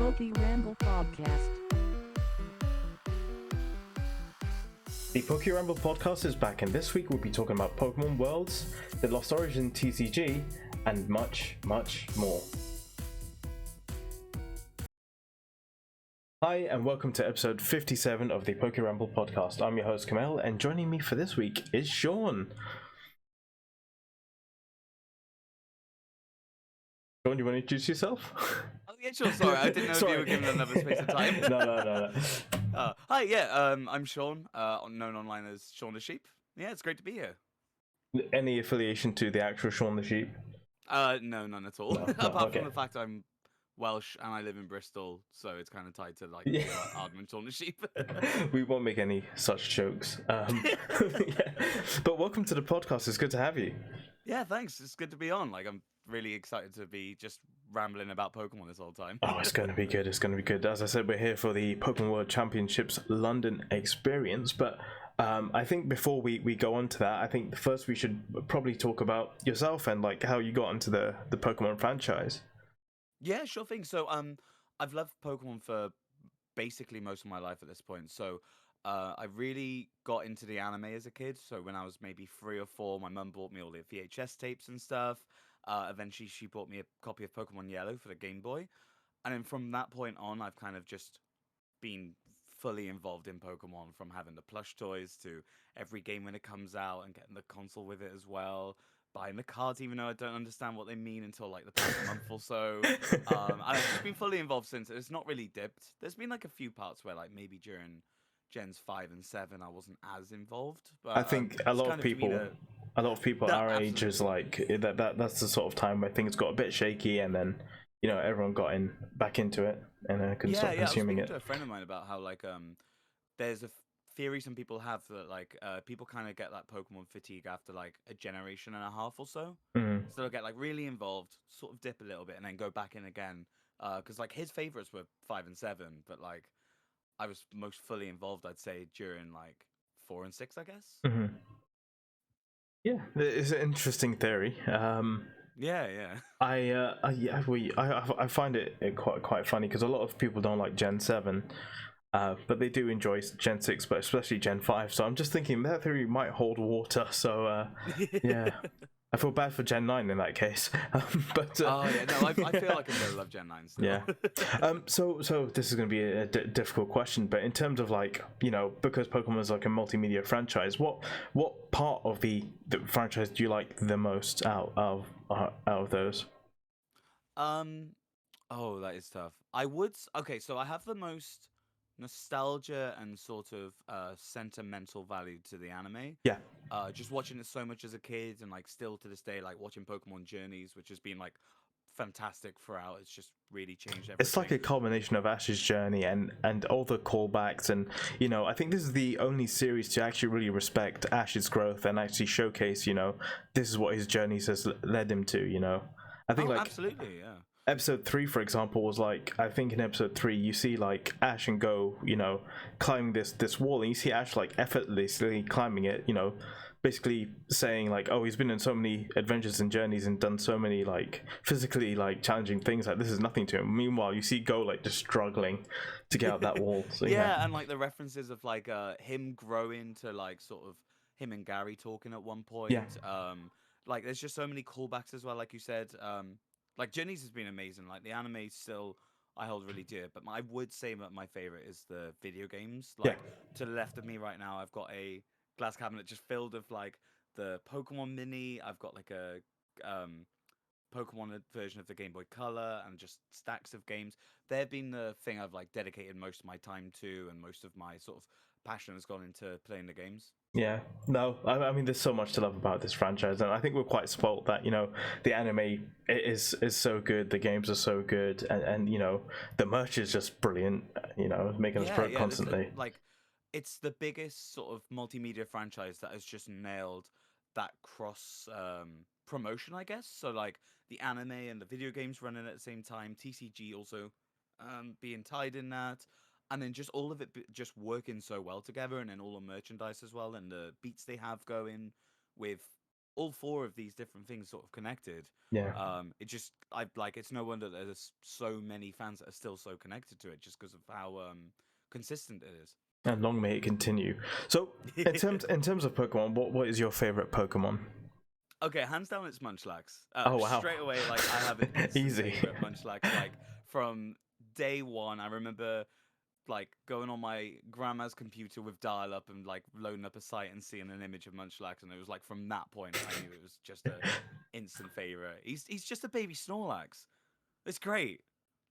PokeRAMBLE podcast. The PokeRAMBLE podcast is back, and this week we'll be talking about Pokemon Worlds, the Lost Origin TCG, and much, much more. Hi, and welcome to episode 57 of the PokeRAMBLE podcast. I'm your host, Kamel, and joining me for this week is Siôn. Siôn, you want to introduce yourself? Oh yeah, sure. Sorry, I didn't know if you were given another space of time. No. Hi, I'm Siôn, known online as Siôn the Sheep. Yeah, it's great to be here. Any affiliation to the actual Siôn the Sheep? No, none at all. No, Apart okay. from the fact I'm Welsh and I live in Bristol, so it's kind of tied to like Yeah. Aardman Siôn the Sheep. We won't make any such jokes. Yeah. But welcome to the podcast. It's good to have you. Yeah, thanks. It's good to be on. Like, I'm really excited to be just rambling about Pokemon this whole time. Oh, it's going to be good. It's going to be good. As I said, we're here for the Pokemon World Championships London experience. But I think before we go on to that, I think first we should probably talk about yourself and like how you got into the Pokemon franchise. Yeah, sure thing. So, I've loved Pokemon for basically most of my life at this point. So, I really got into the anime as a kid. So when I was maybe 3 or 4, my mum bought me all the VHS tapes and stuff. Eventually, she bought me a copy of Pokemon Yellow for the Game Boy. And then from that point on, I've kind of just been fully involved in Pokemon, from having the plush toys to every game when it comes out and getting the console with it as well. Buying the cards, even though I don't understand what they mean until like the past month or so. I've just been fully involved since. It's not really dipped. There's been like a few parts where like maybe during Gens 5 and 7 I wasn't as involved. But I think a lot of people No, our age is like that's the sort of time where things got a bit shaky, and then everyone got back into it and couldn't stop consuming I it. was speaking to a friend of mine about how like there's a theory some people have that like people kind of get that Pokemon fatigue after like a generation and a half or so. Mhm. So they'll get like really involved, sort of dip a little bit, and then go back in again. Because like his favorites were 5 and 7, but like I was most fully involved, I'd say, during like 4 and 6, I guess. Mhm. Yeah, it's an interesting theory. Yeah. I find it quite funny because a lot of people don't like Gen 7, but they do enjoy Gen 6, but especially Gen 5. So I'm just thinking that theory might hold water. So yeah, I feel bad for Gen 9 in that case. But Oh yeah, no, I feel like I'm gonna love Gen 9 still. yeah. So this is going to be a difficult question, but in terms of like because Pokemon is like a multimedia franchise, what part of the franchise do you like the most out of those? Oh, that is tough. Okay, so I have the most nostalgia and sort of sentimental value to the anime. Yeah. Just watching it so much as a kid, and like still to this day, like watching Pokemon Journeys, which has been like fantastic throughout. It's just really changed everything. It's like a culmination of Ash's journey and all the callbacks, and I think this is the only series to actually really respect Ash's growth and actually showcase this is what his journey has led him to. I think absolutely, yeah. Episode 3, for example, was like, I think in episode 3 you see like Ash and Go climbing this wall, and you see Ash like effortlessly climbing it, basically saying like, oh, he's been in so many adventures and journeys and done so many like physically like challenging things, like this is nothing to him. Meanwhile, you see Go like just struggling to get up that wall. So yeah, and like the references of like him growing to like sort of him and Gary talking at one point. Yeah. Like there's just so many callbacks as well, like you said. Like Journeys has been amazing. Like the anime still I hold really dear, but I would say that my favorite is the video games. Like to the left of me right now, I've got a glass cabinet just filled with like the Pokemon Mini. I've got like a Pokemon version of the Game Boy Color, and just stacks of games. They've been the thing I've like dedicated most of my time to, and most of my sort of passion has gone into playing the games. Yeah, no, I mean, there's so much to love about this franchise, and I think we're quite spoilt that the anime is so good, the games are so good, and the merch is just brilliant, making us broke constantly. Like, it's the biggest sort of multimedia franchise that has just nailed that cross promotion, I guess. So like the anime and the video games running at the same time, TCG also being tied in that. And then just all of it just working so well together, and then all the merchandise as well, and the beats they have going with all four of these different things sort of connected. Yeah. It just I like it's no wonder that there's so many fans that are still so connected to it just because of how consistent it is. And long may it continue. So, in terms of Pokemon, what is your favorite Pokemon? Okay, hands down, it's Munchlax. Oh wow! Straight away, like I have an instant Easy. favorite Munchlax. Like from day one, I remember like going on my grandma's computer with dial-up and like loading up a site and seeing an image of Munchlax, and it was like from that point I knew it was just a instant favorite. He's just a baby Snorlax. It's great.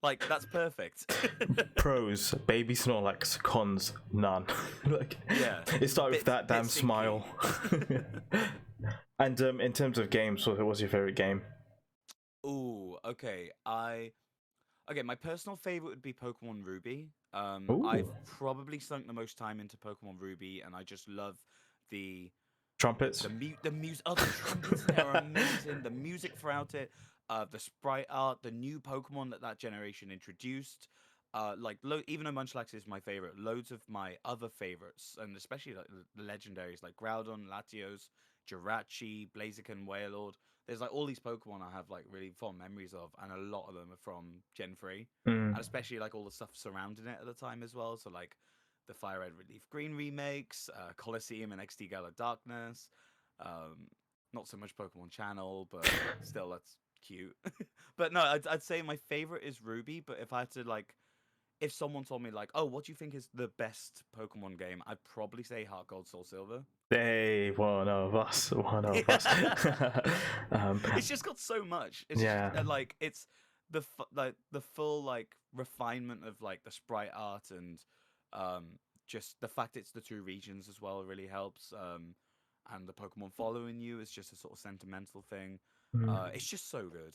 Like that's perfect. Pros: baby Snorlax. Cons: none. Like, Yeah, it started with that damn stinky. smile. And in terms of games, what's your favorite game? Ooh, okay. Okay, my personal favorite would be Pokemon Ruby. Ooh, I've probably sunk the most time into Pokemon Ruby, and I just love the trumpets. the music. Oh, the trumpets there are amazing. The music throughout it, the sprite art, the new Pokemon that generation introduced. Like even though Munchlax is my favorite, loads of my other favorites, and especially like the legendaries like Groudon, Latios, Jirachi, Blaziken, Wailord. There's like all these Pokemon I have like really fond memories of, and a lot of them are from Gen 3, and especially like all the stuff surrounding it at the time as well. So like the Fire Red Relief Green remakes, Colosseum and XD Gala Darkness. Not so much Pokemon Channel, but still that's cute. But no, I'd say my favorite is Ruby. But if I had to like, if someone told me like, oh, what do you think is the best Pokemon game? I'd probably say Heart Gold Soul Silver. Hey, one of us, one of us. It's just got so much. It's Yeah. just, like it's like the full like refinement of like the sprite art and just the fact it's the two regions as well really helps. And the Pokemon following you is just a sort of sentimental thing. It's just so good.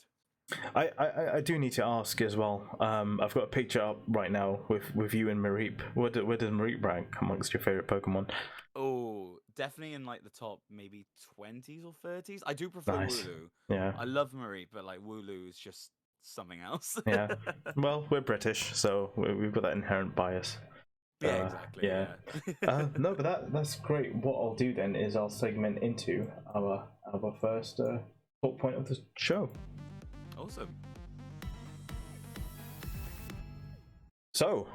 I do need to ask as well. I've got a picture up right now with you and Mareep. Where does Mareep rank amongst your favorite Pokemon? Oh, definitely in like the top maybe 20s or 30s. I do prefer Nice. Wooloo. Yeah. I love Marie, but like Wooloo is just something else. Yeah. Well, we're British, so we've got that inherent bias. Yeah, exactly. Yeah. Yeah. No, but that's great. What I'll do then is I'll segment into our first talk point of the show. Awesome. So,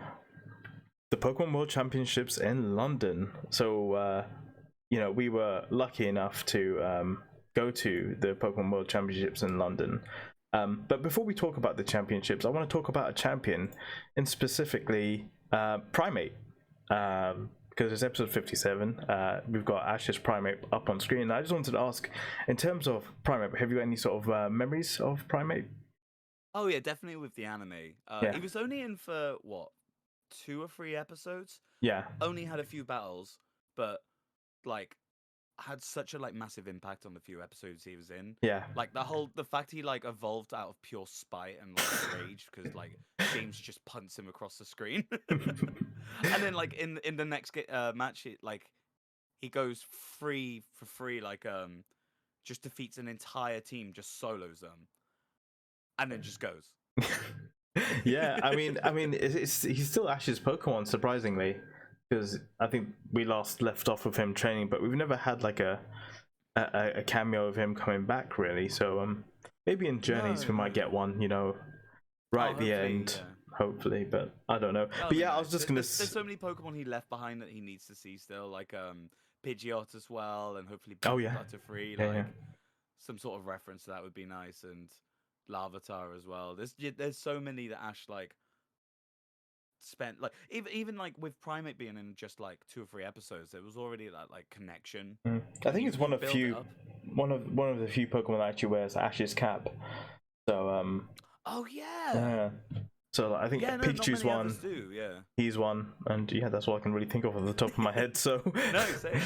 the Pokemon World Championships in London. So, we were lucky enough to go to the Pokemon World Championships in London. But before we talk about the championships, I want to talk about a champion, and specifically Primeape. Because it's episode 57, we've got Ash's Primeape up on screen. And I just wanted to ask, in terms of Primeape, have you got any sort of memories of Primeape? Oh yeah, definitely with the anime. Yeah. He was only in for what, 2 or 3 episodes. Yeah. Only had a few battles, but like had such a like massive impact on the few episodes he was in. Yeah. Like the fact he like evolved out of pure spite and like rage because like James just punts him across the screen, and then like in the next match, he goes free for free, like just defeats an entire team, just solos them, and then just goes. Yeah, I mean, he's still Ash's Pokemon, surprisingly, because I think we last left off with him training, but we've never had like a cameo of him coming back really. So maybe in Journeys we might get one, right at the end, hopefully. But I don't know. That'll But be yeah, I nice. was just gonna. There's so many Pokemon he left behind that he needs to see still, like Pidgeot as well, and hopefully Oh, yeah. Butterfree. Yeah, Like yeah. some sort of reference to that would be nice, and Larvitar as well. There's so many that Ash like spent like even like with Primeape being in just like 2 or 3 episodes, there was already that like connection. I think it's one of build it few, up. one of the few Pokemon that actually wears Ash's cap. So Oh yeah. yeah. So I think Yeah, no, not Pikachu's many one. others do. Yeah. He's one, and yeah, that's all I can really think of the top of my head. So No, same.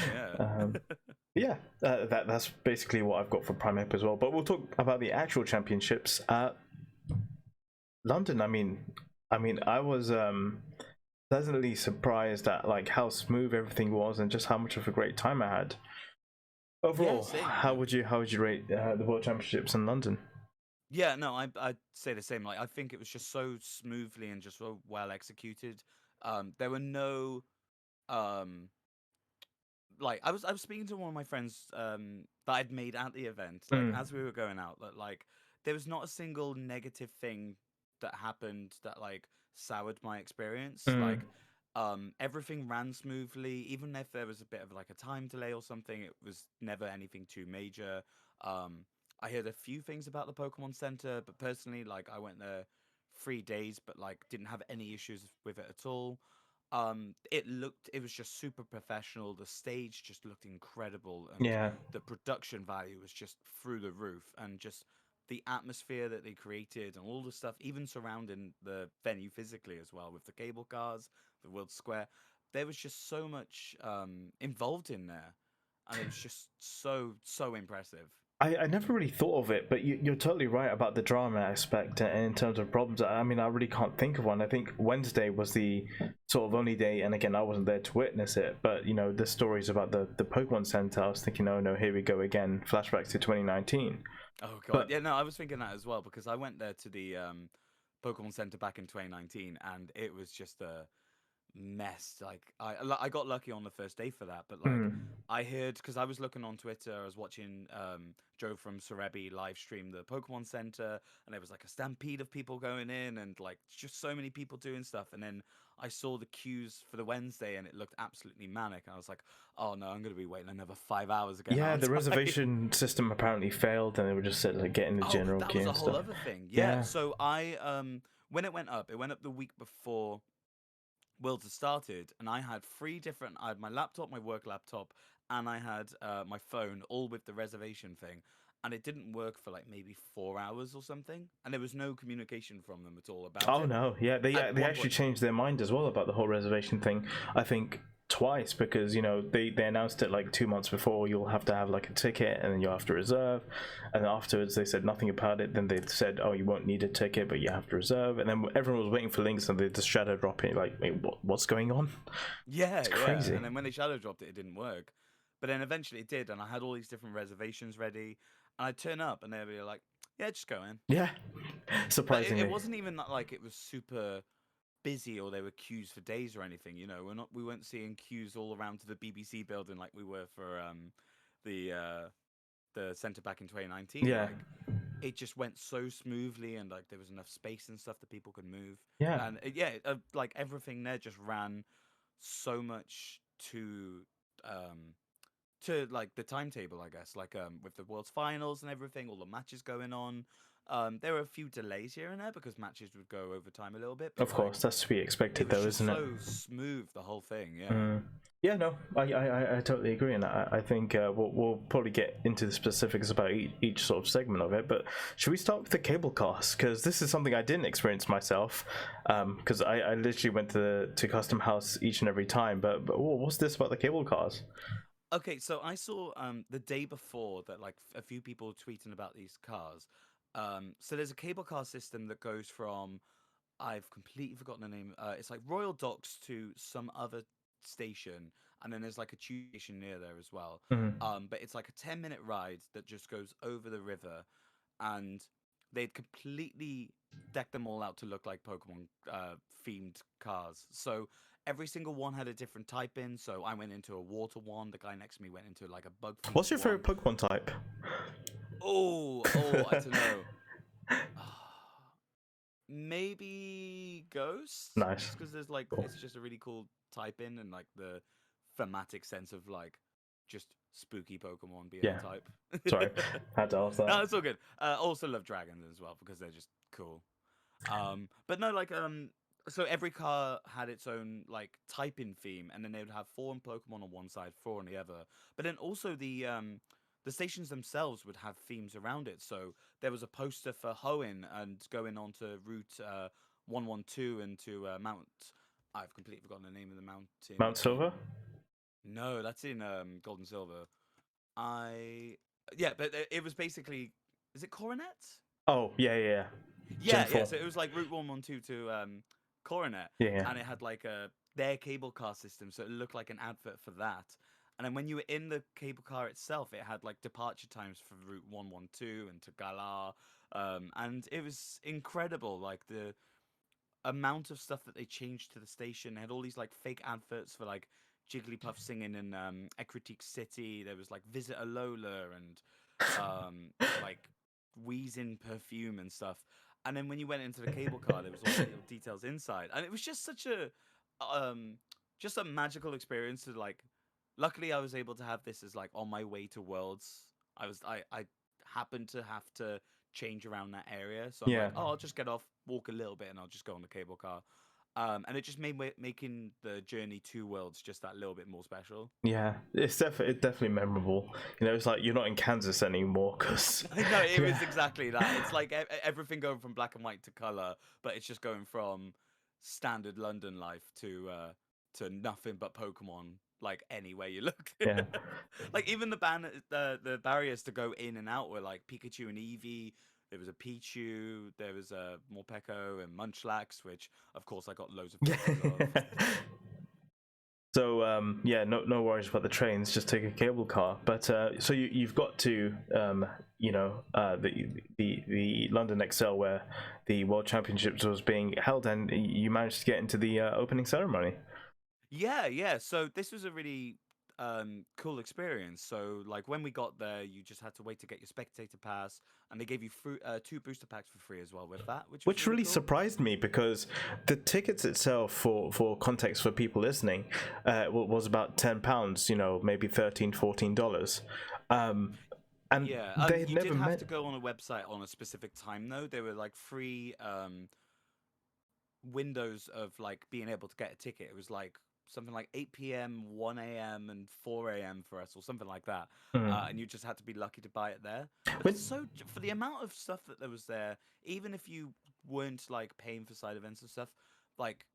Yeah. yeah, that's basically what I've got for Primeape as well. But we'll talk about the actual championships. London. I mean, I was pleasantly surprised at like how smooth everything was and just how much of a great time I had. Overall, same, how would you rate the World Championships in London? Yeah, no, I'd say the same. Like, I think it was just so smoothly and just so well executed. There were no, like I was speaking to one of my friends that I'd made at the event, like Mm. as we were going out, that like there was not a single negative thing that happened that like soured my experience. Mm. Like everything ran smoothly, even if there was a bit of like a time delay or something, it was never anything too major. Um I heard a few things about the Pokemon Center, but personally, like I went there 3 days, but like didn't have any issues with it at all. It was just super professional. The stage just looked incredible, and Yeah. the production value was just through the roof, and just the atmosphere that they created and all the stuff, even surrounding the venue physically as well, with the cable cars, the World Square. There was just so much involved in there, and it was just so impressive. I never really thought of it, but you're totally right about the drama aspect. And in terms of problems, I mean, I really can't think of one. I think Wednesday was the sort of only day, and again, I wasn't there to witness it, but the stories about the Pokemon Center, I was thinking, oh no, here we go again, flashbacks to 2019. Oh god, But yeah, no, I was thinking that as well because I went there to the Pokemon Center back in 2019, and it was just a mess. Like I got lucky on the first day for that, but like mm, I heard because I was looking on Twitter, I was watching Joe from Cerebi live stream the Pokemon Center, and there was like a stampede of people going in, and like just so many people doing stuff. And then I saw the queues for the Wednesday, and it looked absolutely manic. I was like, oh no, I'm gonna be waiting another 5 hours again, yeah, aren't the I? reservation system apparently failed, and they were just said like get in the Oh, general that queue was a and whole stuff. other thing. Yeah. Yeah. So I when it went up the week before Worlds had started, and I had three different. I had my laptop, my work laptop, and I had my phone, all with the reservation thing, and it didn't work for like maybe 4 hours or something, and there was no communication from them at all about Oh it. no, yeah, At they one actually point, changed their mind as well about the whole reservation thing. I think twice because they announced it like 2 months before. You'll have to have like a ticket, and then you'll have to reserve. And then afterwards, they said nothing about it. Then they said, oh, you won't need a ticket, but you have to reserve. And then everyone was waiting for links, and they just shadow drop it. Like, wait, what's going on? yeah, It's yeah, crazy. and then when they shadow dropped it, it didn't work. But then eventually it did, and I had all these different reservations ready, and I turn up, and they'd be like, "Yeah, just go in." Yeah, But it surprisingly. wasn't even like it was super busy or there were queues for days or anything. We weren't seeing queues all around to the BBC building like we were for the uh, the centre back in 2019. Yeah, Like it just went so smoothly, and like there was enough space and stuff that people could move, yeah. and like everything there just ran so much um to like the timetable, I guess, like with the world's finals and everything, all the matches going on. There were a few delays here and there because matches would go over time a little bit, but Of like course, that's to be it expected, was though, just isn't it? so smooth, the whole thing. Yeah. Mm. Yeah, no, I totally agree, and I think we'll probably get into the specifics about each sort of segment of it. But should we start with the cable cast? Because this is something I didn't experience myself, because I literally went to Custom House each and every time. But what's this about the cable cars? Okay, so I saw the day before that like a few people were tweeting about these cars. So there's a cable car system that goes from I've completely forgotten the name. It's like Royal Docks to some other station, and then there's like a tube station near there as well. Mm. But it's like a 10-minute ride that just goes over the river, and they'd completely decked them all out to look like Pokemon themed cars. So every single one had a different type in. So I went into a water one. The guy next to me went into like a bug themed What's your one. favorite Pokemon type? Oh, I don't know. Maybe Ghost, Nice. just because there's like Cool. it's just a really cool type in and like the thematic sense of like just spooky Pokemon being Yeah. a type. Sorry, had to ask No, that. it's all good. Also love dragons as well because they're just cool. But no, like so every car had its own like typing theme, and then they would have four Pokemon on one side, four on the other. But then also the stations themselves would have themes around it. So there was a poster for Hoenn and going on to Route 112 and to Mount. I've completely forgotten the name of the mountain Mount in. Silver. No, that's in Gold and Silver. I yeah, but it was basically is it Coronet? Oh yeah. Gen Yeah, yeah. 4. So it was like Route 112 to Coronet, Yeah. and it had like their cable car system, so it looked like an advert for that. And then when you were in the cable car itself, it had like departure times for Route 112 and to Galar, and it was incredible. Like the amount of stuff that they changed to the station. They had all these like fake adverts for like Jigglypuff singing in Ecruteak City. There was like Visit Alola and like wheezing perfume and stuff. And then when you went into the cable car, there was all the little details inside, and it was just such a just a magical experience to like. Luckily, I was able to have this as like on my way to Worlds. I happened to have to change around that area, so I'm Yeah. like, oh, I'll just get off, walk a little bit, and I'll just go on the cable car. And it just made making the journey to Worlds just that little bit more special. Yeah, it's definitely memorable. You know, it's like you're not in Kansas anymore because No, it was exactly that. It's like everything going from black and white to color, but it's just going from standard London life to nothing but Pokemon. Like anywhere you look, Yeah. like even the barriers to go in and out were like Pikachu and Eevee. There was a Pichu, there was a Morpeko and Munchlax, which of course I got loads of photos of. So yeah, no worries about the trains. Just take a cable car. But so you've got to you know the London XL where the World Championships was being held, and you managed to get into the opening ceremony. Yeah. So this was a really cool experience. So like when we got there, you just had to wait to get your spectator pass, and they gave you 2 booster packs for free as well with that, which was Really cool. surprised me because the tickets itself, for context for people listening, was about £10. You know, maybe $13-14. And Yeah, they had you never did have met. to go on a website on a specific time though. There were like free windows of like being able to get a ticket. It was like something like 8 p.m., 1 a.m., and 4 a.m. for us, or something like that. And you just had to be lucky to buy it there. But When- it's so for the amount of stuff that there was there, even if you weren't like paying for side events and stuff, like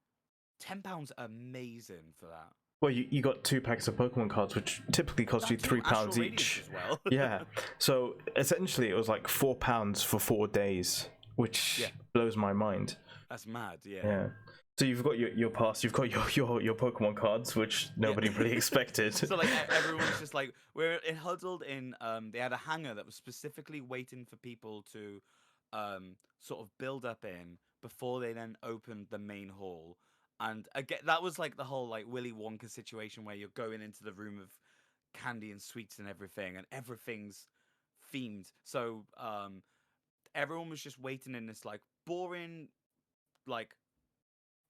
£10 amazing for that. Well, you got 2 packs of Pokemon cards, which typically cost you Two £3 Astral Radiance each. as well. Yeah, so essentially it was like £4 for 4 days, which Yeah. blows my mind. That's mad. Yeah. So you've got your pass, you've got your Pokemon cards, which nobody really expected. So like everyone's just like we're huddled in. They had a hangar that was specifically waiting for people to sort of build up in before they then opened the main hall. And again, that was like the whole like Willy Wonka situation where you're going into the room of candy and sweets and everything, and everything's themed. So everyone was just waiting in this like boring like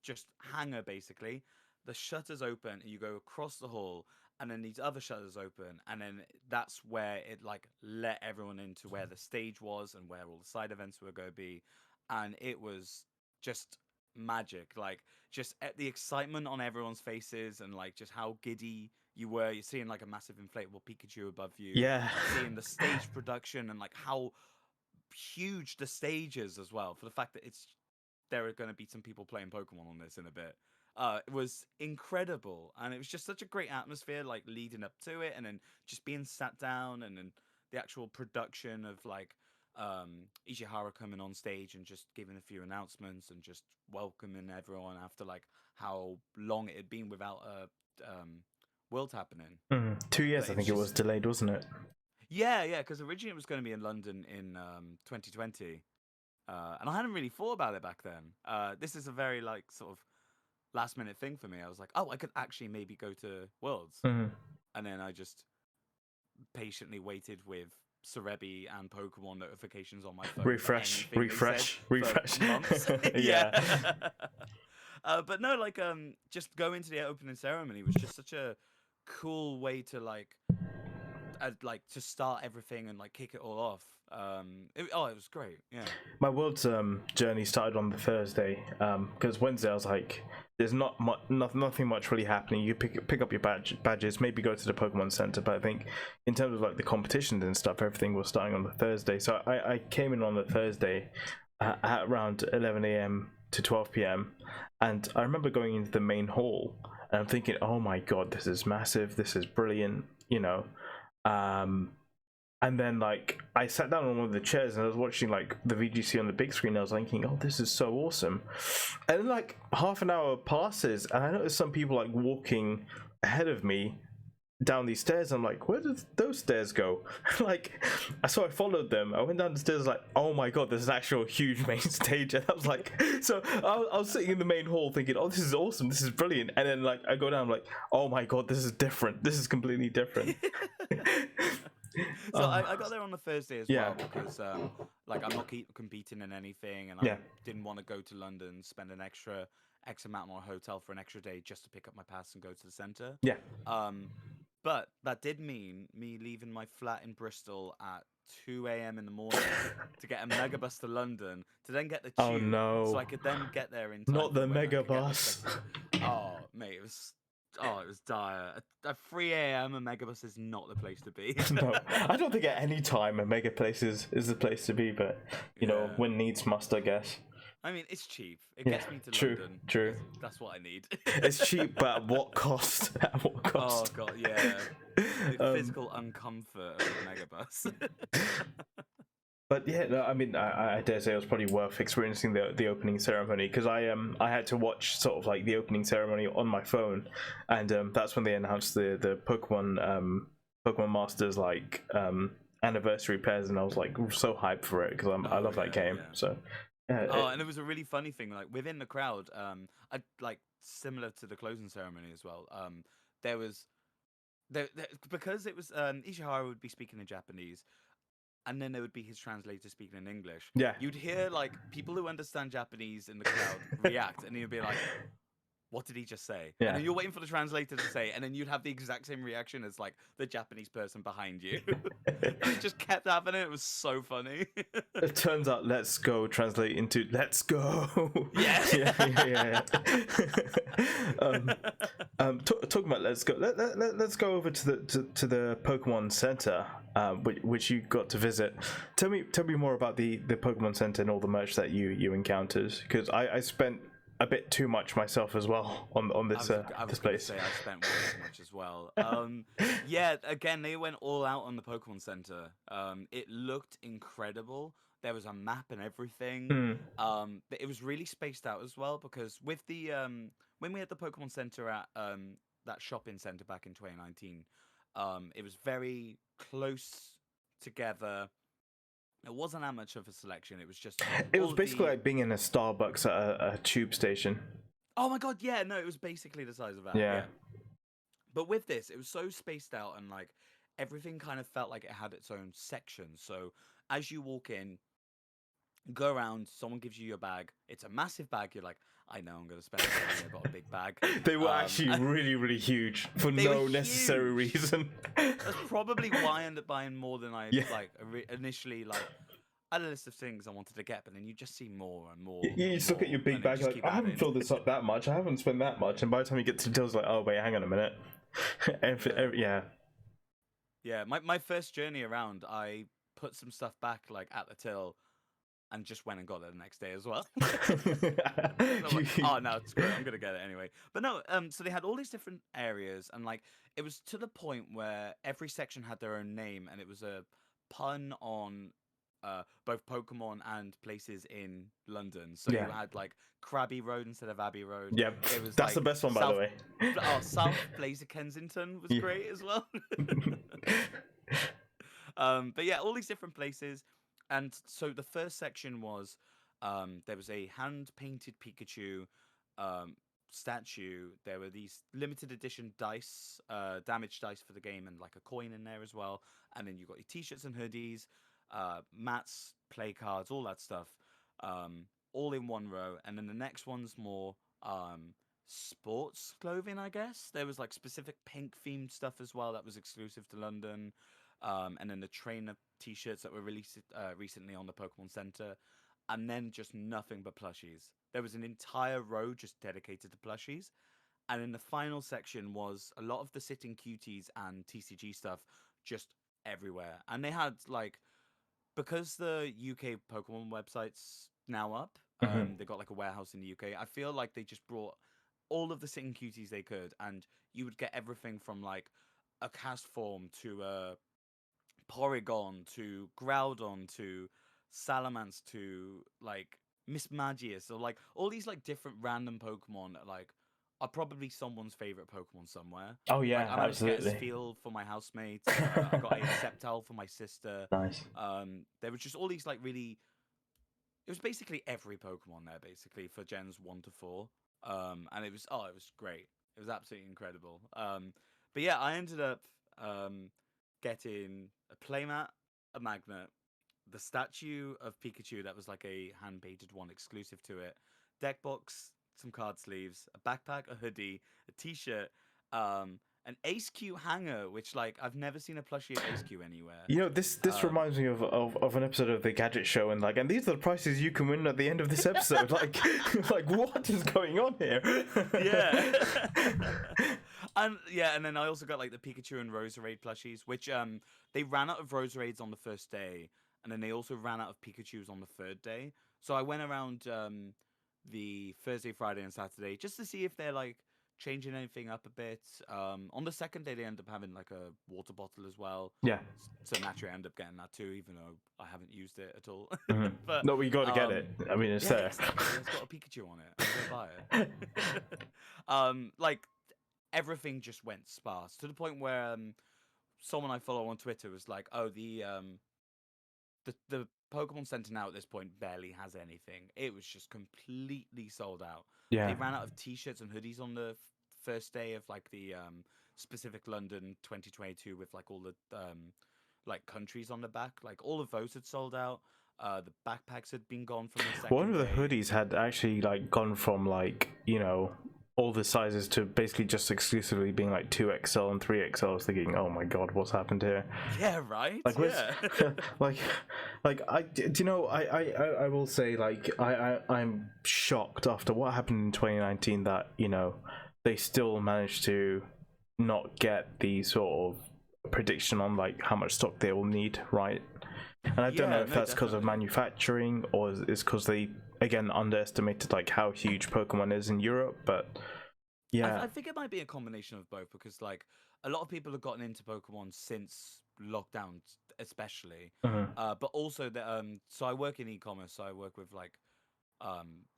just hangar basically. The shutters open and you go across the hall, and then these other shutters open, and then that's where it like let everyone into where the stage was and where all the side events were going to be. And it was just magic, like just the excitement on everyone's faces, and like just how giddy you were. You're seeing like a massive inflatable Pikachu above you, Yeah. seeing the stage production and like how huge the stage is as well, for the fact that there are going to be some people playing Pokemon on this in a bit. It was incredible, and it was just such a great atmosphere, like leading up to it, and then just being sat down, and then the actual production of like Ishihara coming on stage and just giving a few announcements and just welcoming everyone after like how long it had been without a World happening. 2 years, But I think it was delayed, wasn't it? Yeah, because originally it was going to be in London in 2020. And I hadn't really thought about it back then. This is a very like sort of last minute thing for me. I was like, oh, I could actually maybe go to Worlds. And then I just patiently waited with Cerebi and Pokemon notifications on my phone. Refresh. For months. Yeah. But no, like just going to the opening ceremony was just such a cool way to like to start everything and like kick it all off. It was great. Yeah. My World's journey started on the Thursday, because Wednesday I was like, there's nothing much really happening. You pick up your badges, maybe go to the Pokemon Center, but I think in terms of like the competitions and stuff, everything was starting on the Thursday. So I came in on the Thursday at around 11 a.m. to 12 p.m. and I remember going into the main hall and I'm thinking, oh my god, this is massive, this is brilliant, you know. And then like I sat down on one of the chairs and I was watching like the VGC on the big screen. I was thinking, oh, this is so awesome. And then like half an hour passes and I noticed some people like walking ahead of me down these stairs. I'm like, where did those stairs go? Like, so I followed them. I went down the stairs, like, oh my god, there's an actual huge main stage. And I was like, so I was sitting in the main hall thinking, oh, this is awesome, this is brilliant. And then like I go down, I'm like, oh my god, this is different. This is completely different. So I got there on the Thursday as Yeah. well because like I'm not competing in anything, and Yeah. I didn't want to go to London, spend an extra X amount on a hotel for an extra day just to pick up my pass and go to the centre. Yeah. But that did mean me leaving my flat in Bristol at 2 a.m. in the morning to get a megabus to London to then get the tube, Oh no. so I could then get there in time. Not the for when I could get the megabus. second- Oh mate, it was dire. At 3 a.m. a megabus is not the place to be. No, I don't think at any time a mega place is the place to be, but you know, Yeah. when needs must, I guess. I mean, it's cheap. It Yeah, gets me to true, London. true. That's what I need. It's cheap, but at what cost? At what Oh cost? god, yeah. The physical uncomfort of a megabus. But yeah, no, I mean, I dare say it was probably worth experiencing the opening ceremony, because I had to watch sort of like the opening ceremony on my phone, and that's when they announced the Pokemon Masters like anniversary pairs, and I was like so hyped for it because I love that game. yeah. So yeah, Oh, and there was a really funny thing, like within the crowd, I like similar to the closing ceremony as well. There was there because it was Ishihara would be speaking in Japanese, and then there would be his translator speaking in English. Yeah. You'd hear like people who understand Japanese in the crowd react, and you'd be like, "What did he just say?" Yeah. And then you're waiting for the translator to say, and then you'd have the exact same reaction as like the Japanese person behind you. And it just kept happening. It was so funny. It turns out "let's go" translate into "let's go." Yeah. yeah. Talking about "let's go," let's go over to the Pokemon Center, which you got to visit. Tell me more about the Pokemon Center and all the merch that you encountered, because I spent a bit too much myself as well on this I was this gonna place. say I spent way too much as well. Yeah, again, they went all out on the Pokemon Center. It looked incredible. There was a map and everything. But it was really spaced out as well, because with the when we had the Pokemon Center at that shopping center back in 2019, it was very close together. It wasn't that much of a selection. It was just It was all basically the... like being in a Starbucks at a tube station. Oh my god, yeah, no, it was basically the size of that. Yeah. Yeah. But with this, it was so spaced out, and like everything kind of felt like it had its own section. So as you walk in, go around, someone gives you your bag. It's a massive bag. You're like, I know I'm gonna spend money. I've got a big bag. They were actually really huge for They no were necessary huge. reason. That's probably why I ended up buying more than I Yeah. like initially. Like, I had a list of things I wanted to get, but then you just see more and more. You just look at your big and then bag, just like, keep I haven't adding. filled this up that much. I haven't spent that much, and by the time you get to the tills, like, oh wait, hang on a minute. Yeah. Yeah, my first journey around, I put some stuff back like at the till, and just went and got it the next day as well. And I'm like, oh no, it's great. I'm gonna get it anyway. But no, so they had all these different areas, and like it was to the point where every section had their own name, and it was a pun on both Pokemon and places in London. So Yeah. you had like Krabby Road instead of Abbey Road. Yeah, It was that's like the best one, by the way. Oh, South Blazer Kensington was Yeah. great as well. But yeah, all these different places. And so the first section was there was a hand painted Pikachu statue. There were these limited edition dice, damage dice for the game, and like a coin in there as well. And then you got your t-shirts and hoodies, mats, play cards, all that stuff, all in one row. And then the next one's more sports clothing, I guess. There was like specific pink themed stuff as well that was exclusive to London. And then the trainer t-shirts that were released recently on the Pokemon Center, and then just nothing but plushies. There was an entire row just dedicated to plushies, and in the final section was a lot of the sitting cuties and TCG stuff just everywhere. And they had like, because the UK Pokemon website's now up, they got like a warehouse in the UK. I feel like they just brought all of the sitting cuties they could, and you would get everything from like a cast form to a Porygon to Groudon to Salamence to like Miss Magius, or like all these like different random Pokemon at like are probably someone's favorite Pokemon somewhere. Oh Like yeah, I managed to get a absolutely. Spheal for my housemate. I got a Sceptile for my sister. Nice. There was just all these like really. It was basically every Pokemon there, basically for gens 1 to 4. And it was great. It was absolutely incredible. But yeah, I ended up getting a playmat, a magnet, the statue of Pikachu that was like a hand painted one exclusive to it, deck box, some card sleeves, a backpack, a hoodie, a t-shirt, an Ace Q hanger, which like I've never seen a plushie of Ace Q anywhere. You know, this Um, reminds me of an episode of the Gadget Show, and these are the prices you can win at the end of this episode. Like, like what is going on here? yeah. And then I also got like the Pikachu and Roserade plushies, which they ran out of Roserades on the first day, and then they also ran out of Pikachu's on the third day. So I went around the Thursday, Friday, and Saturday just to see if they're like changing anything up a bit. On the second day, they end up having like a water bottle as well. Yeah. So naturally, I end up getting that too, even though I haven't used it at all. Mhm. But No, we got to get it. I mean, it's yeah, there. exactly. It's got a Pikachu on it. I'm gonna buy it. Like everything just went sparse to the point where someone I follow on Twitter was like, "Oh, the Pokemon Center now at this point barely has anything. It was just completely sold out. Yeah. They ran out of T-shirts and hoodies on the first day of like the specific London 2022 with like all the like countries on the back. Like all of those had sold out. The backpacks had been gone from the One second of the day. hoodies had actually like gone from like, you know, all the sizes to basically just exclusively being like 2XL and 3XL. I was thinking, oh my god, what's happened here? Yeah, right. Like, Yeah. like I do you know, I will say, like, I'm shocked after what happened in 2019 that, you know, they still managed to not get the sort of prediction on like how much stock they will need, right? And I don't know Yeah, if no, that's because of definitely. manufacturing or is because they again underestimated like how huge Pokemon is in Europe. But yeah, I think it might be a combination of both because like a lot of people have gotten into Pokemon since lockdown, especially. mhm, But also the so I work in e-commerce, so I work with like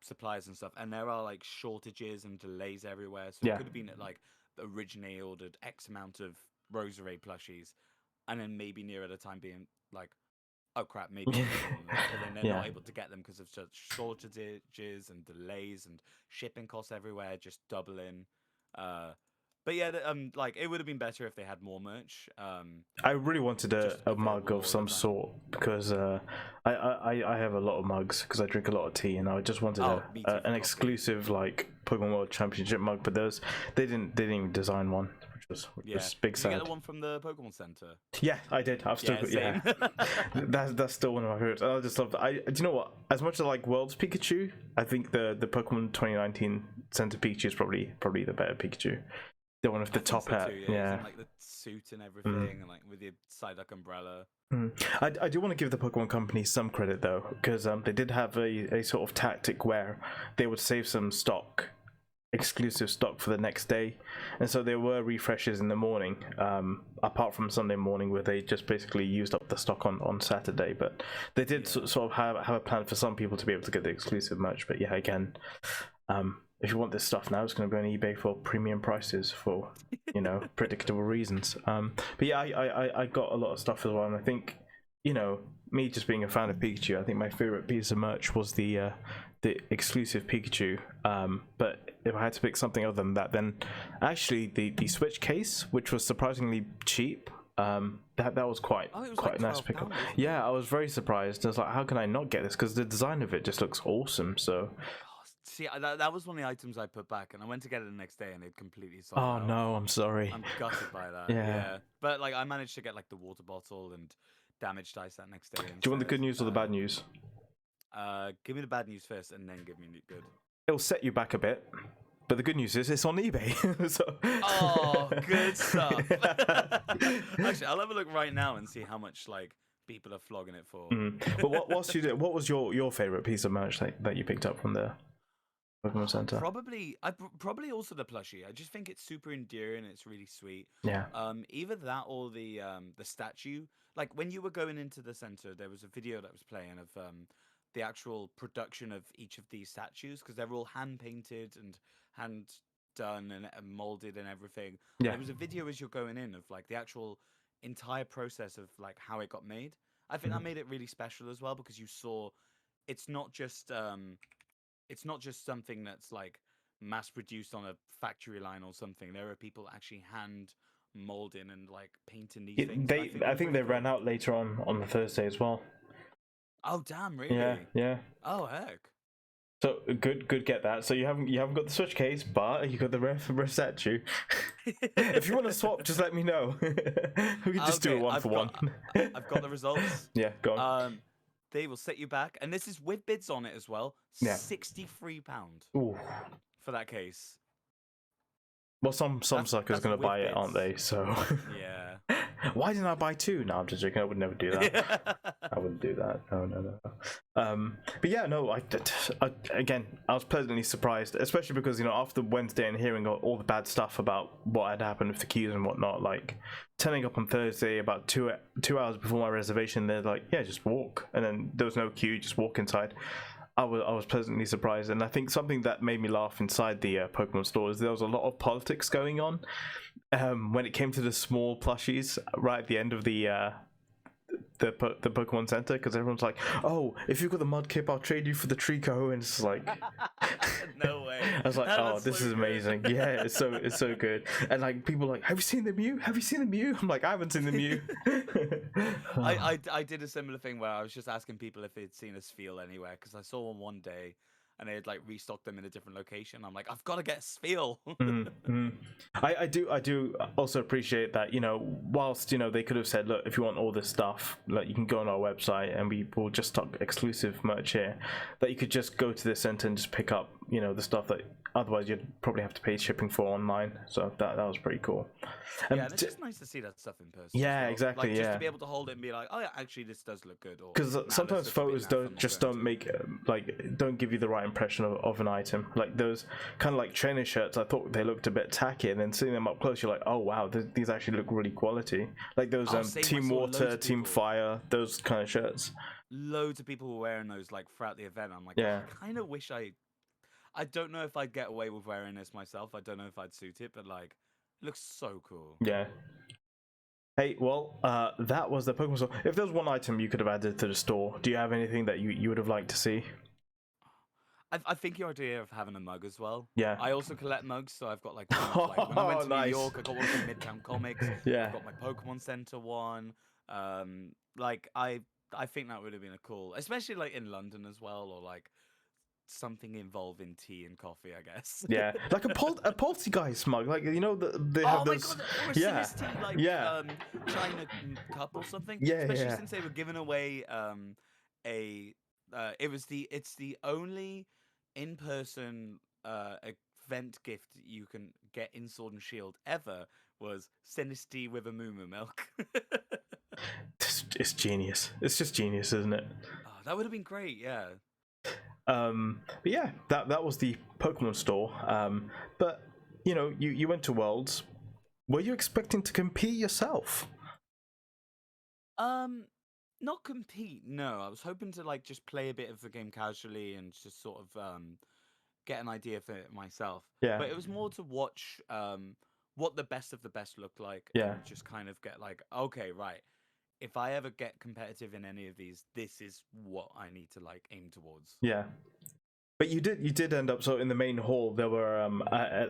suppliers and stuff, and there are like shortages and delays everywhere. So it yeah, could have been that like originally ordered X amount of Roserade plushies, and then maybe nearer the time being like, oh crap, maybe we need more than this, but then they're yeah. not able to get them because of such shortages and delays and shipping costs everywhere just doubling. Uh, but yeah, like it would have been better if they had more merch. I really wanted Just a mug available of all the some time. sort because I have a lot of mugs because I drink a lot of tea, and I just wanted Oh, me too for an coffee. exclusive like Pokemon World Championship mug, but they didn't even design one, which Yeah. was big Did you get sad. the one from the Pokemon Center? Yeah, I did. I've still Yeah, got, same. that's still one of my favorites. I just love. Do you know what? As much as I like World's Pikachu, I think the Pokemon 2019 Center Pikachu is probably the better Pikachu. The one with I the think top so hat. too. Yeah, he's Yeah. in like the suit and everything, and like with the Psyduck umbrella. I do want to give the Pokemon Company some credit though, because they did have a sort of tactic where they would save some stock, exclusive stock for the next day, and so there were refreshes in the morning, apart from Sunday morning where they just basically used up the stock on Saturday. But they did Yeah. sort of have a plan for some people to be able to get the exclusive merch. But yeah, again, if you want this stuff now, it's going to be on eBay for premium prices for, you know, predictable reasons. But yeah, I got a lot of stuff as well, and I think, you know, me just being a fan of Pikachu, I think my favorite piece of merch was the exclusive Pikachu. But if I had to pick something other than that, then actually the Switch case, which was surprisingly cheap. That was quite Oh, it was quite like a nice pickup. £12, wasn't Yeah, it? I was very surprised. I was like, how can I not get this? Because the design of it just looks awesome. So, Oh, see, that was one of the items I put back, and I went to get it the next day, and they'd completely sold oh out. no, I'm sorry. I'm gutted by that. Yeah. Yeah, but like I managed to get like the water bottle and damaged ice that next day Do you want the instead. good news or the bad news? Give me the bad news first, and then give me the good. It'll set you back a bit, but the good news is it's on eBay. So. Oh, good stuff. Actually, I'll have a look right now and see how much like people are flogging it for. But what was your favorite piece of merch that you picked up from the Pokemon Center? Probably also the plushie. I just think it's super endearing. It's really sweet. Yeah. Either that or the statue. Like when you were going into the center, there was a video that was playing of the actual production of each of these statues because they're all hand painted and hand done and molded and everything. Yeah. There was a video as you're going in of like the actual entire process of like how it got made. I think that Mhm. made it really special as well because you saw it's not just it's not just something that's like mass produced on a factory line or something. There are people actually hand molding and like painting these things, and I think that I was think really they ran cool. out later on the Thursday as well. Oh damn, Yeah, really? yeah. Oh heck. So good, get that. So you haven't got the Switch case, but you got the Resetsu. If you want to swap, just let me know. We can just do a Okay, one for one. I've got the results. Yeah, go on. They will set you back, and this is with bids on it as well. Yeah. £63 Ooh. for that case. Well, some suckers That's gonna with buy it, aren't bids. they? So Yeah. why didn't I buy two? No, I'm just joking. I would never do that. I wouldn't do that. No. But yeah, no. Again, I was pleasantly surprised, especially because after Wednesday and hearing all the bad stuff about what had happened with the queues and whatnot, like turning up on Thursday about 2 hours before my reservation, they're like, yeah, just walk, and then there was no queue, just walk inside. I was pleasantly surprised, and I think something that made me laugh inside the Pokemon store is there was a lot of politics going on when it came to the small plushies right at the end of the Pokemon Center, because everyone's like, "Oh, if you've got the Mudkip, I'll trade you for the Trico," and it's like, No way. I was like, "Oh, That's this so is good. amazing!" Yeah, it's so good. And like people are like, "Have you seen the Mew? Have you seen the Mew?" I'm like, "I haven't seen the Mew." I did a similar thing where I was just asking people if they'd seen a Spheal anywhere because I saw one day and they had like restocked them in a different location. I'm like, I've got to get a Spheal. Mm. I do also appreciate that, whilst they could have said, look, if you want all this stuff, like, you can go on our website and we will just stock exclusive merch here, that you could just go to the center and just pick up the stuff that otherwise you'd probably have to pay shipping for online. So that was pretty cool. Yeah, and it's just nice to see that stuff in person. Yeah, as well. exactly. Like just Yeah, to be able to hold it and be like, oh yeah, actually this does look good. Or because nah, sometimes this looks a bit photos naff, I'm not going don't to." make don't give you the right impression of an item. Like those kind of like trainer shirts, I thought they looked a bit tacky, and then seeing them up close, you're like, oh wow, these actually look really quality. Like those Oh, same, I Team saw loads Water, of Team people. Fire, those kind of shirts. Loads of people were wearing those like throughout the event. I'm like, Yeah. I kind of wish I don't know if I'd get away with wearing this myself. I don't know if I'd suit it, but like, it looks so cool. Yeah. Hey, well, that was the Pokemon store. If there was one item you could have added to the store, do you have anything that you would have liked to see? I think your idea of having a mug as well. Yeah. I also collect mugs, so I've got like one of, like when I went to Nice. New York, I got one from Midtown Comics. Yeah. I've got my Pokemon Center one. Like I think that would have been a cool, especially like in London as well, or like something involving tea and coffee, I guess. Yeah, like a Poltergeist mug, like they have Oh my those. god, or a Yeah, Sinistea, like yeah. China cup or something. Yeah, Especially yeah. since they were giving away a it's the only in person event gift you can get in Sword and Shield ever was Sinistea with a Moo Moo milk. It's genius. It's just genius, isn't it? Oh, that would have been great, yeah. But yeah, that was the Pokemon store. But you went to Worlds. Were you expecting to compete yourself? Not compete, no. I was hoping to like just play a bit of the game casually and just sort of get an idea for it myself. Yeah. But it was more to watch what the best of the best looked like Yeah. and just kind of get like, okay, right. If I ever get competitive in any of these, this is what I need to like aim towards. Yeah. But you did end up, so in the main hall there were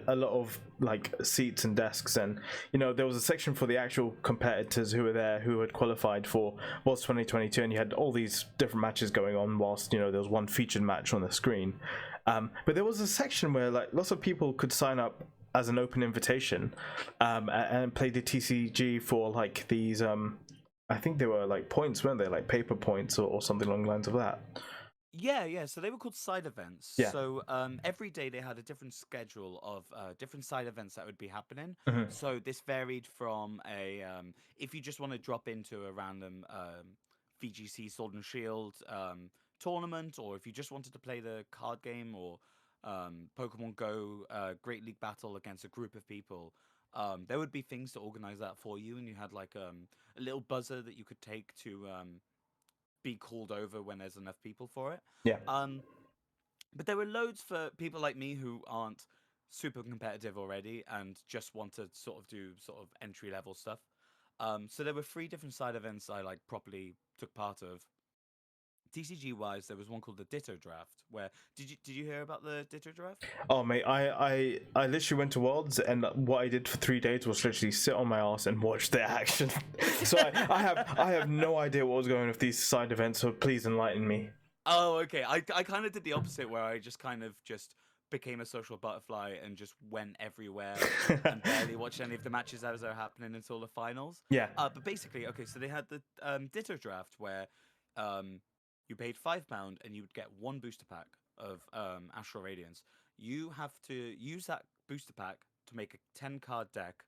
a lot of like seats and desks, and there was a section for the actual competitors who were there, who had qualified for Worlds 2022, and you had all these different matches going on whilst there was one featured match on the screen. But there was a section where like lots of people could sign up as an open invitation and play the TCG for like these I think they were like points, weren't they? Like paper points or something along the lines of that. Yeah. So they were called side events. Yeah. So every day they had a different schedule of different side events that would be happening. Mhm. So this varied from a if you just want to drop into a random VGC Sword and Shield tournament, or if you just wanted to play the card game or Pokemon Go Great League Battle against a group of people. There would be things to organize that for you, and you had like a little buzzer that you could take to be called over when there's enough people for it. Yeah. But there were loads for people like me who aren't super competitive already and just want to sort of do sort of entry level stuff. So there were 3 different side events I like properly took part of. TCG wise, there was one called the Ditto Draft. Where did you hear about the Ditto Draft? Oh mate, I literally went to Worlds, and what I did for 3 days was literally sit on my ass and watch the action. So I have no idea what was going on with these side events. So please enlighten me. Oh, okay. I kind of did the opposite, where I just kind of just became a social butterfly and just went everywhere and barely watched any of the matches as they were happening until the finals. Yeah. But basically, okay, so they had the Ditto Draft where you paid £5 and you would get 1 booster pack of Astral Radiance. You have to use that booster pack to make a 10-card deck.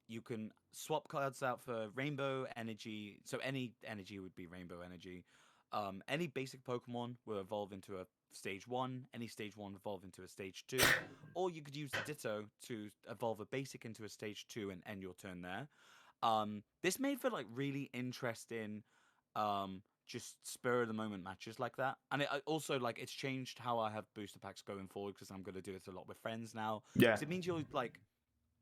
You can swap cards out for Rainbow Energy, so any energy would be Rainbow Energy. Any basic Pokemon will evolve into a Stage 1, any Stage 1 evolve into a Stage 2, or you could use the Ditto to evolve a basic into a Stage 2 and end your turn there. This made for like really interesting, just spur of the moment matches like that, and it also like it's changed how I have booster packs going forward because I'm gonna do it a lot with friends now. Yeah. Because it means you're like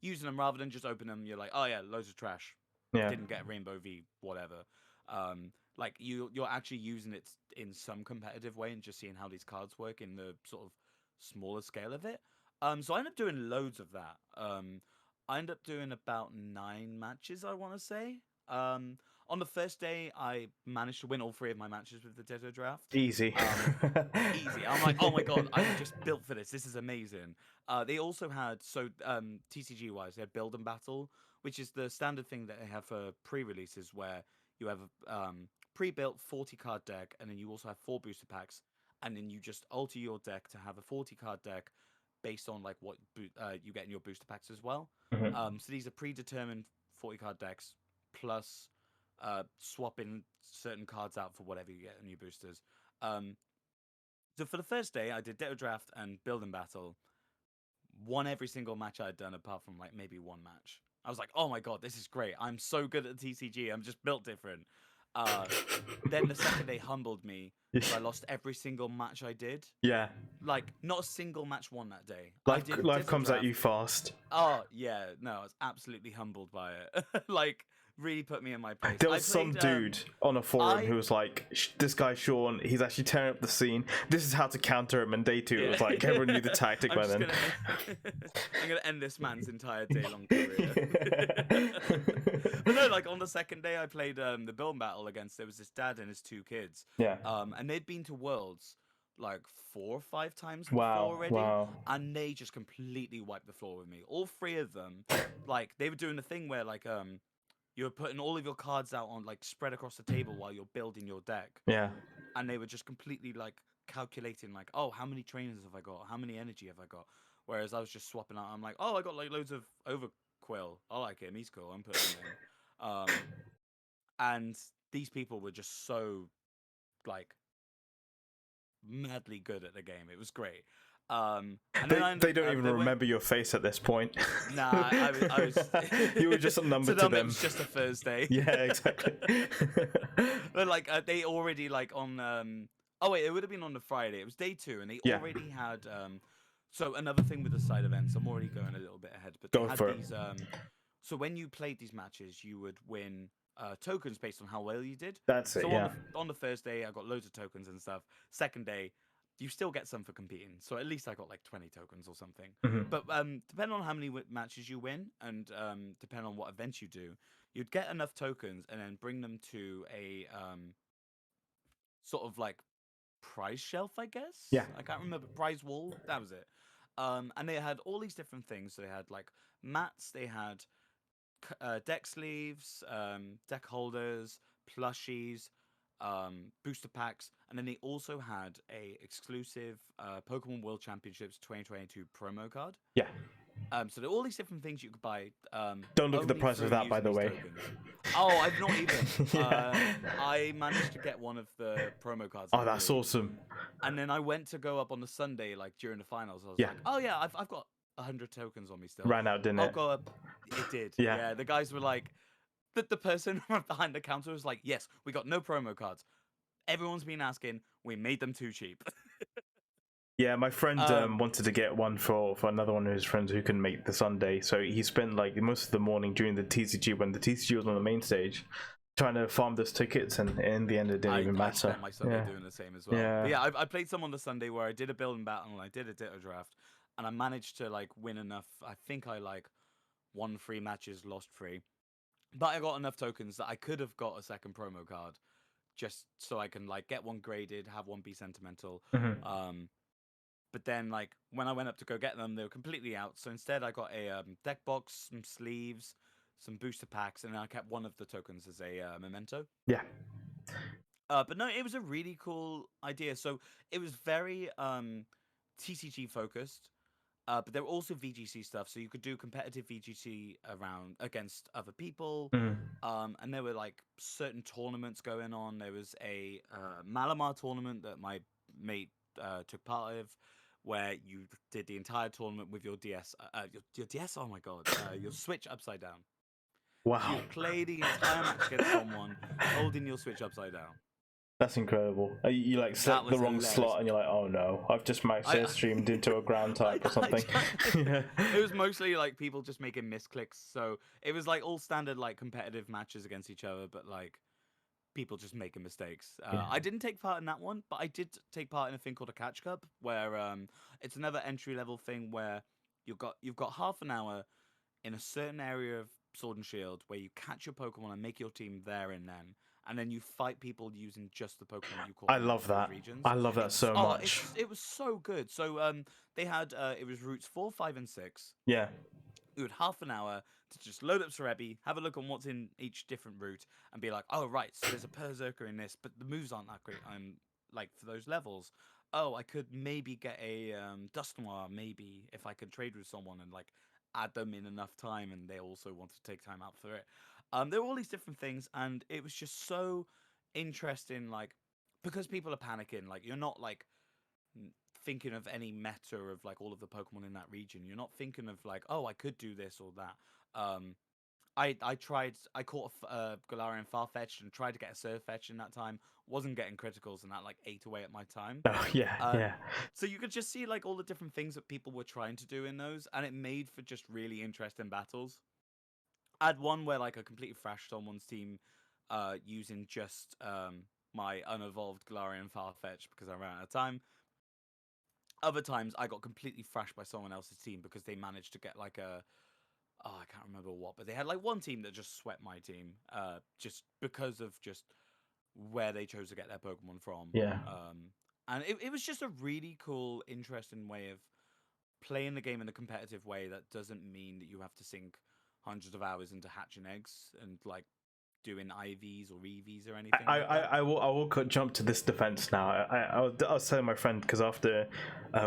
using them rather than just open them. You're like, oh yeah, loads of trash. Yeah. Didn't get Rainbow V, whatever. Like you're actually using it in some competitive way and just seeing how these cards work in the sort of smaller scale of it. So I ended up doing loads of that. I ended up doing about 9 matches, I want to say. On the first day, I managed to win all 3 of my matches with the Ditto Draft. Easy. Easy. I'm like, oh my god, I'm just built for this. This is amazing. They also had TCG wise, they had Build and Battle, which is the standard thing that they have for pre-releases, where you have a pre-built 40-card deck, and then you also have 4 booster packs, and then you just alter your deck to have a 40-card deck based on like what you get in your booster packs as well. Mhm. So these are predetermined 40-card decks plus swapping certain cards out for whatever you get in your boosters. So for the first day, I did Ditto Draft and Build and Battle. Won every single match I'd done apart from like maybe 1 match. I was like, oh my god, this is great. I'm so good at the TCG. I'm just built different. Then the second day humbled me because I lost every single match I did. Yeah. Like, not a single match won that day. I did Life Ditto comes at Draft. you fast. Oh, yeah. No, I was absolutely humbled by it. Like, really put me in my place. There was some dude on a forum who was like, this guy Siôn, he's actually tearing up the scene. This is how to counter him. And day 2, it was like, everyone knew the tactic by then. I'm going to end this man's entire day-long career. But no, like, on the second day, I played the Build Battle against, there was this dad and his 2 kids. Yeah. And they'd been to Worlds like 4 or 5 times before Wow. already. Wow. And they just completely wiped the floor with me. All 3 of them, like, they were doing the thing where, like, you're putting all of your cards out on like spread across the table while you're building your deck. Yeah. And they were just completely like calculating like, oh, how many trainers have I got? How many energy have I got? Whereas I was just swapping out. I'm like, oh, I got like loads of Overquill. I like him. He's cool. I'm putting him in. And these people were just so like madly good at the game. It was great. And they don't even remember your face at this point. Nah, I was you were just a number to them. It was just a Thursday. Yeah, exactly. But like they already like on oh wait, it would have been on the Friday. It was day 2, and they already had so another thing with the side events. I'm already going a little bit ahead, but they had these so when you played these matches, you would win tokens based on how well you did. That's it. So yeah. On the first day, I got loads of tokens and stuff. Second day, you still get some for competing. So at least I got like 20 tokens or something. Mhm. But depending on how many matches you win and depending on what events you do, you'd get enough tokens and then bring them to a sort of like prize shelf, I guess. Yeah. I can't remember. Prize wall. That was it. And they had all these different things. So they had like mats. They had deck sleeves, deck holders, plushies, booster packs, and then they also had a exclusive Pokemon World Championships 2022 promo card. Yeah. So there are all these different things you could buy. Don't look at the price of that, by the way. Oh, I've not even. I managed to get one of the promo cards. Oh, that's awesome. And then I went to go up on the Sunday, like during the finals. I was like, oh yeah, I've got 100 tokens on me still. Ran out, didn't it? I'll go up. It did. Yeah. The guys were like, the person behind the counter was like, yes, we got no promo cards. Everyone's been asking. We made them too cheap. Yeah, my friend wanted to get one for another one of his friends who can make the Sunday. So he spent like most of the morning during the TCG when the TCG was on the main stage, trying to farm those tickets, and in the end it didn't even I matter. spent my Sunday doing the same as well. Yeah. But yeah, I played some on the Sunday where I did a build and battle and I did a Ditto draft, and I managed to like win enough. I think I like won 3 matches, lost 3, but I got enough tokens that I could have got a second promo card, just so I can like get one graded, have one be sentimental. But then like when I went up to go get them, they were completely out. So instead, I got a deck box, some sleeves, some booster packs, and then I kept one of the tokens as a memento. Yeah. But no, it was a really cool idea. So it was very TCG focused, but there were also VGC stuff. So you could do competitive VGC around against other people. And there were like certain tournaments going on. There was a Malamar tournament that my mate took part of, where you did the entire tournament with your DS. Your DS. Oh my god! Your Switch upside down. Wow. So you play the entire match against someone holding your Switch upside down. That's incredible. You like select the wrong hilarious. slot and you're like, oh no, I've just streamed into a ground type or something. Yeah. It was mostly like people just making misclicks. So it was like all standard like competitive matches against each other, but like people just making mistakes. I didn't take part in that one, but I did take part in a thing called a Catch Cup, where it's another entry level thing where you've got half an hour in a certain area of Sword and Shield where you catch your Pokemon and make your team there and then you fight people using just the Pokemon you caught. I love that. Regions. I love that so much. It was so good. So they had it was routes 4, 5, and 6. Yeah. You had half an hour to just load up Cerebi, have a look on what's in each different route, and be like, oh right, so there's a Berserker in this, but the moves aren't that great. Like for those levels. Oh, I could maybe get a Dusknoir, maybe if I could trade with someone and like add them in enough time, and they also wanted to take time out for it. There were all these different things, and it was just so interesting, like because people are panicking. Like you're not like thinking of any meta of like all of the Pokemon in that region. You're not thinking of like, oh, I could do this or that. I caught a Galarian Farfetch'd and tried to get a Surfetch'd in that time. Wasn't getting criticals, and that like ate away at my time. Oh yeah. So you could just see like all the different things that people were trying to do in those, and it made for just really interesting battles. I had one where like I completely thrashed someone's team using just my unevolved Galarian Farfetch because I ran out of time. Other times I got completely thrashed by someone else's team because they managed to get like I can't remember what, but they had like one team that just swept my team just because of just where they chose to get their Pokemon from. Yeah. And it was just a really cool, interesting way of playing the game in a competitive way that doesn't mean that you have to sink hundreds of hours into hatching eggs and like doing IVs or EVs or anything. I will jump to this defense now. I was telling my friend because after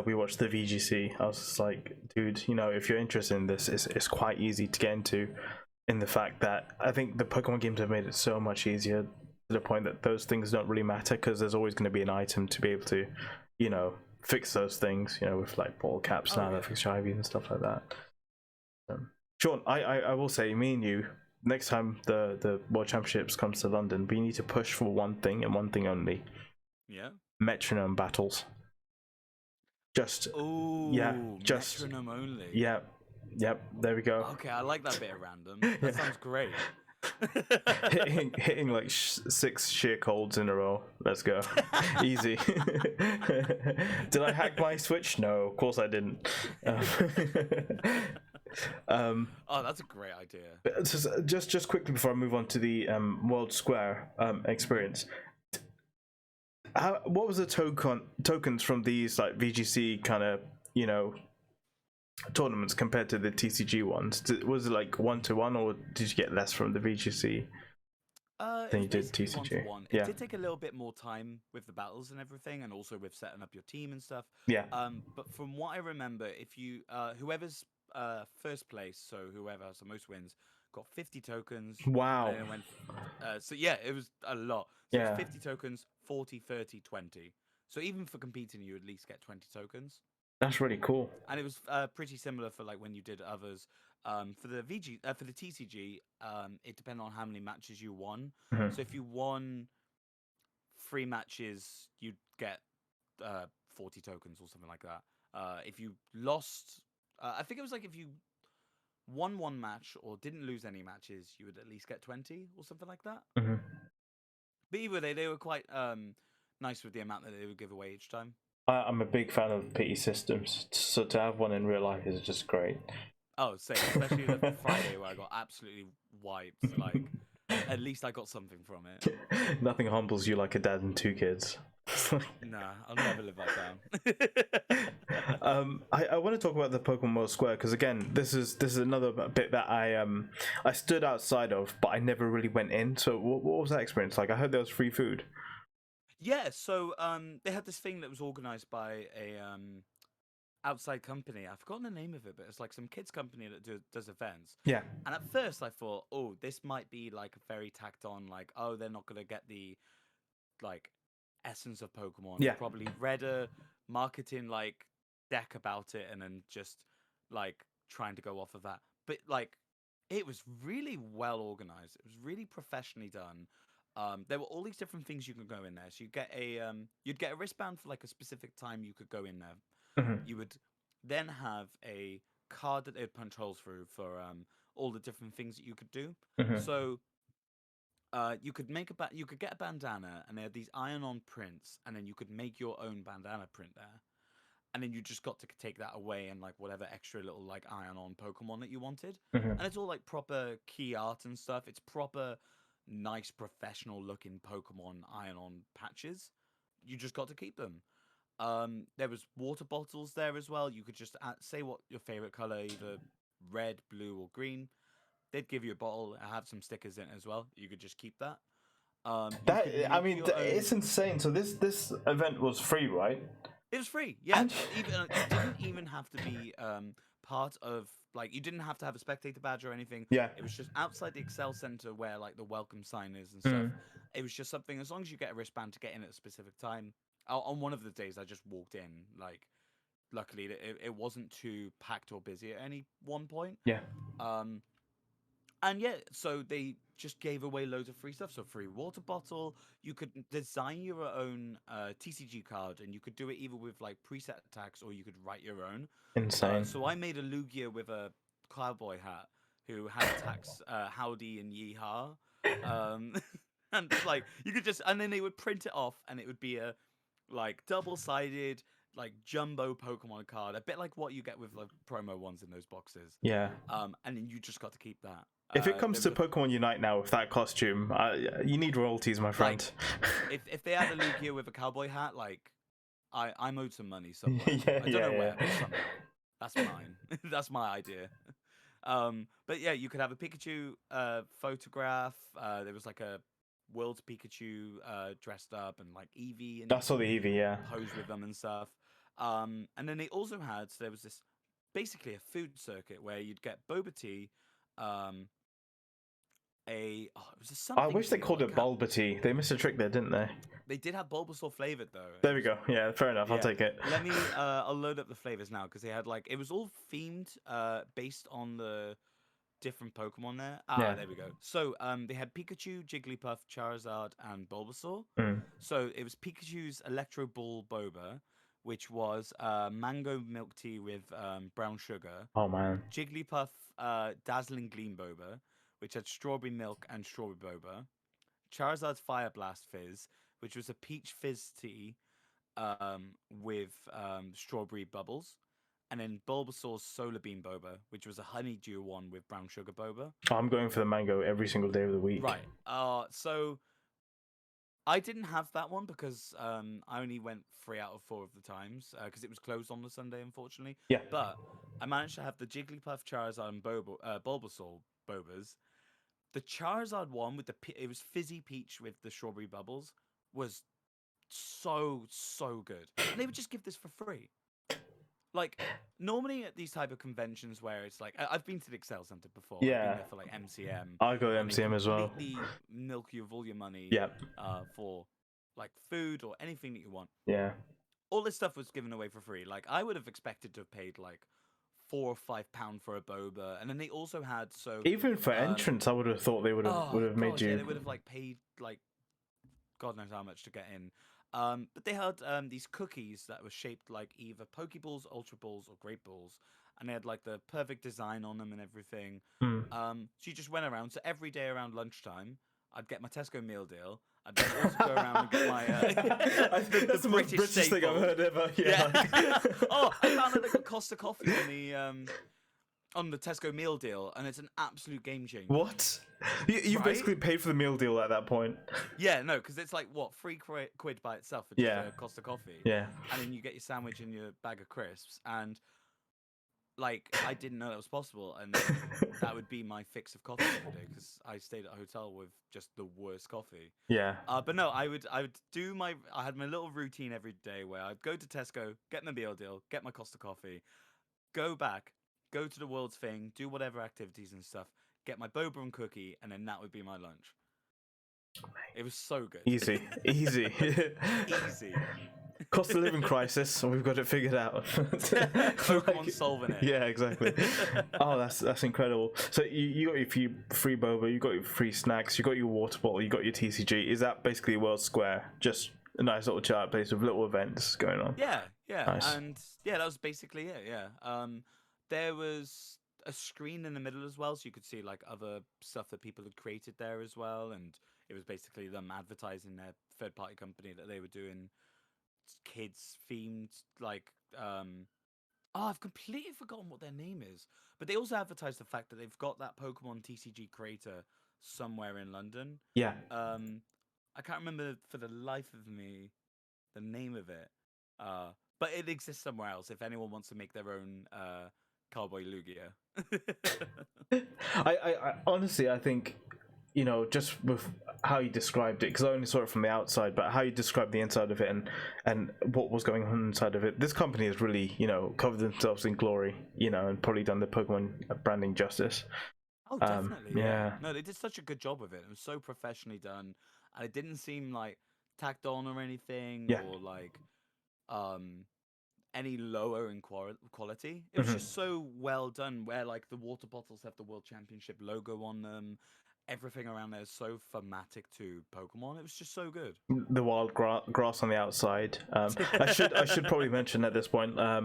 we watched the VGC, I was just like, dude, you know, if you're interested in this, it's quite easy to get into. In the fact that I think the Pokemon games have made it so much easier to the point that those things don't really matter because there's always going to be an item to be able to, you know, fix those things. You know, with like ball caps now that fix your IVs and stuff like that. Siôn, I will say, me and you, next time the World Championships comes to London, we need to push for one thing and one thing only. Yeah. Metronome battles. Just metronome only. Yep. There we go. Okay, I like that bit of random. That sounds great. hitting like 6 sheer colds in a row. Let's go. Easy. Did I hack my Switch? No, of course I didn't. Oh, that's a great idea. Just quickly before I move on to the World Square experience, what was the tokens from these like VGC kind of, you know, tournaments compared to the TCG ones? Was it like 1-to-1, or did you get less from the VGC than you did TCG? It did take a little bit more time with the battles and everything, and also with setting up your team and stuff. Yeah. But from what I remember, if you whoever's first place, so whoever has the most wins, got 50 tokens. Wow. And it went, so yeah, it was a lot. So it was 50 tokens, 40, 30, 20. So even for competing, you at least get 20 tokens. That's really cool. And it was pretty similar for like when you did others. For the TCG, it depended on how many matches you won. So if you won 3 matches, you'd get 40 tokens or something like that. If you lost, I think it was like if you won one match or didn't lose any matches, you would at least get 20 or something like that. Hmm. But either way, they were quite nice with the amount that they would give away each time. I'm a big fan of pity systems, so to have one in real life is just great. Oh, same, especially the Friday where I got absolutely wiped. Like, at least I got something from it. Nothing humbles you like a dad and 2 kids. Nah, I'll never live that down. I want to talk about the Pokemon World Square because again, this is another bit that I stood outside of, but I never really went in. So what was that experience like? I heard there was free food. Yeah, so they had this thing that was organized by a outside company. I've forgotten the name of it, but it's like some kids company that does events. Yeah. And at first I thought, oh, this might be like a very tacked on, like, oh, they're not gonna get the like essence of Pokemon. Yeah. Probably read a marketing like deck about it and then just like trying to go off of that. But like it was really well organized. It was really professionally done. There were all these different things you could go in there. So you'd get a wristband for like a specific time you could go in there. Hmm. You would then have a card that they'd punch holes through for all the different things that you could do. Hmm. So you could you could get a bandana, and they had these iron-on prints, and then you could make your own bandana print there, and then you just got to take that away and like whatever extra little like iron-on Pokemon that you wanted, Hmm. and it's all like proper key art and stuff. It's proper nice professional-looking Pokemon iron-on patches. You just got to keep them. There was water bottles there as well. You could just say what your favorite color, either red, blue, or green. They'd give you a bottle, have some stickers in it as well. You could just keep that. You could make your own... it's insane. So this event was free, right? It was free, yeah. And- Even you didn't even have to be part of like you didn't have to have a spectator badge or anything. Yeah. It was just outside the Excel Center where like the welcome sign is and stuff. It was just something as long as you get a wristband to get in at a specific time. On one of the days, I just walked in. Like, luckily, it wasn't too packed or busy at any one point. Yeah. And yeah, so they just gave away loads of free stuff. So free water bottle. You could design your own TCG card, and you could do it either with like preset attacks or you could write your own. Insane. So I made a Lugia with a cowboy hat who had attacks Howdy and Yeehaw. And like you could just, and then they would print it off, and it would be a like double-sided like jumbo Pokemon card, a bit like what you get with like promo ones in those boxes. Yeah. And then you just got to keep that. If it comes to Pokemon Unite now with that costume, you need royalties, my friend. Like, if they had a Lugia with a cowboy hat, like I'm owed some money somewhere. Yeah, I don't know where. But somehow. That's mine. That's my idea. But yeah, you could have a Pikachu photograph. There was like a World's Pikachu dressed up and like Eevee and I saw the Eevee, yeah. pose with them and stuff. And then they also had, so there was this basically a food circuit where you'd get boba tea, it was a something. I wish they called it Bulba tea. They missed a trick there, didn't they? They did have Bulbasaur flavored though. There we go. Yeah, fair enough. Yeah. I'll take it. Let me I'll load up the flavors now because they had like it was all themed based on the different Pokemon there. Yeah. There we go. So they had Pikachu, Jigglypuff, Charizard, and Bulbasaur. Mm. So it was Pikachu's Electro Ball Boba, which was mango milk tea with brown sugar. Oh man. Jigglypuff Dazzling Gleam Boba, which had strawberry milk and strawberry boba. Charizard's Fire Blast Fizz, which was a peach fizz tea with strawberry bubbles. And then Bulbasaur's Solar Beam Boba, which was a honeydew one with brown sugar boba. Oh, I'm going for the mango every single day of the week. Right. So I didn't have that one because I only went 3 out of 4 of the times because it was closed on the Sunday, unfortunately. Yeah. But I managed to have the Jigglypuff, Charizard, and Bulbasaur Bobas. The Charizard one with it was fizzy peach with the strawberry bubbles was so good, and they would just give this for free. Like normally at these type of conventions where it's like I've been to the Excel Center before. Yeah. I've been there for like MCM. I go to MCM as well. Completely milk you of all your money. Yeah. For like food or anything that you want. Yeah. All this stuff was given away for free. Like I would have expected to have paid like £4 or £5 for a boba, and then they also had even for entrance, I would have thought they would have made you. Yeah, they would have like paid like God knows how much to get in. But they had these cookies that were shaped like either Pokeballs, Ultra Balls, or Great Balls, and they had like the perfect design on them and everything. Mm. So you just went around. So every day around lunchtime, I'd get my Tesco meal deal. I'd then also go around and get my I think that's the most British thing I've heard ever. Yeah. Oh, I found out they got Costa Coffee on the Tesco meal deal, and it's an absolute game changer. What? You Right? basically paid for the meal deal at that point. Yeah, no, because it's like what, £3 by itself for just a Costa Coffee. Yeah. And then you get your sandwich and your bag of crisps, and like I didn't know that was possible, and then that would be my fix of coffee every day because I stayed at a hotel with just the worst coffee. Yeah. But no, I would do I had my little routine every day where I'd go to Tesco, get my meal deal, get my Costa Coffee, go back, go to the World's thing, do whatever activities and stuff, get my boba and cookie, and then that would be my lunch. It was so good. Easy. Easy. Cost of living crisis, and we've got it figured out. Pokemon solving it. Yeah, exactly. Oh, that's incredible. So you got your free boba, you got your free snacks, you got your water bottle, you got your TCG. Is that basically World Square? Just a nice little chill out place with little events going on. Yeah, Nice. and yeah, that was basically it. Yeah, there was a screen in the middle as well, so you could see like other stuff that people had created there as well, and it was basically them advertising their third-party company that they were doing kids themed like I've completely forgotten what their name is, but they also advertised the fact that they've got that Pokemon TCG creator somewhere in London. Yeah. I can't remember for the life of me the name of it, but it exists somewhere else if anyone wants to make their own Cowboy Lugia. I honestly, I think, you know, just with how you described it, because I only saw it from the outside, but how you described the inside of it and what was going on inside of it, this company has really, you know, covered themselves in glory, you know, and probably done the Pokemon branding justice. Oh, definitely. Yeah. No, they did such a good job of it. It was so professionally done, and it didn't seem like tacked on or anything, Yeah. or like any lower in quality. It was just so well done. Where like the water bottles have the World Championship logo on them. Everything around there is so thematic to Pokemon. It was just so good. The wild grass on the outside. I should probably mention at this point, I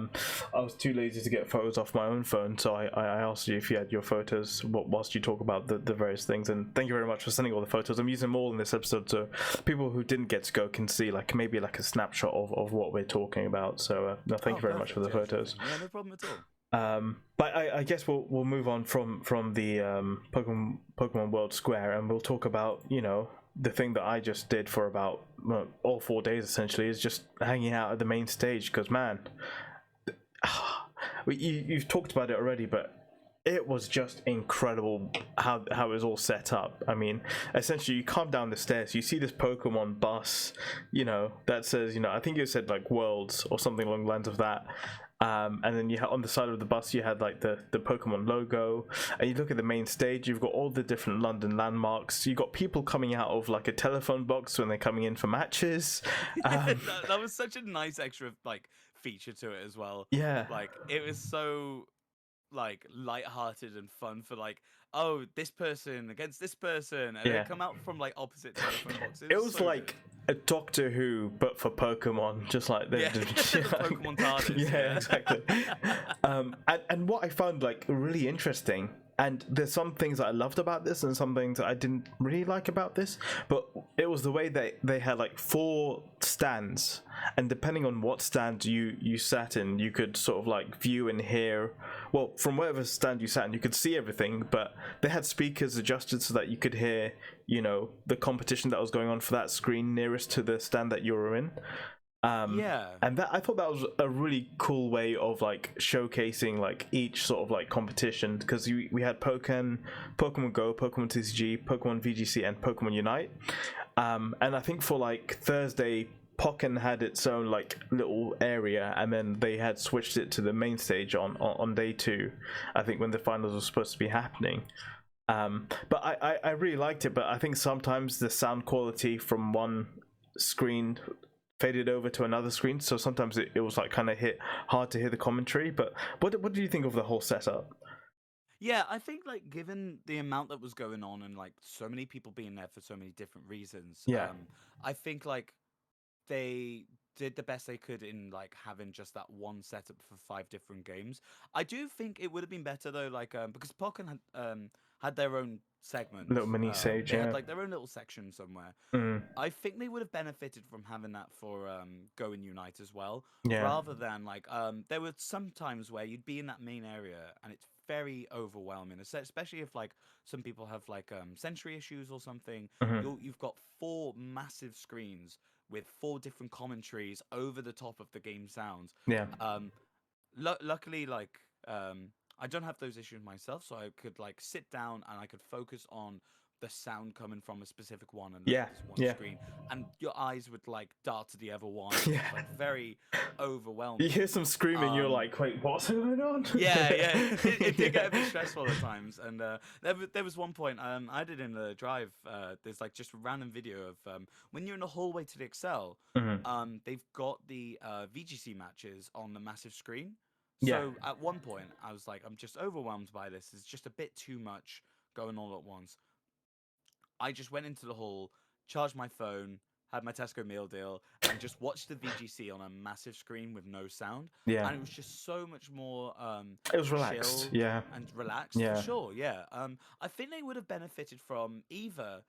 was too lazy to get photos off my own phone, so I asked you if you had your photos whilst you talk about the various things, and thank you very much for sending all the photos. I'm using them all in this episode so people who didn't get to go can see like maybe like a snapshot of what we're talking about. So no, thank you very much for the photos. Yeah, no problem at all. But I guess we'll move on from the Pokemon World Square, and we'll talk about, you know, the thing that I just did for about all 4 days essentially, is just hanging out at the main stage. Because man, you've talked about it already, but it was just incredible how it was all set up. I mean, essentially, you come down the stairs, you see this Pokemon bus, you know, that says, you know, I think it said like Worlds or something along the lines of that. And then you had on the side of the bus you had like the Pokemon logo, and you look at the main stage, you've got all the different London landmarks. You got people coming out of like a telephone box when they're coming in for matches. That was such a nice extra like feature to it as well. Yeah, Like it was so like light-hearted and fun for like, oh, this person against this person, and they come out from like opposite telephone boxes. it was so like good. a Doctor Who but for Pokemon, just like the Pokemon TARDIS. Yeah, exactly. And what I found like really interesting, and there's some things that I loved about this and some things that I didn't really like about this, but it was the way they had like 4 stands, and depending on what stand you sat in, you could sort of like view and hear, well, from whatever stand you sat in, you could see everything, but they had speakers adjusted so that you could hear, you know, the competition that was going on for that screen nearest to the stand that you were in. And that, I thought that was a really cool way of like showcasing like each sort of like competition, because we had Pokemon Go, Pokemon TCG, Pokemon VGC, and Pokemon Unite. And I think for like Thursday, Pokken had its own like little area, and then they had switched it to the main stage on day 2, I think, when the finals were supposed to be happening. But I really liked it, but I think sometimes the sound quality from one screen faded over to another screen, so sometimes it was like kind of hard to hear the commentary. But what do you think of the whole setup? Yeah, I think like given the amount that was going on and like so many people being there for so many different reasons, Yeah. I think like they did the best they could in like having just that one setup for 5 different games. I do think it would have been better though, like because Pokken had their own segment. Little mini stage, They had yeah. like their own little section somewhere. Mm, I think they would have benefited from having that for Go and Unite as well, yeah. rather than like there were some times where you'd be in that main area and it's very overwhelming, especially if like some people have like sensory issues or something. Hmm. You've got 4 massive screens with 4 different commentaries over the top of the game sounds. Yeah. Um, luckily, like I don't have those issues myself, so I could like sit down and I could focus on the sound coming from a specific one and look Yeah. at this one Yeah. screen, and your eyes would like dart to the other one. And Yeah. it's like very You overwhelming. hear some screaming, you're Um, like, wait, what's going on? yeah, yeah, it did get a bit Yeah. stressful at times, and there was one point I did in the drive. There's like just a random video of when you're in the hallway to the Excel. Mhm. They've got the VGC matches on the massive screen. Yeah. So at one point, I was like, I'm just overwhelmed by this. It's just a bit too much going on at once. I just went into the hall, charged my phone, had my Tesco meal deal, and just watched the VGC on a massive screen with no sound. Yeah. And it was just so much more It was relaxed. chilled Yeah. and relaxed Yeah. for sure. Yeah. I think they would have benefited from either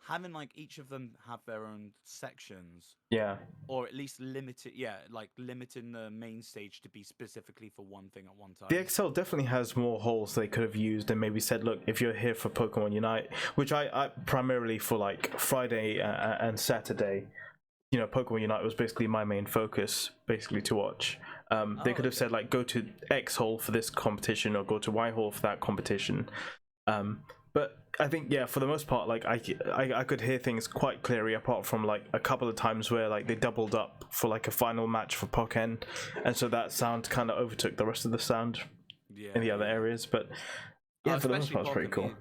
having like each of them have their own sections, Yeah. or at least limited. Yeah, like limiting the main stage to be specifically for one thing at one time. The Excel definitely has more holes they could have used and maybe said, look, if you're here for Pokemon Unite, which I primarily for like Friday and Saturday, you know, Pokemon Unite was basically my main focus, basically to watch. They could have said like, go to X hole for this competition or go to Y hole for that competition. But I think, yeah, for the most part, like I could hear things quite clearly, apart from like a couple of times where like they doubled up for like a final match for Pokken, and so that sound kind of overtook the rest of the sound in the other areas. But yeah, for the most part, it's pretty cool.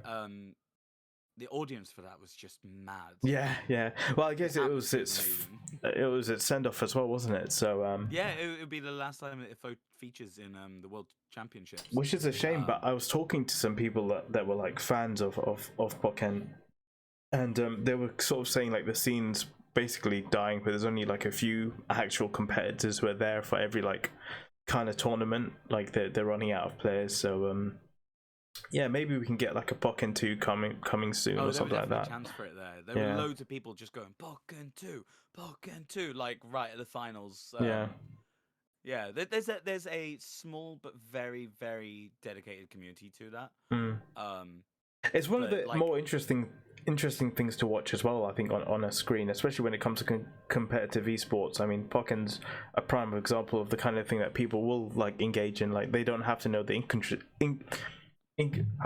The audience for that was just mad. Yeah, yeah. Well, I guess it was Absolutely its send off as well, wasn't it? So yeah, it would be the last time it features in the World Championships. which is a shame. But I was talking to some people that were like fans of Pokken, and they were sort of saying like the scene's basically dying, but there's only like a few actual competitors who are there for every like kind of tournament. Like they're running out of players, so yeah, maybe we can get like a Pokken 2 coming soon or something like that. A chance for it there. There were loads of people just going Pokken 2, like right at the finals. Yeah. There's a small but very very dedicated community to that. It's one of the more interesting things to watch as well, I think, on a screen, especially when it comes to competitive esports. I mean, Pokken's a prime example of the kind of thing that people will like engage in. Like they don't have to know the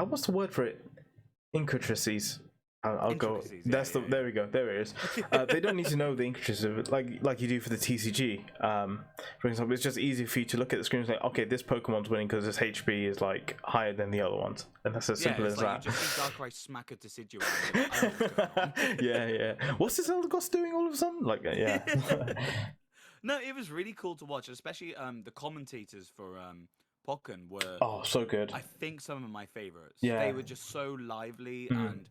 what's the word for it? Intricacies. I'll go. That's the. There we go. There it is. They don't need to know the intricacies of it, like you do for the TCG. For example, it's just easy for you to look at the screen and say, okay, this Pokemon's winning because its HP is like higher than the other ones, and that's as simple as that. You just see Darkrai smack a Decidueye. Yeah. What's this Eldegoss doing all of a sudden? Like, yeah. No, it was really cool to watch, especially the commentators for Pokken were so good. I think some of my favorites. Yeah. They were just so lively and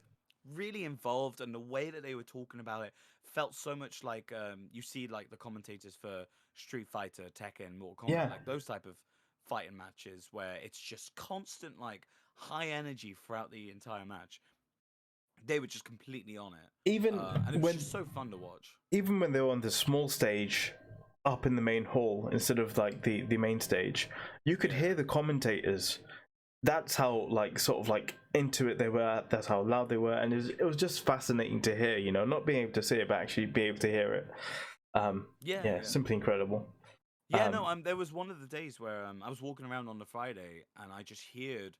really involved, and the way that they were talking about it felt so much like you see like the commentators for Street Fighter, Tekken, Mortal Kombat, like those type of fighting matches where it's just constant like high energy throughout the entire match. They were just completely on it. Even and it was just so fun to watch. Even when they were on the small stage up in the main hall instead of like the main stage, you could hear the commentators. That's how like sort of like into it they were. That's how loud they were, and it was just fascinating to hear. You know, not being able to see it, but actually being able to hear it. Simply incredible. There was one of the days where I was walking around on the Friday, and I just heard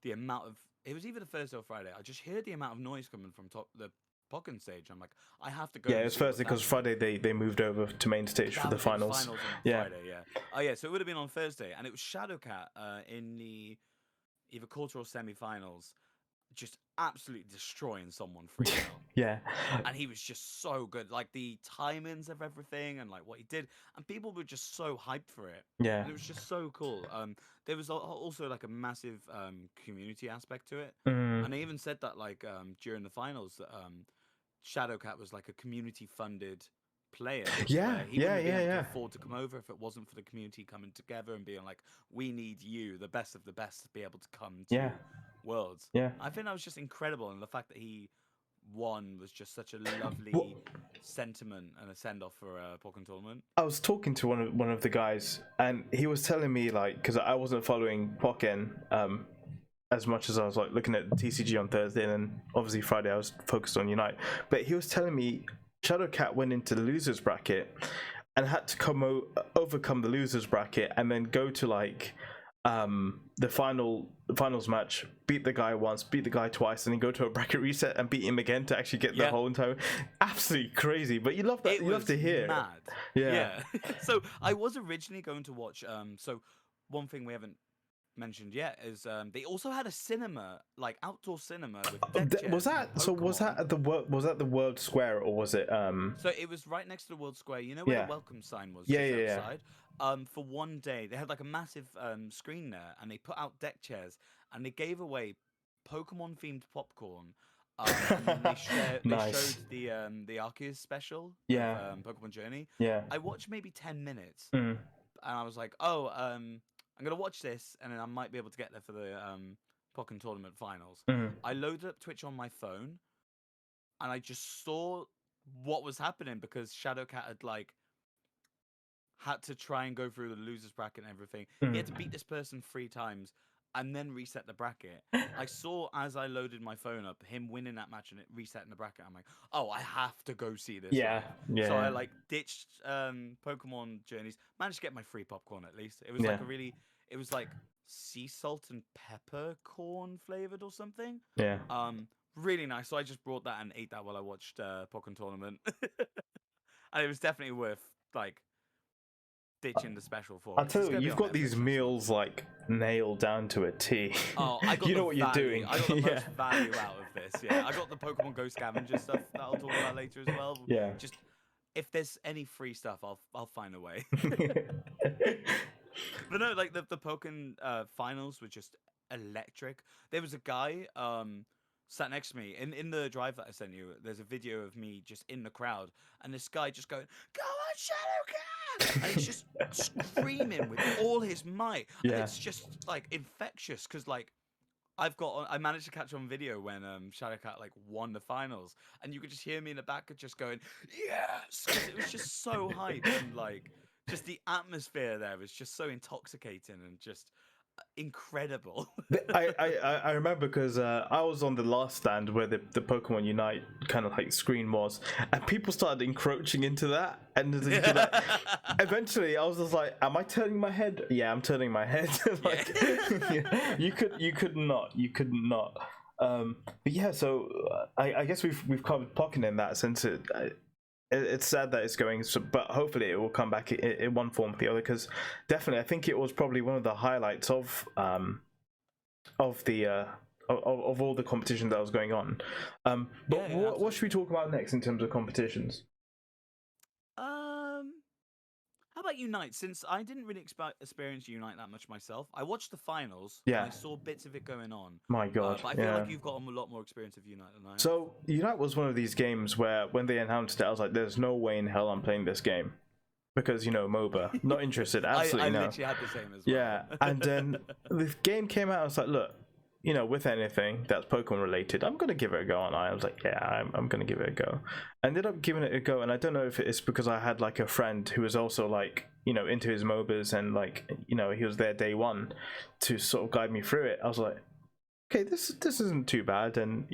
the amount of. It was either the Thursday or Friday. I just heard the amount of noise coming from the Pokken stage. I'm like, I have to go. Yeah, it's Thursday because Friday they moved over to main stage for the finals. On Friday, yeah. Oh yeah, so it would have been on Thursday, and it was Shadowcat in the either quarter or semi-finals, just absolutely destroying someone 3-0. Yeah. And he was just so good, like the timings of everything and like what he did, and people were just so hyped for it, Yeah. and it was just so cool. There was also like a massive community aspect to it, Mm. and they even said that like during the finals that Shadowcat was like a community funded player, Yeah, where he yeah, wouldn't be yeah, able yeah. to afford to come over if it wasn't for the community coming together and being like, we need you, the best of the best, to be able to come to Yeah. Worlds. Yeah. I think that was just incredible, and the fact that he won was just such a Well, lovely sentiment and a send off for a Pokken tournament. I was talking to one of the guys, and he was telling me, like, because I wasn't following Pokken as much as I was like looking at TCG on Thursday, and then obviously Friday I was focused on Unite. But he was telling me Shadowcat went into the losers bracket and had to overcome the losers bracket and then go to like the finals match, beat the guy once, beat the guy twice, and then go to a bracket reset and beat him again to actually get the whole entire. Absolutely crazy, but you love that. You love to hear. Mad. Yeah. So I was originally going to watch. So one thing we haven't mentioned yet is they also had a cinema, like outdoor cinema with deck chairs. Was that so? Was that at the world? Was that the World Square, or was it? So it was right next to the World Square. You know where the welcome sign was? Yeah, just yeah, outside? For one day, they had like a massive screen there, and they put out deck chairs, and they gave away Pokemon themed popcorn. And then they showed the Arceus special. Yeah. Of, Pokemon Journey. Yeah. I watched maybe 10 minutes, Mm. and I was like, oh, I'm gonna watch this, and then I might be able to get there for the Pokken tournament finals. Mm. I loaded up Twitch on my phone, and I just saw what was happening because Shadowcat had like had to try and go through the losers bracket and everything. He had to beat this person 3 times and then reset the bracket. I saw as I loaded my phone up him winning that match and it resetting the bracket. I'm like, oh, I have to go see this. Yeah, live. yeah. So I like ditched Pokemon Journeys. Managed to get my free popcorn at least. It was like it was like sea salt and peppercorn flavored or something. Yeah. Really nice. So I just brought that and ate that while I watched Pokken tournament. And it was definitely worth like ditching the special for. I'll tell you, you've got these meals like nailed down to a T. Oh, I got you know what you're doing. I got the most value out of this. Yeah, I got the Pokemon Go scavenger stuff that I'll talk about later as well. Yeah. Just if there's any free stuff, I'll find a way. But no, like the Pokken finals were just electric. There was a guy sat next to me in the drive that I sent you. There's a video of me just in the crowd, and this guy just going, "Go on, Shadowcat!" and he's just screaming with all his might. And it's just like infectious because like I managed to catch on video when Shadowcat like won the finals, and you could just hear me in the back just going, "Yes!" because it was just so hype, and like just the atmosphere there was just so intoxicating and just incredible. I remember because I was on the last stand where the Pokemon Unite kind of like screen was, and people started encroaching into that, and eventually I was just like, am I turning my head? Yeah, I'm turning my head. Like, you could not. But yeah, so I guess we've covered Pokken in that sense. It's sad that it's going, but hopefully it will come back in one form or the other, because definitely I think it was probably one of the highlights of all the competition that was going on. But what should we talk about next in terms of competitions? How about Unite? Since I didn't really experience Unite that much myself, I watched the finals. Yeah. And I saw bits of it going on. My God. But I feel like you've got a lot more experience of Unite than I have. So Unite was one of these games where when they announced it, I was like, "There's no way in hell I'm playing this game," because MOBA, not interested. Absolutely no. I literally had the same as well. Yeah, and then the game came out. I was like, "Look, with anything that's Pokemon related, I'm gonna give it a go." And I was like, "Yeah, I'm gonna give it a go." I ended up giving it a go, and I don't know if it's because I had like a friend who was also like into his MOBAs, and like he was there day one to sort of guide me through it. I was like, okay, this isn't too bad, and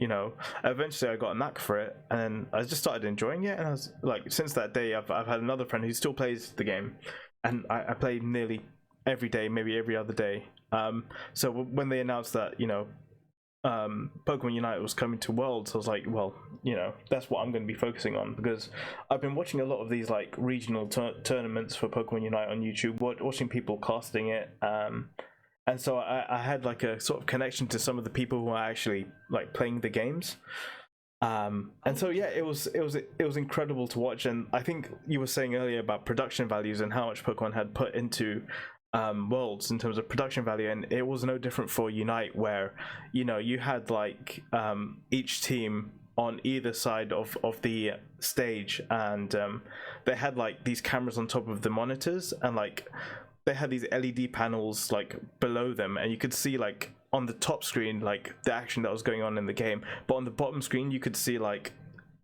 eventually I got a knack for it, and then I just started enjoying it, and I was like, since that day I've had another friend who still plays the game, and I play nearly every day, maybe every other day. So when they announced that Pokemon Unite was coming to Worlds, I was like, well, that's what I'm going to be focusing on, because I've been watching a lot of these like regional tournaments for Pokemon Unite on YouTube, watching people casting it, and so I had like a sort of connection to some of the people who are actually like playing the games. And so yeah, it was incredible to watch. And I think you were saying earlier about production values and how much Pokemon had put into worlds in terms of production value, and it was no different for Unite, where you had like each team on either side of the stage, and they had like these cameras on top of the monitors, and like they had these LED panels like below them, and you could see like on the top screen like the action that was going on in the game, but on the bottom screen you could see like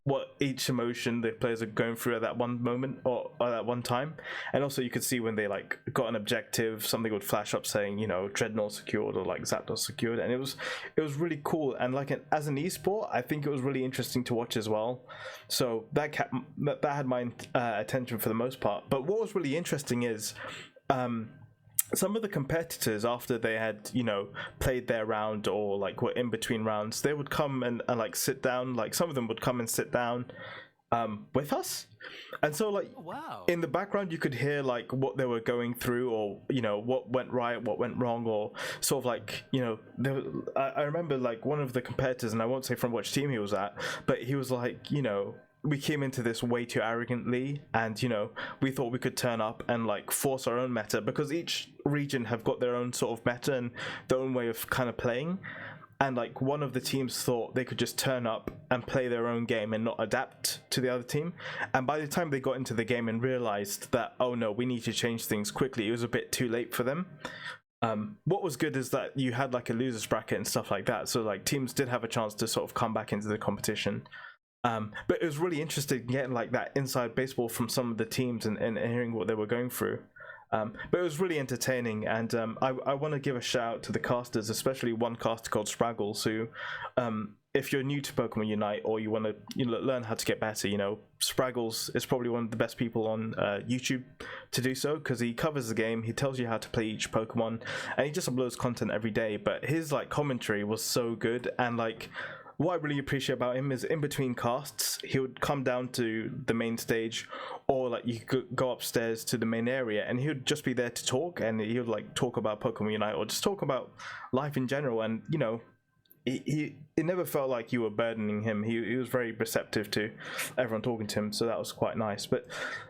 what each emotion the players are going through at that one moment or at that one time. And also you could see when they like got an objective, something would flash up saying Dreadnought secured or like Zapdos secured, and it was really cool. And like as an esport, I think it was really interesting to watch as well. So that had my attention for the most part. But what was really interesting is some of the competitors, after they had played their round or like were in between rounds, they would come and like sit down. Like some of them would come and sit down with us, and so like wow, in the background you could hear like what they were going through, or what went right, what went wrong, or sort of like I remember like one of the competitors, and I won't say from which team he was at, but he was like, we came into this way too arrogantly, and we thought we could turn up and like force our own meta, because each region have got their own sort of meta and their own way of kind of playing. And like one of the teams thought they could just turn up and play their own game and not adapt to the other team, and by the time they got into the game and realized that, oh no, we need to change things quickly, it was a bit too late for them. What was good is that you had like a losers bracket and stuff like that, so like teams did have a chance to sort of come back into the competition. But it was really interesting getting like that inside baseball from some of the teams, and hearing what they were going through. But it was really entertaining, and I want to give a shout out to the casters, especially one caster called Spraggles, who if you're new to Pokemon Unite or you want to learn how to get better, Spraggles is probably one of the best people on YouTube to do so, because he covers the game, he tells you how to play each Pokemon, and he just uploads content every day. But his like commentary was so good, and like what I really appreciate about him is in between casts, he would come down to the main stage, or like you could go upstairs to the main area, and he would just be there to talk, and he would like talk about Pokemon Unite or just talk about life in general. And it never felt like you were burdening him. He was very receptive to everyone talking to him, so that was quite nice. But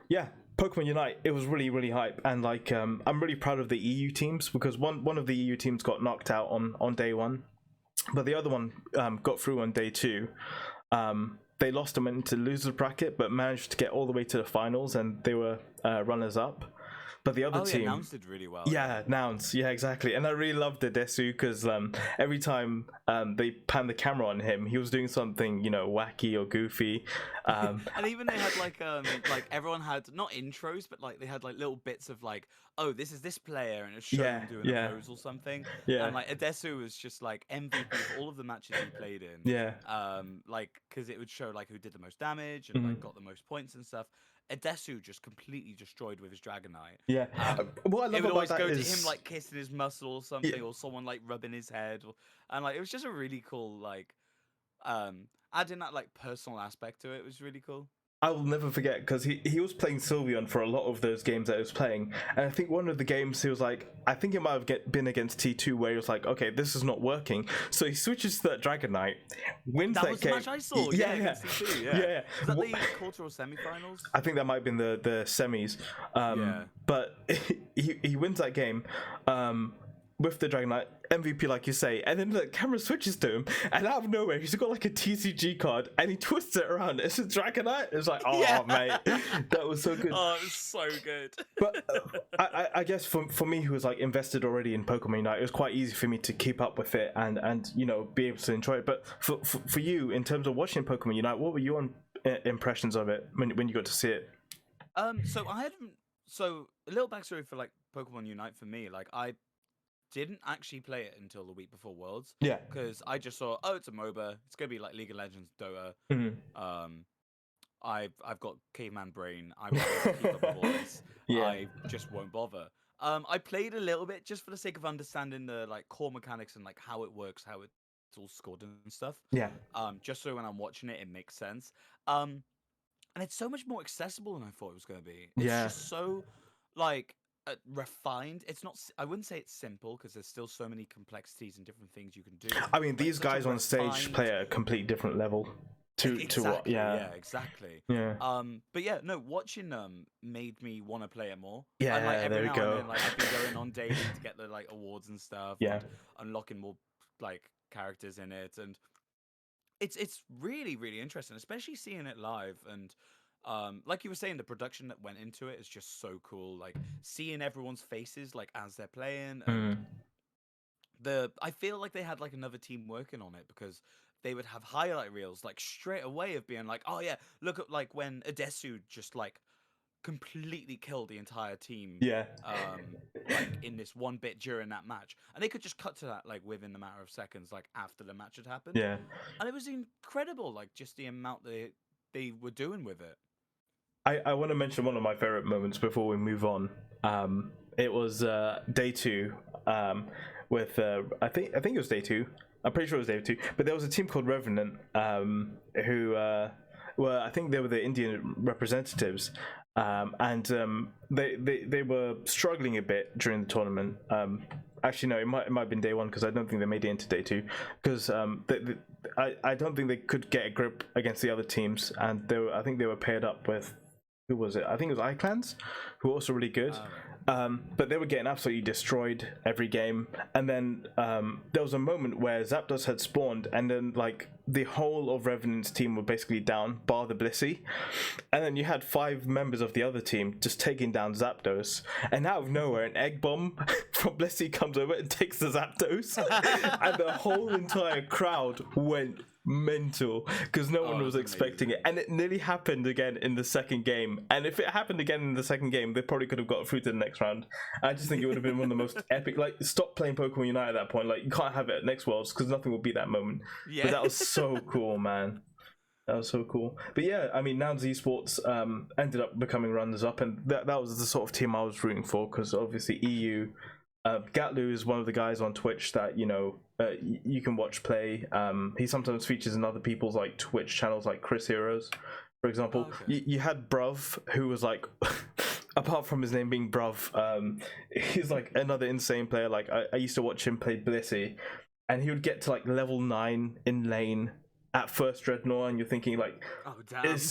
yeah, Pokemon Unite, it was really, really hype, and like I'm really proud of the EU teams, because one of the EU teams got knocked out on day one, but the other one got through on day two. They lost them into losers bracket, but managed to get all the way to the finals, and they were runners up. But the other team, Nouns did really well. Yeah, Nouns, yeah, exactly. And I really loved the Desu, because every time they panned the camera on him, he was doing something wacky or goofy. And even they had like everyone had not intros, but like they had like little bits of like, oh, this is this player, and it's showing him doing a pose or something. Yeah. And like Adesu was just like MVP for all of the matches he played in. Yeah. Like because it would show like who did the most damage and like got the most points and stuff. Adesu just completely destroyed with his Dragonite. Yeah. What I love it would about always that go is to him like kissing his muscle or something, or someone like rubbing his head, and like it was just a really cool like adding that like personal aspect to it was really cool. I will never forget, because he was playing Sylveon for a lot of those games that he was playing, and I think one of the games he was like, I think it might have been against T2, where he was like, okay, this is not working, so he switches to that Dragonite, wins that was game. The match I saw. Yeah, against T2, yeah. Was that the quarter or semi-finals? I think that might have been the semis. But he wins that game with the Dragonite, MVP like you say, and then the camera switches to him, and out of nowhere he's got like a TCG card, and he twists it around. It's a Dragonite. It's like, oh mate, that was so good. Oh, it was so good. But I guess for me, who was like invested already in Pokemon Unite, it was quite easy for me to keep up with it and be able to enjoy it. But for you, in terms of watching Pokemon Unite, what were your impressions of it when you got to see it? So a little backstory for like Pokemon Unite for me, like I didn't actually play it until the week before Worlds. Yeah. Because I just saw, oh, it's a MOBA. It's gonna be like League of Legends, Dota. I've got caveman brain. I won't keep up the voice. Yeah. I just won't bother. I played a little bit just for the sake of understanding the like core mechanics and like how it works, how it's all scored and stuff. Yeah. Just so when I'm watching it, it makes sense. And it's so much more accessible than I thought it was gonna be. It's just so like refined. It's not. I wouldn't say it's simple because there's still so many complexities and different things you can do. I mean, but these it's such a guys on stage refined- play at a complete different level to exactly, what, yeah, exactly. yeah, But yeah, no, watching made me want to play it more. yeah. And like There every we now go. and then, like I've been going on daily to get the like awards and stuff, Yeah. and unlocking more like characters in it, and it's really really interesting, especially seeing it live. And like you were saying, the production that went into it is just so cool. Like seeing everyone's faces like as they're playing, and I feel like they had like another team working on it, because they would have highlight reels like straight away of being like, oh yeah, look at like when Adesu just like completely killed the entire team, Yeah. like in this one bit during that match, and they could just cut to that like within the matter of seconds, like after the match had happened. Yeah. And it was incredible, like just the amount they were doing with it. I want to mention one of my favorite moments before we move on. It was day 2 with I think it was day 2. I'm pretty sure it was day 2. But there was a team called Revenant who were, I think they were the Indian representatives, and they were struggling a bit during the tournament. Actually, no, it might have been day 1, because I don't think they made it into day 2, because I don't think they could get a grip against the other teams, and I think they were paired up with, who was it? I think it was iClans, who were also really good. But they were getting absolutely destroyed every game. And then there was a moment where Zapdos had spawned, and then like the whole of Revenant's team were basically down, bar the Blissey. And then you had 5 members of the other team just taking down Zapdos. And out of nowhere, an egg bomb from Blissey comes over and takes the Zapdos. And the whole entire crowd went mental, because no one was expecting it, and it nearly happened again in the second game. And if it happened again in the second game, they probably could have got through to the next round. I just think it would have been one of the most epic. Like, stop playing Pokemon Unite at that point. Like, you can't have it at next Worlds, because nothing will beat that moment. Yeah. But that was so cool, man. That was so cool. But yeah, I mean, Nouns Esports ended up becoming runners up, and that was the sort of team I was rooting for, because obviously EU. Gatlu is one of the guys on Twitch that you can watch play. He sometimes features in other people's like Twitch channels, like Chris Heroes, for example. Okay. You had Bruv, who was like, apart from his name being Bruv, he's like another insane player. Like I used to watch him play Blissey, and he would get to like level 9 in lane at first Dreadnought, and you're thinking like, oh damn, it's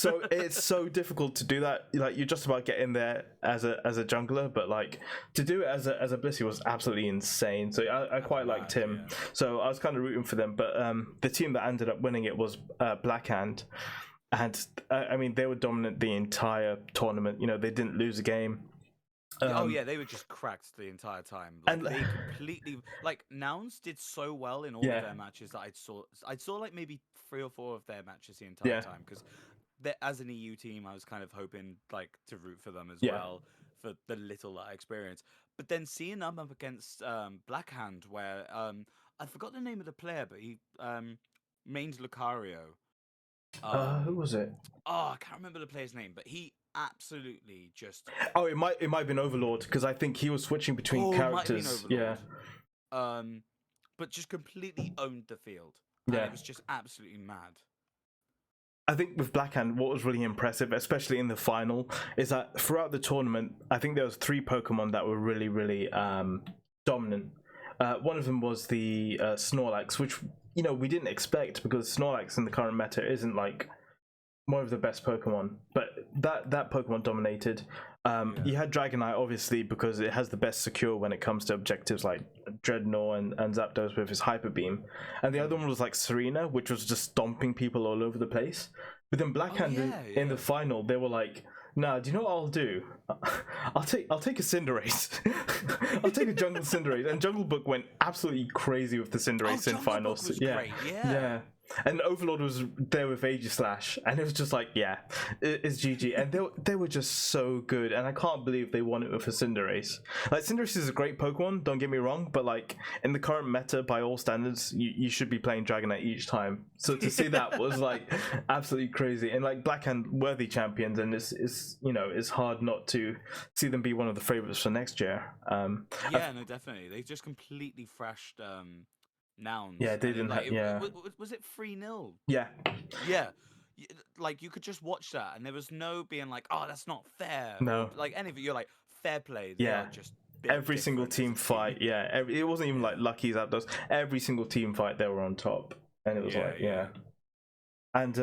so difficult to do that. Like, you're just about getting there as a jungler, but like to do it as a Blissey was absolutely insane. So I quite liked him. Yeah. So I was kind of rooting for them. But the team that ended up winning it was Blackhand, and I mean, they were dominant the entire tournament. They didn't lose a game. Oh yeah, they were just cracked the entire time. Like, they completely, like, Nouns did so well in all of their matches that I saw like maybe 3 or 4 of their matches the entire time, because as an EU team, I was kind of hoping like to root for them as well, for the little that I experienced. But then seeing them up against Blackhand, where I forgot the name of the player, but he mains Lucario. Who was it? Oh, I can't remember the player's name, but he absolutely just. Oh, it might have been Overlord, because I think he was switching between characters. Yeah. But just completely owned the field. And it was just absolutely mad. I think with Blackhand, what was really impressive, especially in the final, is that throughout the tournament, I think there was 3 Pokemon that were really, really dominant. One of them was the Snorlax, which we didn't expect, because Snorlax in the current meta isn't like one of the best Pokemon, but that Pokemon dominated. You had Dragonite, obviously, because it has the best secure when it comes to objectives like Dreadnought and Zapdos with his Hyper Beam. And the other one was like Serena, which was just stomping people all over the place. But then Blackhand in the final, they were like, nah, do you know what I'll do? I'll take a Cinderace. I'll take a Jungle Cinderace. And Jungle Book went absolutely crazy with the Cinderace in finals. Was great. Yeah. And Overlord was there with Aegislash, and it was just like, it's GG. And they were just so good, and I can't believe they won it with a Cinderace. Like, Cinderace is a great Pokemon, don't get me wrong, but like in the current meta, by all standards, you should be playing Dragonite each time. So to see that was like absolutely crazy. And like Blackhand, worthy champions, and it's hard not to see them be one of the favorites for next year. No, definitely. They just completely thrashed Nouns. Yeah, they didn't have. Was it 3-0? Yeah. Like, you could just watch that, and there was no being like, oh, that's not fair. No. Or, like, anything. You're like, fair play. They Yeah. are just built Every single different team as a team. fight, yeah. It wasn't even Yeah. like Lucky's Zapdos. Every single team fight, they were on top, and it was Yeah, like, yeah. And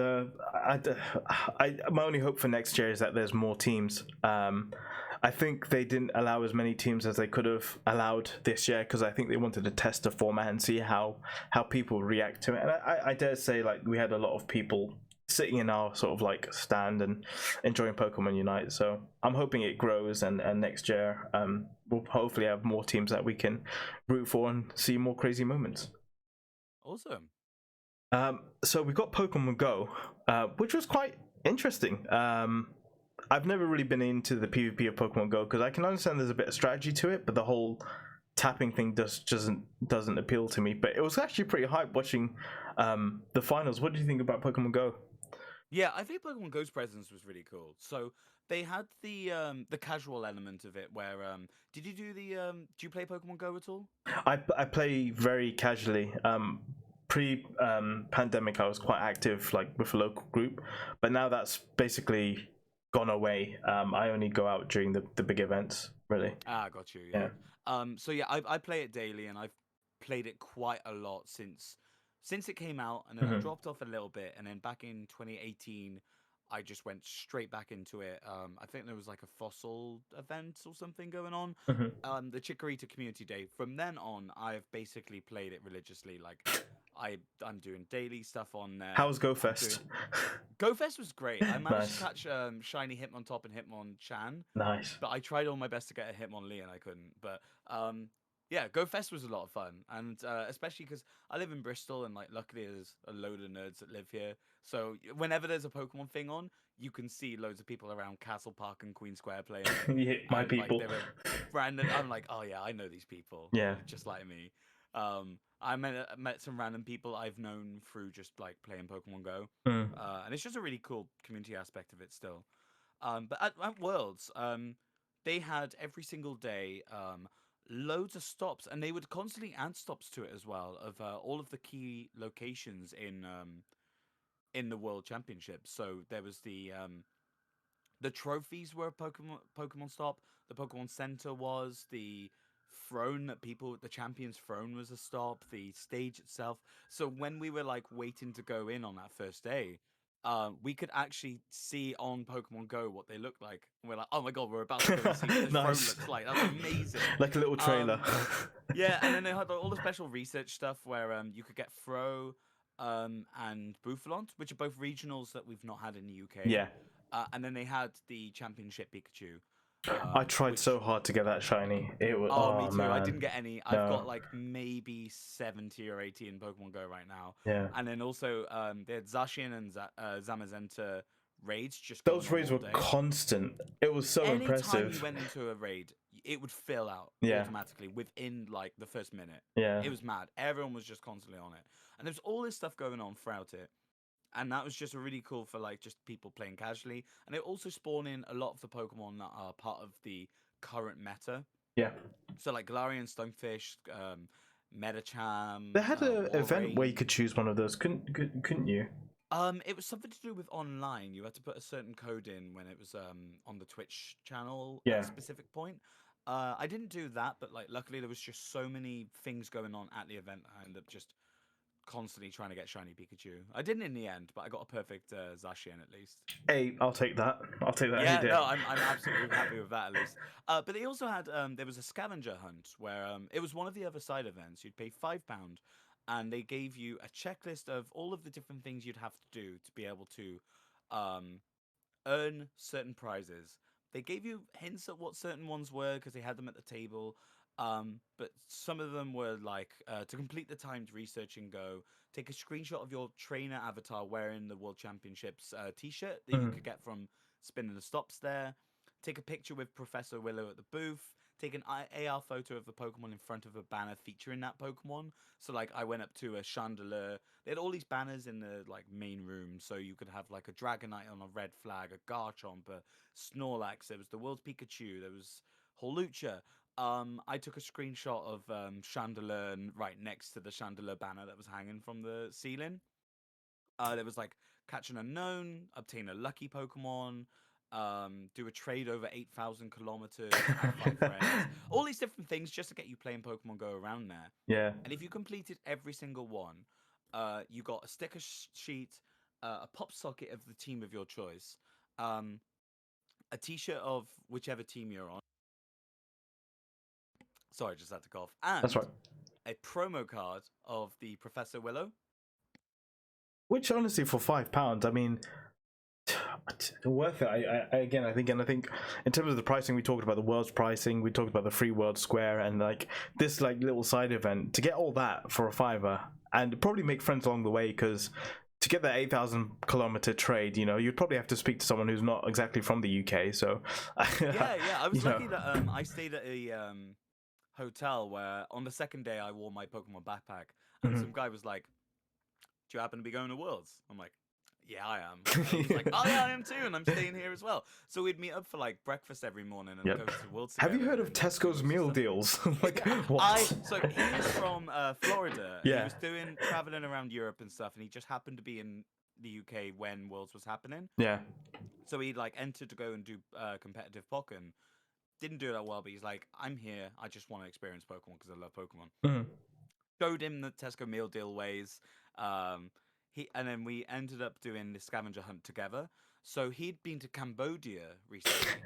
my only hope for next year is that there's more teams. I think they didn't allow as many teams as they could have allowed this year because I think they wanted to test the format and see how people react to it. And I dare say, like, we had a lot of people sitting in our sort of like stand and enjoying Pokemon Unite. So I'm hoping it grows, and next year we'll hopefully have more teams that we can root for and see more crazy moments. Awesome. So we got Pokemon Go, which was quite interesting. I've never really been into the PvP of Pokemon Go because I can understand there's a bit of strategy to it, but the whole tapping thing just doesn't appeal to me. But it was actually pretty hype watching the finals. What do you think about Pokemon Go? Yeah, I think Pokemon Go's presence was really cool. So they had the casual element of it where did you do the do you play Pokemon Go at all? I play very casually. Pre pandemic, I was quite active, like with a local group, but now that's basically gone away. I only go out during the big events, really. Ah, got you. Yeah. Yeah. So yeah, I play it daily, and I've played it quite a lot since it came out, and then I Mhm. dropped off a little bit, and then back in 2018, I just went straight back into it. I think there was like a fossil event or something going on. Mhm. The Chikorita Community Day. From then on, I've basically played it religiously. Like, I'm doing daily stuff on there. How's I'm doing GoFest? GoFest was great. I managed to Nice, catch shiny Hitmontop and Hitmonchan, nice. but I tried all my best to get a Hitmonlee and I couldn't. But yeah, GoFest was a lot of fun, and especially because I live in Bristol, and like luckily there's a load of nerds that live here. So whenever there's a Pokemon thing on, you can see loads of people around Castle Park and Queen Square playing it, Yeah, my and like people. they were random. I'm like, oh yeah, I know these people. Yeah. Just like me. I met some random people I've known through just like playing Pokemon Go, Mm. and it's just a really cool community aspect of it still. But at Worlds, they had every single day loads of stops, and they would constantly add stops to it as well of all of the key locations in the World Championship. So there was the trophies were a Pokemon stop. The Pokemon Center was the throne that people the champion's throne was a stop. The stage itself. So when we were like waiting to go in on that first day, we could actually see on Pokemon Go what they look like. And we're like, oh my god, we're about to go and see what this throne Nice. looks like. That's amazing. Like a little trailer. Yeah, and then they had all the special research stuff where you could get Fro and Bouffalont, which are both regionals that we've not had in the UK. Yeah. And then they had the Championship Pikachu, I tried which so hard to get that shiny. It was me too. I didn't man. get any. I've got No. like maybe 70 or 80 in Pokemon Go right now. Yeah. And then also they had Zacian and Zamazenta raids just going Those on raids all were day. constant. It was so Anytime impressive. you went into a raid, it would fill out Yeah. automatically within like the first minute. Yeah. It was mad. Everyone was just constantly on it. And there's all this stuff going on throughout it. And that was just really cool for like just people playing casually. And it also spawned in a lot of the Pokemon that are part of the current meta. Yeah. So like Galarian, Stonefish, Metacham, They had an event where you Walrein. could choose one of those, couldn't you? It was something to do with online. You had to put a certain code in when it was on the Twitch channel at Yeah. a specific point. I didn't do that, but like luckily there was just so many things going on at the event. I ended up just constantly trying to get shiny Pikachu. I didn't in the end, but I got a perfect Zacian at least. Hey, I'll take that. I'll take that Yeah, any day. no, I'm absolutely happy with that at least. But they also had there was a scavenger hunt where it was one of the other side events. You'd pay £5, and they gave you a checklist of all of the different things you'd have to do to be able to um, earn certain prizes. They gave you hints at what certain ones were because they had them at the table. But some of them were like to complete the timed research and go, take a screenshot of your trainer avatar wearing the World Championships t-shirt that you Mhm. could get from spinning the stops there. Take a picture with Professor Willow at the booth. Take an AR photo of the Pokemon in front of a banner featuring that Pokemon. So like I went up to a Chandelure. They had all these banners in the like main room, so you could have like a Dragonite on a red flag, a Garchomp, a Snorlax. There was the World's Pikachu. There was Hawlucha. I took a screenshot of Chandelure right next to the Chandelure banner that was hanging from the ceiling. There was like catch an unknown, obtain a lucky Pokemon, do a trade over 8,000 kilometers, have 5 friends, all these different things just to get you playing Pokemon Go around there. Yeah. And if you completed every single one, you got a sticker sheet, a pop socket of the team of your choice, a T-shirt of whichever team you're on. Sorry, I just had to cough. That's And right. a promo card of the Professor Willow. Which honestly, for £5, I mean, worth it. I think in terms of the pricing, we talked about the world's pricing, we talked about the free world square, and like this like little side event to get all that for a £5, and probably make friends along the way, because to get that 8,000 kilometer trade, you know, you'd probably have to speak to someone who's not exactly from the UK. So Yeah, I was you lucky know. that I stayed at a hotel where on the second day I wore my Pokemon backpack, and Mhm. some guy was like, "Do you happen to be going to Worlds?" I'm like, "Yeah, I am." And he was like, "Oh yeah, I am too, and I'm staying here as well." So we'd meet up for like breakfast every morning and go Yep. to Worlds Have together. you heard of and do Tesco's loads of meal stuff. deals? Like I what? so he was from Florida, and he Yeah. was traveling around Europe and stuff, and he just happened to be in the UK when Worlds was happening. Yeah. So he like entered to go and do competitive Pokken. Didn't do that well, but he's like, "I'm here. I just want to experience Pokemon because I love Pokemon." Mhm. Showed him the Tesco meal deal ways. Um, and then we ended up doing the scavenger hunt together. So he'd been to Cambodia recently.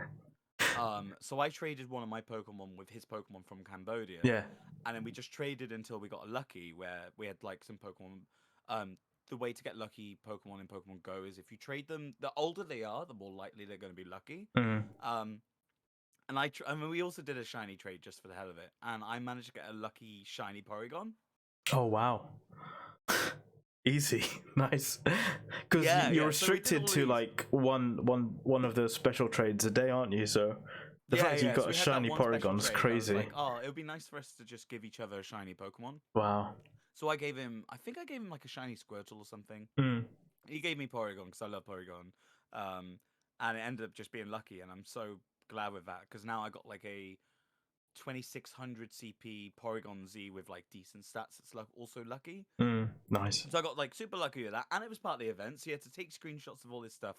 So I traded one of my Pokemon with his Pokemon from Cambodia, Yeah. and then we just traded until we got lucky, where we had like some Pokemon. The way to get lucky Pokemon in Pokemon Go is if you trade them. The older they are, the more likely they're going to be lucky. Mhm. And I mean, we also did a shiny trade just for the hell of it, and I managed to get a lucky shiny Porygon. Oh wow. Easy. Nice. Because you're So we did restricted all to these. like one of the special trades a day, aren't you? So the fact you So got a we had that shiny one special Porygon's trade. I was crazy. like, oh, it would be nice for us to just give each other a shiny Pokemon. Wow. So I gave him, I think I gave him like a shiny Squirtle or something. Mm. He gave me Porygon because I love Porygon. Um, and it ended up just being lucky, and I'm so glad with that because now I got like a 2600 CP Porygon Z with like decent stats. It's also lucky. Mm. Nice. So I got like super lucky with that, and it was part of the event. So you had to take screenshots of all this stuff,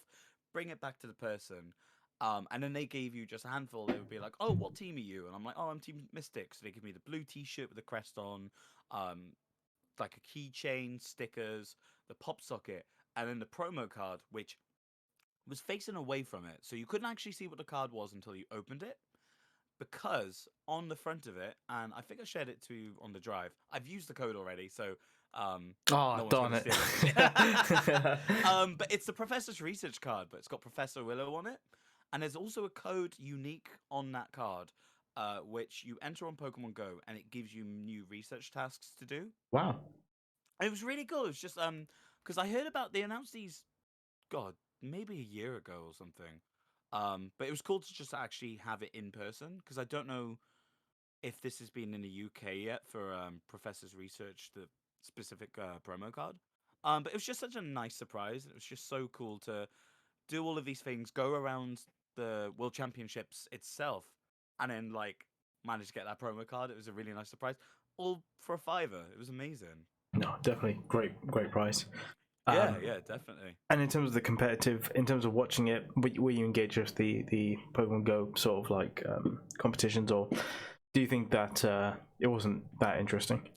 bring it back to the person, and then they gave you just a handful. They would be like, "Oh, what team are you?" And I'm like, "Oh, I'm Team Mystic." So they give me the blue T-shirt with the crest on, um, like a keychain, stickers, the pop socket, and then the promo card, which was facing away from it, so you couldn't actually see what the card was until you opened it. Because on the front of it, and I think I shared it to you on the drive. I've used the code already, so Oh, no one's darn gonna it. steal it. But it's the Professor's Research card, but it's got Professor Willow on it, and there's also a code unique on that card, which you enter on Pokemon Go, and it gives you new research tasks to do. Wow. It was really cool. It was just because I heard about they announced these, God, maybe a year ago or something. But it was cool to just actually have it in person because I don't know if this has been in the UK yet for Professor's Research, the specific promo card. But it was just such a nice surprise. It was just so cool to do all of these things, go around the World Championships itself, and then like manage to get that promo card. It was a really nice surprise, all for a fiver. It was amazing. No, definitely great price. Yeah, definitely. And in terms of the competitive, in terms of watching it, were you engaged with the Pokemon Go sort of like competitions, or do you think that it wasn't that interesting?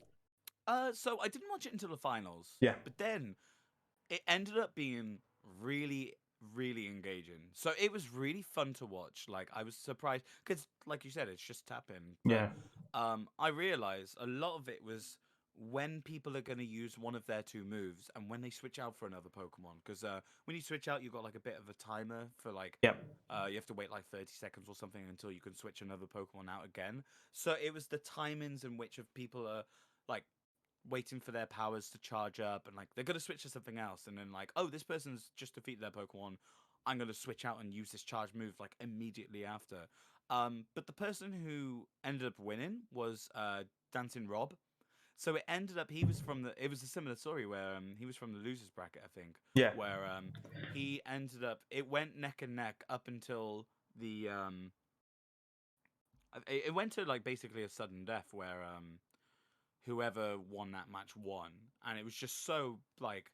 So I didn't watch it until the finals. Yeah. But then it ended up being really, really engaging. So it was really fun to watch. Like I was surprised because, like you said, it's just tapping. Yeah. I realized a lot of it was when people are going to use one of their two moves and when they switch out for another Pokemon. Because when you switch out, you've got like a bit of a timer for like Yep. you have to wait like 30 seconds or something until you can switch another Pokemon out again. So it was the timings in which of people are like waiting for their powers to charge up and like they're going to switch to something else and then like, oh, this person's just defeated their Pokemon, I'm going to switch out and use this charge move like immediately after. But the person who ended up winning was Dancing Rob. So it ended up it was a similar story where he was from the losers bracket, I think, Yeah. where he ended up, it went neck and neck up until the it went to like basically a sudden death where whoever won that match won, and it was just so like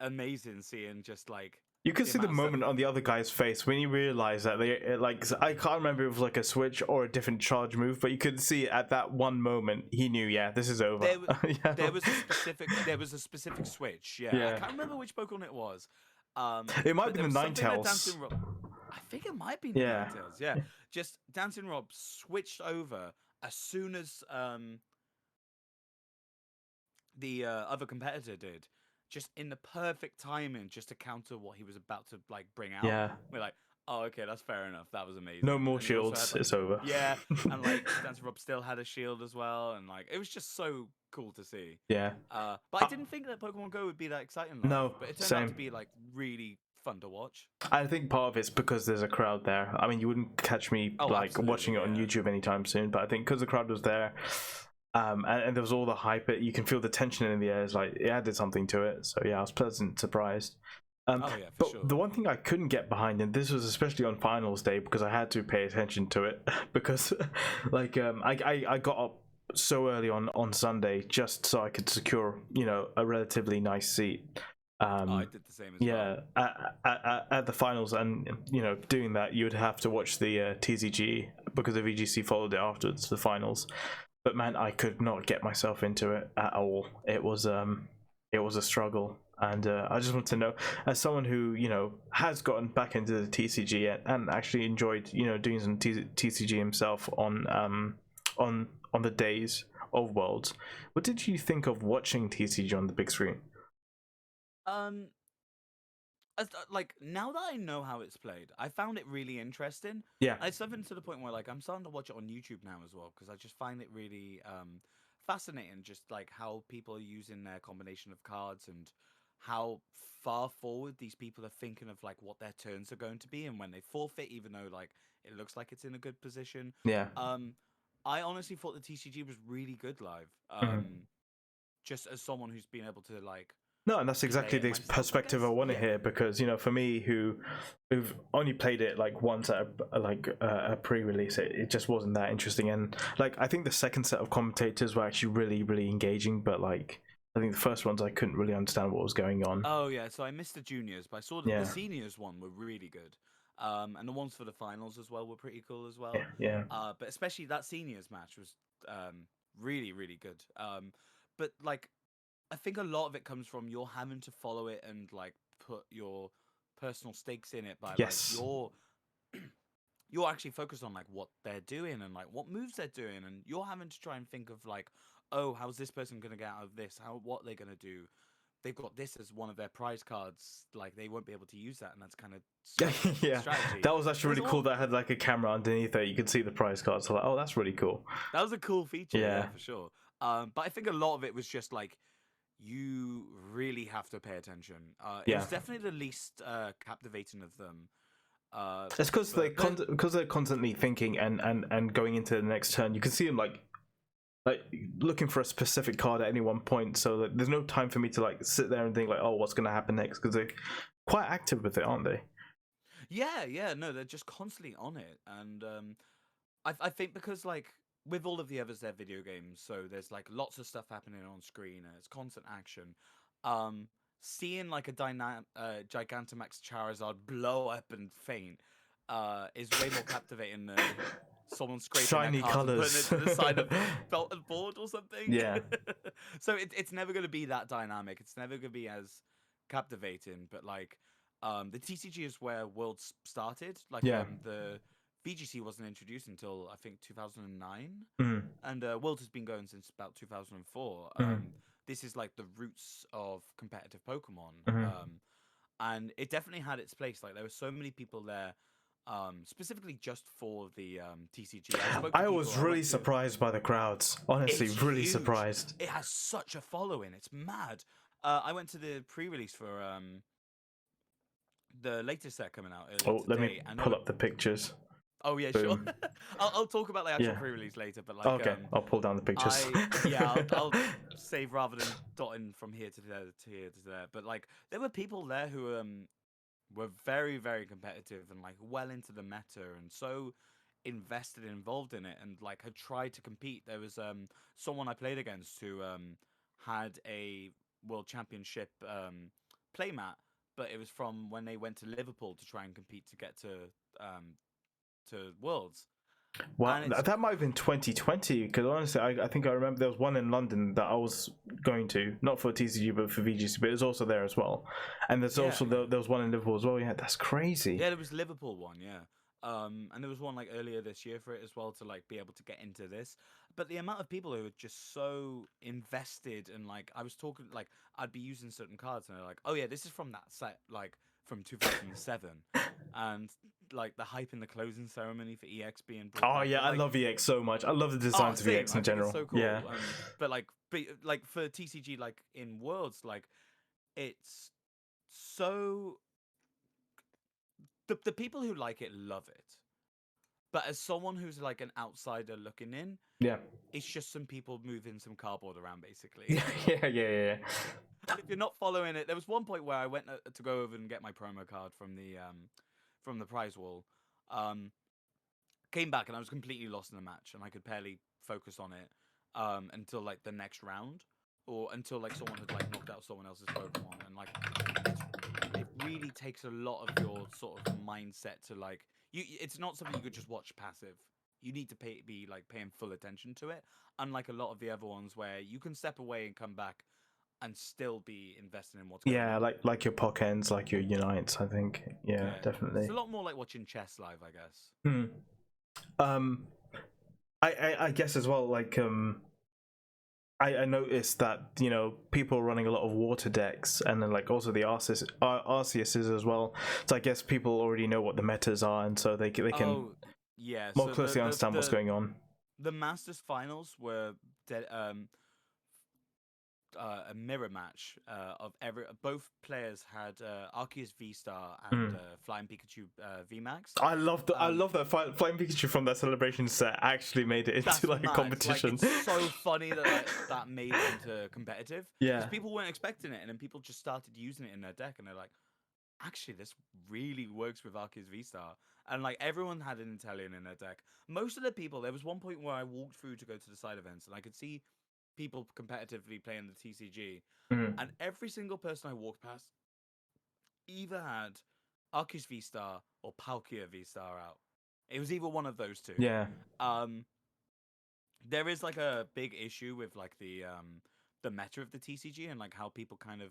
amazing seeing just like You can the see the amount of stuff. moment on the other guy's face when he realized that I can't remember if it was like a switch or a different charge move, but you could see at that one moment he knew, yeah, this is over. Yeah. There was a specific switch. Yeah, I Yeah. can't remember which Pokemon it was. It might But be there the was something that Ninetales. Dancing Rob. I think it might be the Yeah. Ninetales. Yeah, just Dancing Rob switched over as soon as the other competitor did, just in the perfect timing, just to counter what he was about to like bring out. Yeah. We're like, oh, okay, that's fair enough. That was amazing. No more And he also shields. had, like, It's over. yeah, and like Dancing Rob still had a shield as well, and like it was just so cool to see. Yeah. But I didn't think that Pokemon Go would be that exciting live, No, but it turned out to same. be like really fun to watch. I think part of it's because there's a crowd there. I mean, you wouldn't catch me Oh, like watching it on yeah. YouTube anytime soon, but I think because the crowd was there, and there was all the hype, you can feel the tension in the air. It's like it added something to it. So yeah, I was pleasant surprised. Oh yeah, for But sure. the one thing I couldn't get behind, and this was especially on finals day because I had to pay attention to it because like I got up so early on Sunday just so I could secure a relatively nice seat. I did the same as Yeah, well. at the finals, and doing that you would have to watch the TCG because the VGC followed it afterwards, the finals. But man, I could not get myself into it at all. It was a struggle, and I just want to know, as someone who has gotten back into the TCG and actually enjoyed doing some TCG himself on the days of Worlds, what did you think of watching TCG on the big screen? Like now that I know how it's played, I found it really interesting. Yeah. It's something to the point where like I'm starting to watch it on YouTube now as well because I just find it really fascinating, just like how people are using their combination of cards and how far forward these people are thinking of like what their turns are going to be and when they forfeit, even though like it looks like it's in a good position. Yeah. I honestly thought the TCG was really good live. Just as someone who's been able to like. No, and that's exactly it the myself, I perspective I guess. want to Yeah. hear, because for me, who've only played it like once at a pre-release, it just wasn't that interesting. And like I think the second set of commentators were actually really engaging, but like I think the first ones I couldn't really understand what was going on. Oh yeah, so I missed the juniors, but I saw that the seniors one were really good. And the ones for the finals as well were pretty cool as well. Yeah. But especially that seniors match was really good. But like I think a lot of it comes from you're having to follow it and like put your personal stakes in it by Yes. like you're actually focused on like what they're doing and like what moves they're doing, and you're having to try and think of like, oh, how's this person gonna get out of this? What they're gonna do? They've got this as one of their prize cards. Like they won't be able to use that, and that's kind of Yeah, strategy. that was actually really cool. That had like a camera underneath it. You could see the prize cards. So like, oh, that's really cool. That was a cool feature, Yeah. for sure. But I think a lot of it was just like you really have to pay attention. It was definitely the least captivating of them. It's because they're constantly thinking and going into the next turn. You can see them like looking for a specific card at any one point. So like, there's no time for me to like sit there and think like, oh, what's going to happen next? Because they're quite active with it, aren't they? Yeah. No, they're just constantly on it, and I think because like with all of the others, they're video games, so there's like lots of stuff happening on screen, and it's constant action. Seeing like a Gigantamax Charizard blow up and faint is way more captivating than someone scraping Shiny their cards and colours. putting it to the side of the board or something. Yeah. So it's never going to be that dynamic. It's never going to be as captivating. But like the TCG is where Worlds started. Like the VGC wasn't introduced until I think 2009, and World has been going since about 2004. This is like the roots of competitive Pokemon, and it definitely had its place. Like there were so many people there, specifically just for the TCG. I was really surprised by the crowds. Honestly, it's really huge. surprised. It has such a following. It's mad. I went to the pre-release for the latest set coming out. Let me pull up the pictures. Oh yeah, sure. I'll talk about the actual pre-release later, but like, okay, I'll pull down the pictures. I'll save rather than dotting from here to there to here to there. But like, there were people there who were very competitive and like well into the meta and so invested and involved in it and like had tried to compete. There was someone I played against who had a world championship playmat but it was from when they went to Liverpool to try and compete to get to Worlds. Well, And it's that might have been 2020 because honestly, I think I remember there was one in London that I was going to, not for TCG but for VGC, but it was also there as well. And there's also there was one in Liverpool as well. Yeah, that's crazy. Yeah, there was Liverpool one, yeah. And there was one like earlier this year for it as well to like be able to get into this. But the amount of people who are just so invested and like I was talking like I'd be using certain cards and they're like, oh yeah, this is from that set like from 2007, and like the hype in the closing ceremony for EX being brought Oh back. yeah, And, I like, love EX so much. I love the designs of same. EX in I think general. it's so cool. Yeah, But like for TCG like in Worlds, like it's so the people who like it love it. But as someone who's like an outsider looking in, yeah, it's just some people moving some cardboard around, basically. yeah. And if you're not following it, there was one point where I went to go over and get my promo card from the prize wall. Came back and I was completely lost in the match, and I could barely focus on it until like the next round, or until like someone had like knocked out someone else's Pokemon, and like it really takes a lot of your sort of mindset to like you. It's not something you could just watch passive. You need to be like paying full attention to it. Unlike a lot of the other ones where you can step away and come back and still be invested in what's going on. Yeah, like your Pokkens, like your Unites, I think. Yeah, definitely. It's a lot more like watching chess live, I guess. I guess as well, like I noticed that, you know, people are running a lot of water decks, and then like also the Arceuses as well. So I guess people already know what the metas are, and so they can more closely understand what's going on. The Masters finals were a mirror match of both players had Arceus V-Star and Flying Pikachu VMAX. I love that Flying Pikachu from that celebration set actually made it into like a competition. Like, it's so funny that that made it into competitive. Yeah, because people weren't expecting it, and then people just started using it in their deck, and they're like, actually, this really works with Arceus V-Star. And like everyone had an Italian in their deck. Most of the people, there was one point where I walked through to go to the side events, and I could see people competitively playing the TCG, and every single person I walked past either had Arceus V-Star or Palkia V-Star out. It was either one of those two. Yeah. There is like a big issue with like the meta of the TCG and like how people kind of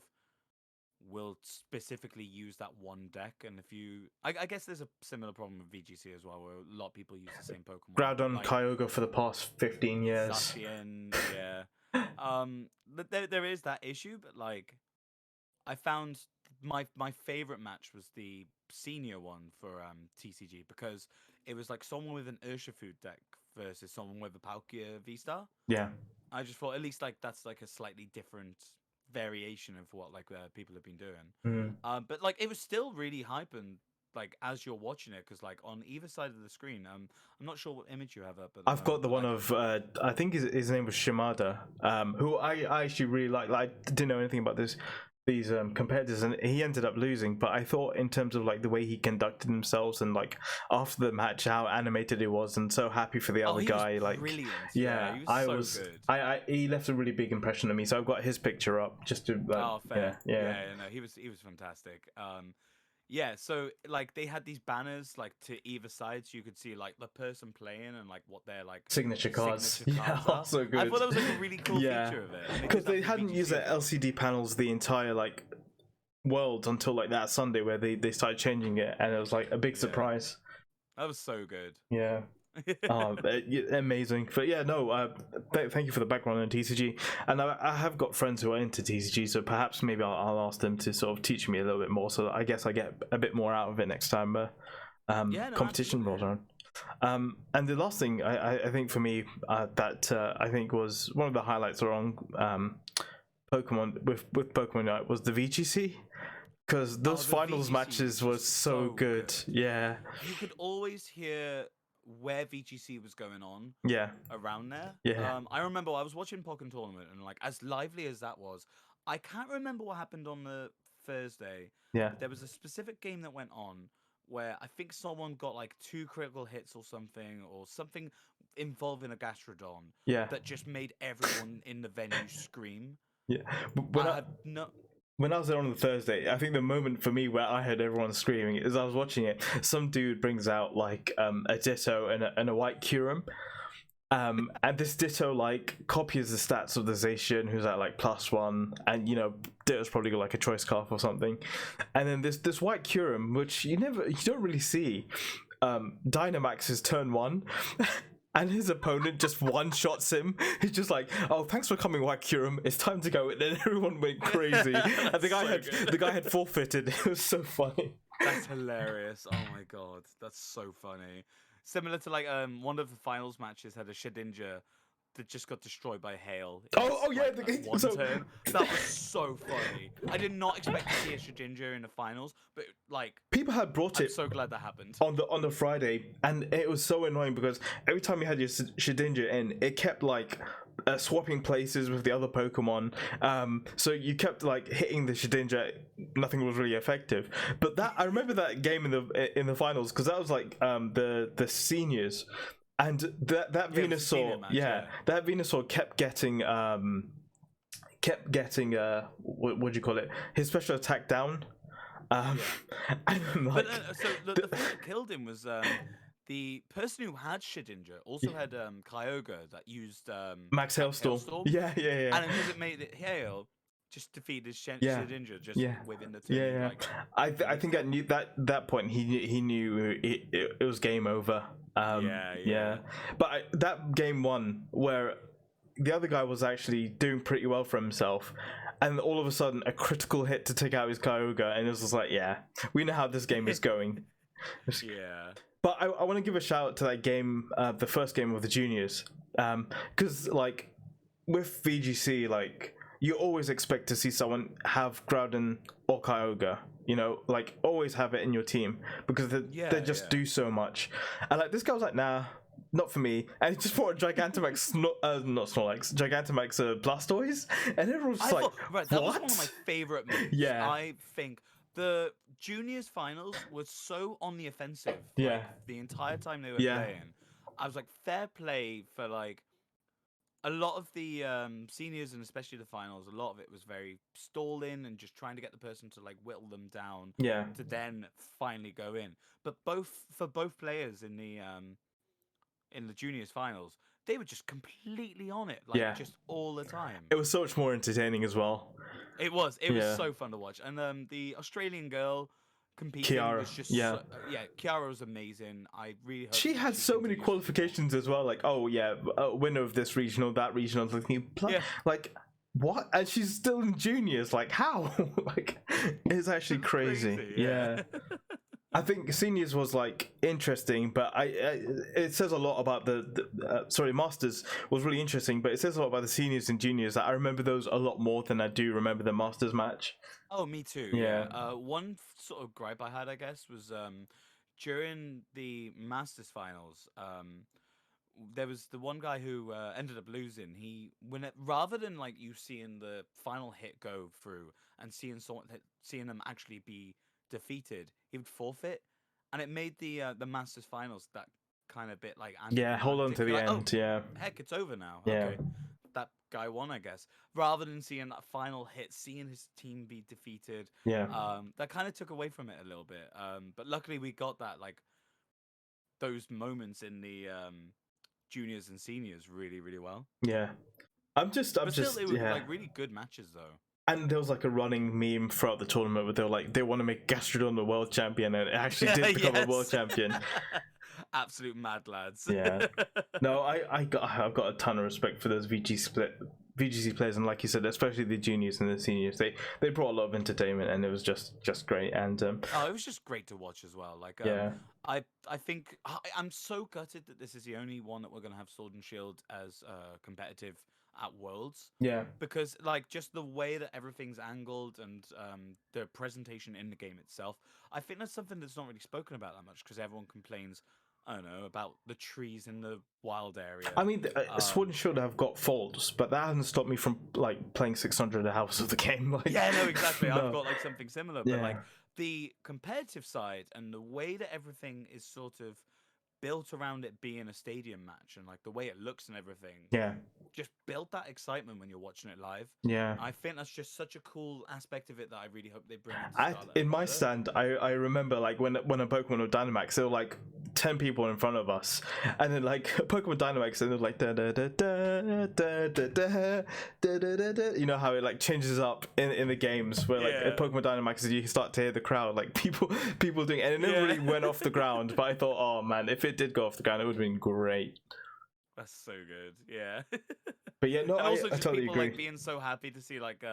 will specifically use that one deck. And if you I guess there's a similar problem with VGC as well, where a lot of people use the same Pokemon. Groudon, like Kyogre for the past 15 years. Zacian, yeah. But there is that issue, but like I found my favorite match was the senior one for TCG, because it was like someone with an Urshifu deck versus someone with a Palkia V-Star. Yeah. I just thought at least like that's like a slightly different variation of what like people have been doing. But like it was still really hype, and like as you're watching it, because like on either side of the screen, I'm not sure what image you have up. I've got the one of I think his name was Shimada, who I actually really like. Like, I didn't know anything about these competitors, and he ended up losing. But I thought in terms of like the way he conducted himself, and like after the match, how animated he was, and so happy for the other guy. Was like brilliant. Yeah, he was so good. He left a really big impression on me. So I've got his picture up just to. Fair. Yeah. No, he was fantastic. Yeah, so like they had these banners like to either side, so you could see like the person playing and like what their like signature cards are. Also good. I thought that was like a really cool feature of it, because they hadn't used their LCD panels the entire like world until like that Sunday, where they started changing it, and it was like a big surprise. That was so good. Yeah. Amazing. But yeah, no, thank you for the background on TCG, and I have got friends who are into TCG, so perhaps maybe I'll ask them to sort of teach me a little bit more, so I guess I get a bit more out of it next time competition rolls around. And the last thing I think for me that I think was one of the highlights along Pokemon with Pokemon Unite was the VGC. Because those finals matches were so good. Yeah. You could always hear where VGC was going on. Yeah. Around there. Yeah. I remember I was watching Pokken tournament, and like as lively as that was, I can't remember what happened on the Thursday. Yeah. There was a specific game that went on where I think someone got like 2 critical hits or something involving a Gastrodon. Yeah. That just made everyone in the venue scream. Yeah. when I was there on the Thursday, I think the moment for me where I heard everyone screaming is I was watching it. Some dude brings out like a Ditto and a white Kyurem. And this Ditto like copies the stats of the Zacian, who's at like +1, and Ditto's probably got like a choice scarf or something. And then this white Kyurem, which you don't really see, Dynamax's turn 1. And his opponent just one-shots him. He's just like, "Oh, thanks for coming, White Kyurem. It's time to go." And then everyone went crazy. And the guy had forfeited. It was so funny. That's hilarious. Oh my god, that's so funny. Similar to like one of the finals matches had a Shedinja that just got destroyed by hail. Oh yeah, like, one turn. That was so funny. I did not expect to see a Shedinja in the finals, but like people had brought it. I'm so glad that happened on the Friday, and it was so annoying because every time you had your Shedinja in, it kept like swapping places with the other Pokemon. So you kept like hitting the Shedinja. Nothing was really effective. But I remember that game in the finals because that was like the seniors. And that Venusaur, that Venusaur kept getting what do you call it? His special attack down. And like, but so the thing that killed him was the person who had Shedinja also had Kyogre that used Max Hailstorm. Yeah. And because it made it hail, just defeated Shedinja just within the turn. Yeah. Like, I think at that point he knew it was game over. But that game 1 where the other guy was actually doing pretty well for himself, and all of a sudden a critical hit to take out his Kyogre, and it was just like, yeah, we know how this game is going. Yeah. But I want to give a shout out to that game, the first game of the juniors, because like with VGC, like you always expect to see someone have Groudon or Kyogre, like always have it in your team because they just do so much. And like this guy was like, nah, not for me. And he just brought a Gigantamax, not Snorlax, Gigantamax Blastoise, and everyone was just like, that was one of my favorite moves. Yeah. I think the juniors finals was so on the offensive. Yeah. Like, the entire time they were playing, I was like, fair play for like a lot of the seniors and especially the finals. A lot of it was very stalling and just trying to get the person to like whittle them down. Yeah. To then finally go in. But for both players in the juniors finals, they were just completely on it, like just all the time. It was so much more entertaining as well. It was so fun to watch. And the Australian girl competing Kiara, was just Kiara was amazing. I really hope she had so many qualifications as well, like winner of this regional, that regional, like what? And she's still in juniors, like how? Like it's actually crazy. Yeah. I think seniors was like interesting, but it says a lot about the Masters was really interesting, but it says a lot about the seniors and juniors. That I remember those a lot more than I do remember the Masters match. Oh, me too. Yeah. One sort of gripe I had, I guess, was during the Masters finals. There was the one guy who ended up losing. Rather than like you seeing the final hit go through and seeing them actually be defeated, he would forfeit, and it made the Masters finals that kind of bit like hold on to the end. Heck, it's over now. Yeah. Okay, that guy won, I guess. Rather than seeing that final hit, seeing his team be defeated, that kind of took away from it a little bit. But luckily we got that, like those moments in the juniors and seniors really, really well. Yeah, but still, it was like really good matches though. And there was like a running meme throughout the tournament where they were like, they want to make Gastrodon the world champion, and it actually did become a world champion. Absolute mad lads. Yeah. No, I've got a ton of respect for those VGC players, and like you said, especially the juniors and the seniors, they brought a lot of entertainment, and it was just great. And it was just great to watch as well. Like I think I'm so gutted that this is the only one that we're gonna have Sword and Shield as competitive at Worlds. Yeah. Because like just the way that everything's angled and the presentation in the game itself, I think that's something that's not really spoken about that much because everyone complains, I don't know, about the trees in the wild area. I mean, Sword and Shield have got faults, but that hasn't stopped me from like playing 600 hours of the game. Like, yeah, no, exactly. No. I've got like something similar, but like the competitive side and the way that everything is sort of built around it being a stadium match, and like the way it looks and everything. Yeah. Just built that excitement when you're watching it live. Yeah. I think that's just such a cool aspect of it that I really hope they bring into Scarlet In and my Violet. stand, I remember like when a Pokemon would Dynamax, there were like 10 people in front of us, and then like Pokemon Dynamax, and they're like da da da da da da da da da da. You know how it like changes up in the games where like Yeah. Pokemon Dynamax, you start to hear the crowd like people doing it, and it never really went off the ground. But I thought, oh man, if it did go off the ground, it would have been great. That's so good, yeah. But yeah, no, And also I just totally people agree. like being so happy to see like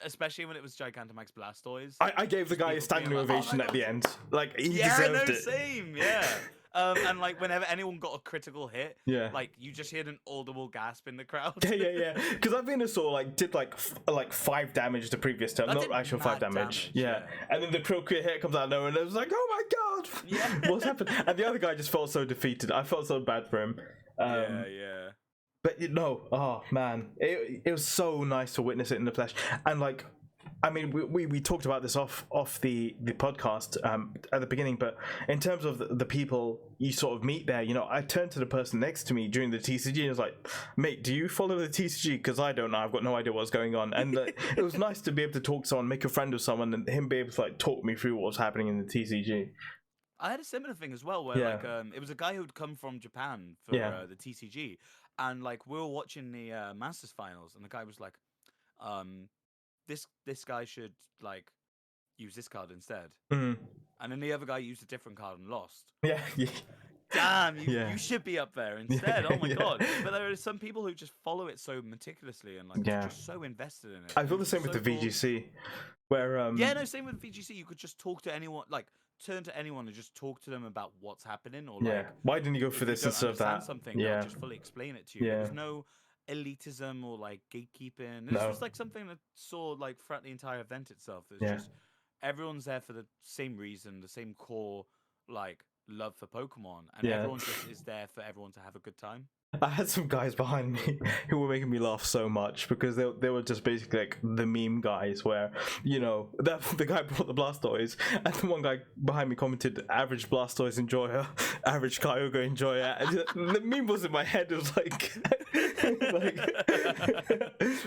especially when it was Gigantamax Blastoise. I gave the guy a people standing being like, "Oh my ovation at God." the end. Like he Yeah, deserved no, it. same, yeah. And like whenever anyone got a critical hit, Yeah. like you just heard an audible gasp in the crowd. Yeah. Because that Venusaur like did like 5 damage the previous turn, That not did actual 5 mad damage. damage, Yeah. And then the crit hit comes out of nowhere, and it was like, oh my god, Yeah. what's happened? And the other guy just felt so defeated. I felt so bad for him. Yeah. But you know, oh man, it was so nice to witness it in the flesh. And like, I mean, we talked about this off the podcast at the beginning, but in terms of the people you sort of meet there, you know, I turned to the person next to me during the TCG and was like, mate, do you follow the TCG? Because I don't know, I've got no idea what's going on. And it was nice to be able to talk to someone, make a friend of someone, and him be able to like talk me through what was happening in the TCG. I had a similar thing as well, where like it was a guy who'd come from Japan for the TCG, and like we were watching the Masters finals, and the guy was like, this guy should like use this card instead, and then the other guy used a different card and lost. Yeah. Damn, you should be up there instead. Oh my god! But there are some people who just follow it so meticulously and like just so invested in it. I feel the same with the VGC, where same with VGC. You could just talk to anyone, like turn to anyone and just talk to them about what's happening, or like why didn't you go for if you this don't instead of understand that? something, they'll just fully explain it to you. There's no elitism or like gatekeeping. It's just like something that saw like throughout the entire event itself. It's just everyone's there for the same reason, the same core like love for Pokemon, and everyone just is there for everyone to have a good time. I had some guys behind me who were making me laugh so much because they were just basically like the meme guys where, you know, the guy brought the Blastoise and the one guy behind me commented average Blastoise enjoyer, average Kyogre enjoyer, and the meme was in my head. It was like,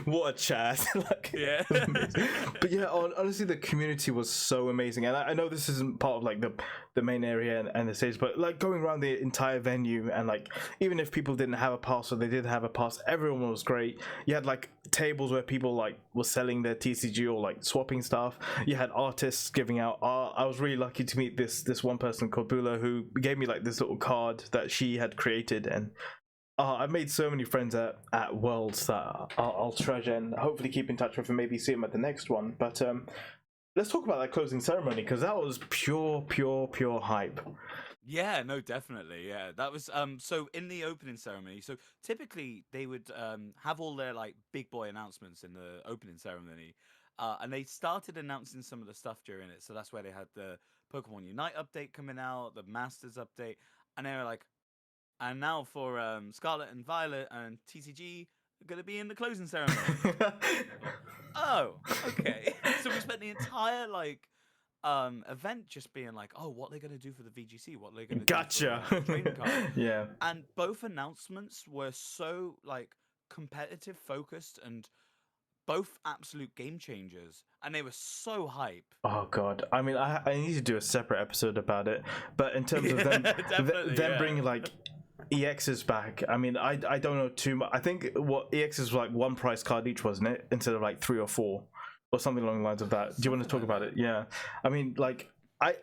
what a chat. But yeah, honestly, the community was so amazing, and I know this isn't part of like the main area and the stage, but like going around the entire venue, and like even if people didn't have a pass or they did have a pass, everyone was great. You had like tables where people like were selling their TCG or like swapping stuff. You had artists giving out art. I was really lucky to meet this one person called Bula who gave me like this little card that she had created, and I made so many friends at Worlds that I'll treasure and hopefully keep in touch with and maybe see them at the next one. But let's talk about that closing ceremony, because that was pure hype. Yeah, no, definitely. Yeah, that was so in the opening ceremony. So typically they would have all their like big boy announcements in the opening ceremony, and they started announcing some of the stuff during it. So that's where they had the Pokemon Unite update coming out, the Masters update, and they were like, and now for Scarlet and Violet and TCG are going to be in the closing ceremony. Oh, okay. So we spent the entire like event just being like, oh, what are they going to do for the VGC? What are they going to Gotcha. do for the trading card? Yeah. And both announcements were so like competitive focused and both absolute game changers, and they were so hype. Oh god, I mean, I need to do a separate episode about it, but in terms of them bringing like EXs back, I mean, I don't know too much. I think what EXs was like one price card each, wasn't it, instead of like 3 or 4 or something along the lines of that. Do you want to talk about it? Yeah, I mean, like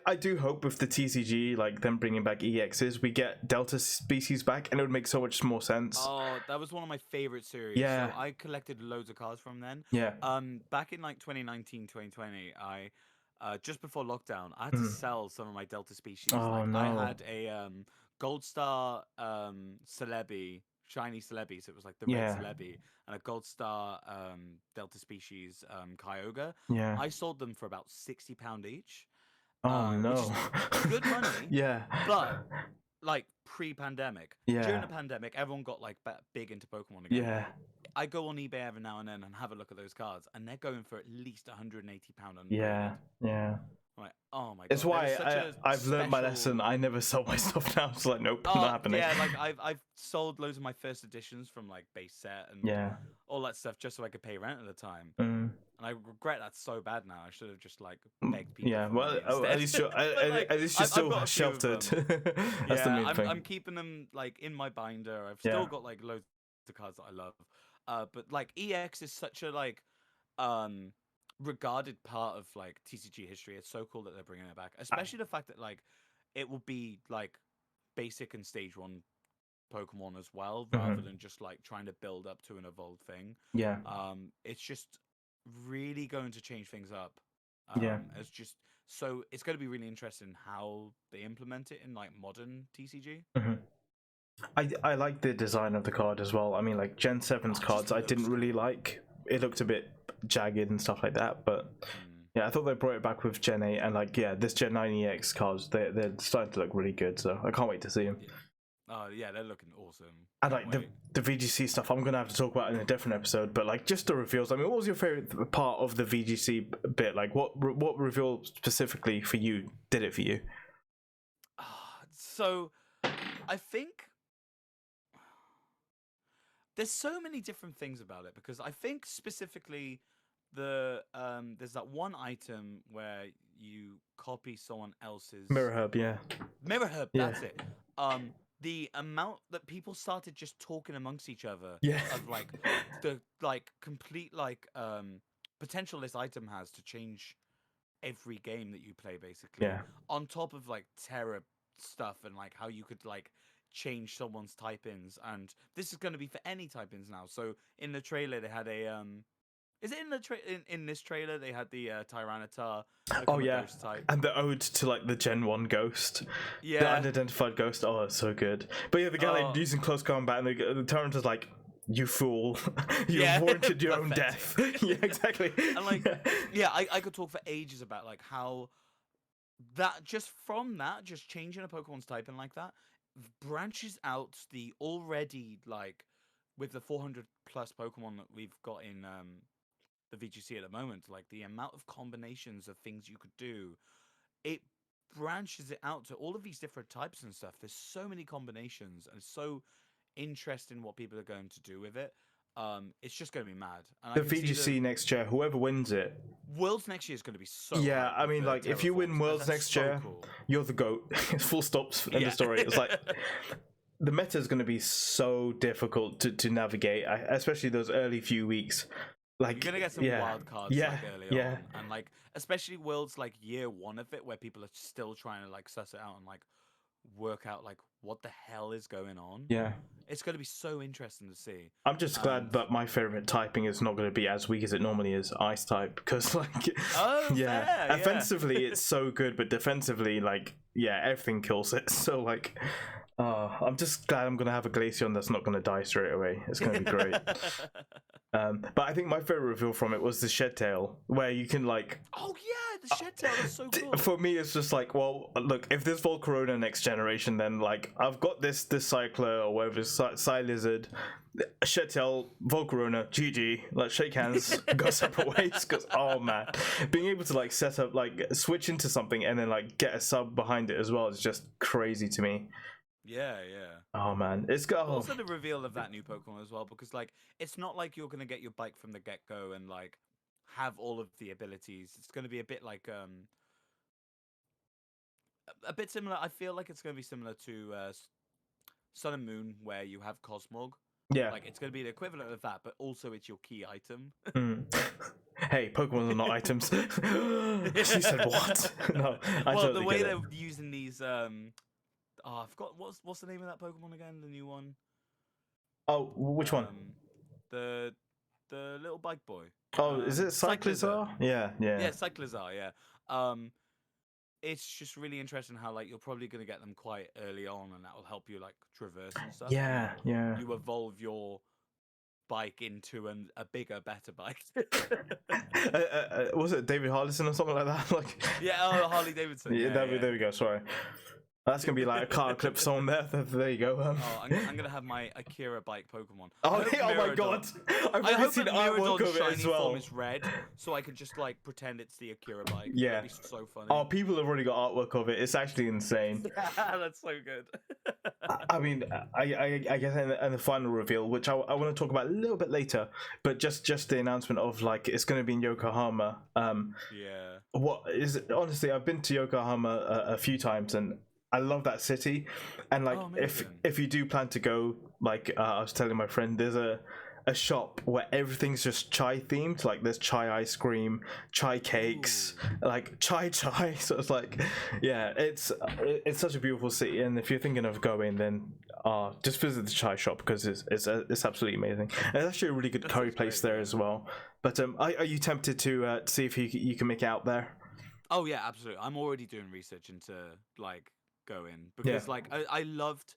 I do hope with the TCG, like them bringing back EXs, we get Delta species back, and it would make so much more sense. Oh, that was one of my favorite series. Yeah. So I collected loads of cards from then. Yeah. Back in like 2019, 2020, I just before lockdown, I had to sell some of my Delta species. Oh, like, no. I had a Gold Star Celebi, shiny Celebi, so it was like the red Celebi, and a Gold Star Delta species Kyogre. Yeah. I sold them for about £60 each. Oh no. Which is good money. Yeah. But like pre-pandemic, Yeah. during the pandemic, everyone got like big into Pokemon again. Yeah. I go on eBay every now and then and have a look at those cards, and they're going for at least £180 on Yeah. Yeah. I'm like, oh my god. It's there why is such a I've learned my lesson. special- I never sell my stuff now. It's like, nope, Oh not happening. yeah, like I've sold loads of my first editions from like base set and Yeah. all that stuff just so I could pay rent at the time. Mm. And I regret that so bad now. I should have just like Mm, begged people. Yeah, for well, money at instead. least you're, But, like, at least you're I've still got a few of sheltered. them. That's the Yeah, main thing. I'm keeping them like in my binder. I've Yeah. still got like loads of cards that I love. But like EX is such a like um regarded part of like TCG history. It's so cool that they're bringing it back, especially the fact that like it will be like basic and stage 1 Pokemon as well, rather than just like trying to build up to an evolved thing. Yeah. It's just really going to change things up. Yeah. It's just so it's going to be really interesting how they implement it in like modern TCG. I like the design of the card as well. I mean, like Gen 7's just cards, I looks didn't really like. It looked a bit jagged and stuff like that, but yeah, I thought they brought it back with Gen 8, and like yeah, this Gen 9 EX cards, they're starting to look really good. So I can't wait to see them. Oh yeah, they're looking awesome. And Can't like wait. the VGC stuff, I'm gonna have to talk about in a different episode. But like just the reveals. I mean, what was your favorite part of the VGC bit? Like what reveal specifically for you did it for you? So I think there's so many different things about it, because I think specifically there's that one item where you copy someone else's Mirror Herb, yeah. Mirror Herb, Yeah. that's it. The amount that people started just talking amongst each other Yeah. of like the like complete like potential this item has to change every game that you play, basically. Yeah. On top of like terror stuff and like how you could like change someone's type-ins, and this is going to be for any type-ins now. So in the trailer they had a is it in the in this trailer they had the Tyranitar Oh yeah, ghost type. and the ode to like the Gen 1 ghost, the Yeah. unidentified ghost. Oh, it's so good. But yeah, the guy like, Oh. using close combat, and the Tyranitar's like, "You fool! You Yeah, warranted your own death." pathetic. Yeah, exactly. And like yeah, I could talk for ages about like how that just from that just changing a Pokemon's typing like that branches out the already like with the 400 plus Pokemon that we've got in the VGC at the moment, like the amount of combinations of things you could do, it branches it out to all of these different types and stuff. There's so many combinations, and it's so interesting what people are going to do with it. It's just going to be mad. And The I can see VGC next year, whoever wins it, Worlds next year is going to be so yeah. hype I with mean, the like if you win Terraforms, and Worlds that's next so year, cool. you're the goat. Full stops. End Yeah. of story. It's like the meta is going to be so difficult to navigate, especially those early few weeks. Like You're gonna get some yeah, wild cards yeah, like early yeah. on, and like especially Worlds like year 1 of it, where people are still trying to like suss it out and like work out like what the hell is going on. Yeah. It's gonna be so interesting to see. I'm just glad that my favorite typing is not going to be as weak as it normally is, Ice type, because like, Oh, yeah, fair, yeah. offensively it's so good, but defensively, like, yeah, everything kills it. So like, I'm just glad I'm going to have a Glaceon that's not going to die straight away. It's going to be great. But I think my favorite reveal from it was the Shed Tail, where you can like. Oh yeah, the Shed Tail is so cool. For me, it's just like, well, look, if there's Volcarona next generation, then like I've got this Cycler or whatever, Lizard, Shed Tail, Volcarona, GG, like shake hands, go separate ways. Because oh man, being able to like set up, like switch into something and then like get a sub behind it as well is just crazy to me. Yeah, yeah. Oh man, it's got Also the reveal of that new Pokemon as well, because like it's not like you're gonna get your bike from the get go and like have all of the abilities. It's gonna be a bit like a bit similar. I feel like it's gonna be similar to Sun and Moon, where you have Cosmog. yeah. Like it's gonna be the equivalent of that, but also it's your key item. Hey, Pokemon are not items. She said what? No, I Well, totally the way get they're it. using these I forgot what's the name of that Pokemon again? The new one. Oh, which one? The little bike boy. Oh, is it Cyclizar. Cyclizar? Yeah. Yeah, Cyclizar. Yeah. It's just really interesting how like you're probably gonna get them quite early on, and that will help you like traverse and stuff. Yeah, yeah. You evolve your bike into a bigger, better bike. Was it David Harlison or something like that? Like, Yeah, oh, Harley Davidson. yeah, Yeah, there we go. Sorry. That's gonna be like a car clip song there. There you go. Oh, I'm gonna have my Akira bike Pokemon. Oh, oh my god! I've I already hope seen that artwork Miradon's of it as shiny well. form is red, so I can just like pretend it's the Akira bike. Yeah. That'd be so funny. Oh, people have already got artwork of it. It's actually insane. That's so good. I mean, I guess in the final reveal, which I want to talk about a little bit later, but just the announcement of like it's going to be in Yokohama. Yeah. What is honestly, I've been to Yokohama a few times, and I love that city. And like, if you do plan to go, like I was telling my friend, there's a shop where everything's just chai themed. Like there's chai ice cream, chai cakes, like chai. So it's like, yeah, it's such a beautiful city. And if you're thinking of going, then just visit the chai shop because it's absolutely amazing. And there's actually a really good curry place there as well. But are you tempted to see if you can make it out there? Oh yeah, absolutely. I'm already doing research into like going because like I loved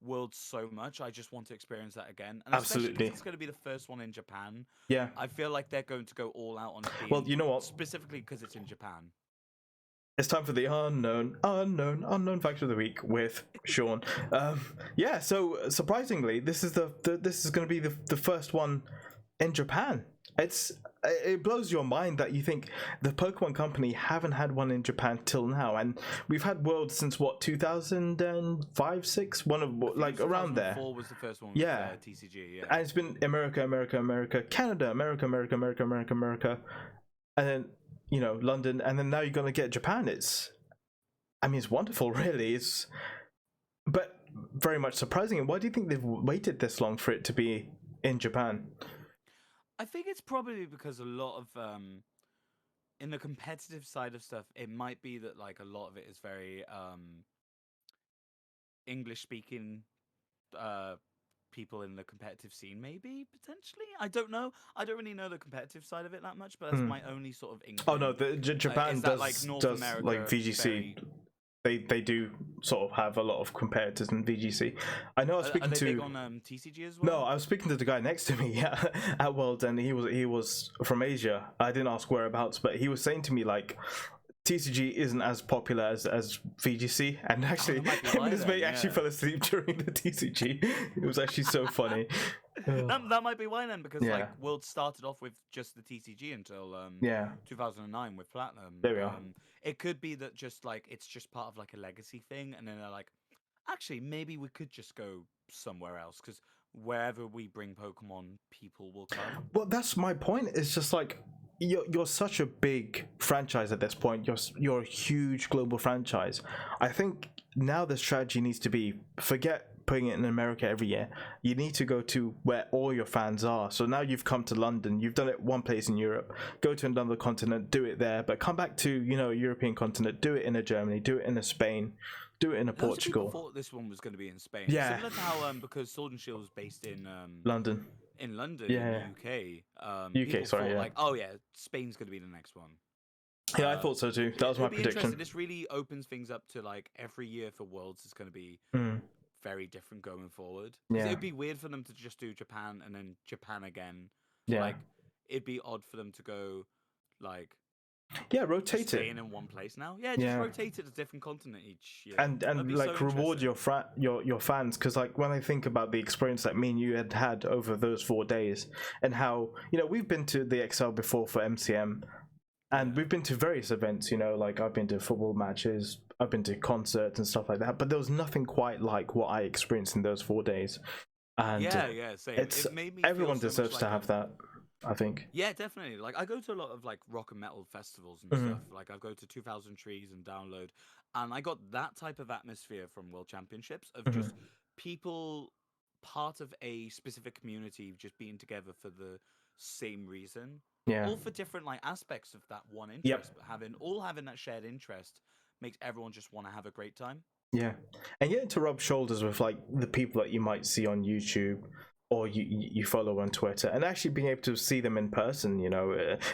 Worlds so much. I just want to experience that again, and especially because it's going to be the first one in Japan. Yeah, I feel like they're going to go all out on it. Well, you know what? Specifically because it's in Japan. It's time for the unknown fact of the week with Siôn. Yeah, so surprisingly, this is this is going to be the first one in Japan. It blows your mind that you think the Pokemon Company haven't had one in Japan till now, and we've had Worlds since what 2005, 6, one of like around there. 2004 was the first one. Yeah, with, TCG. Yeah, and it's been America, Canada, America, and then London, and then now you're gonna get Japan. It's wonderful, really. But very much surprising. And why do you think they've waited this long for it to be in Japan? I think it's probably because a lot of in the competitive side of stuff, it might be that like a lot of it is very English speaking people in the competitive scene, maybe potentially. I don't know. I don't really know the competitive side of it that much, but that's my only sort of inkling. Oh no, Japan does like North does America like VGC. They do sort of have a lot of competitors in VGC. I know I was speaking are they to big on TCG as well? No, I was speaking to the guy next to me at World, and he was from Asia. I didn't ask whereabouts, but he was saying to me like TCG isn't as popular as VGC, and actually him and his mate actually fell asleep during the TCG. It was actually so funny. That might be why then, because like World started off with just the TCG until 2009 with Platinum. There we are. It could be that just like it's just part of like a legacy thing, and then they're like, actually maybe we could just go somewhere else because wherever we bring Pokemon, people will come. Well, that's my point. It's just like you're such a big franchise at this point. You're a huge global franchise. I think now the strategy needs to be forget putting it in America every year. You need to go to where all your fans are. So now you've come to London, you've done it one place in Europe, go to another continent, do it there, but come back to a European continent, do it in a Germany, do it in a Spain, do it in a Portugal. I thought this one was going to be in Spain. Yeah, similar to how because Sword and Shield was based in London. In London, yeah, in the UK. UK, sorry, yeah. Like, oh yeah, Spain's going to be the next one. Yeah, I thought so too. That was my prediction. This really opens things up to like every year for Worlds is going to be very different going forward. Yeah. It'd be weird for them to just do Japan and then Japan again. Yeah. Like, it'd be odd for them to go like rotate it. Staying in one place now. Yeah, just rotate it to a different continent each year. And like so reward your fans, because like when I think about the experience that me and you had over those 4 days, and how we've been to the XL before for MCM, and we've been to various events. Like I've been to football matches, I've been to concerts and stuff like that, but there was nothing quite like what I experienced in those 4 days. And same. It made me everyone feel so deserves much to like have that, I think. Yeah, definitely. Like I go to a lot of like rock and metal festivals and stuff. Like I go to 2000 Trees and Download, and I got that type of atmosphere from World Championships of just people part of a specific community just being together for the same reason. Yeah. All for different like aspects of that one interest, but having that shared interest makes everyone just want to have a great time. Yeah. And getting to rub shoulders with like the people that you might see on YouTube or you follow on Twitter, and actually being able to see them in person.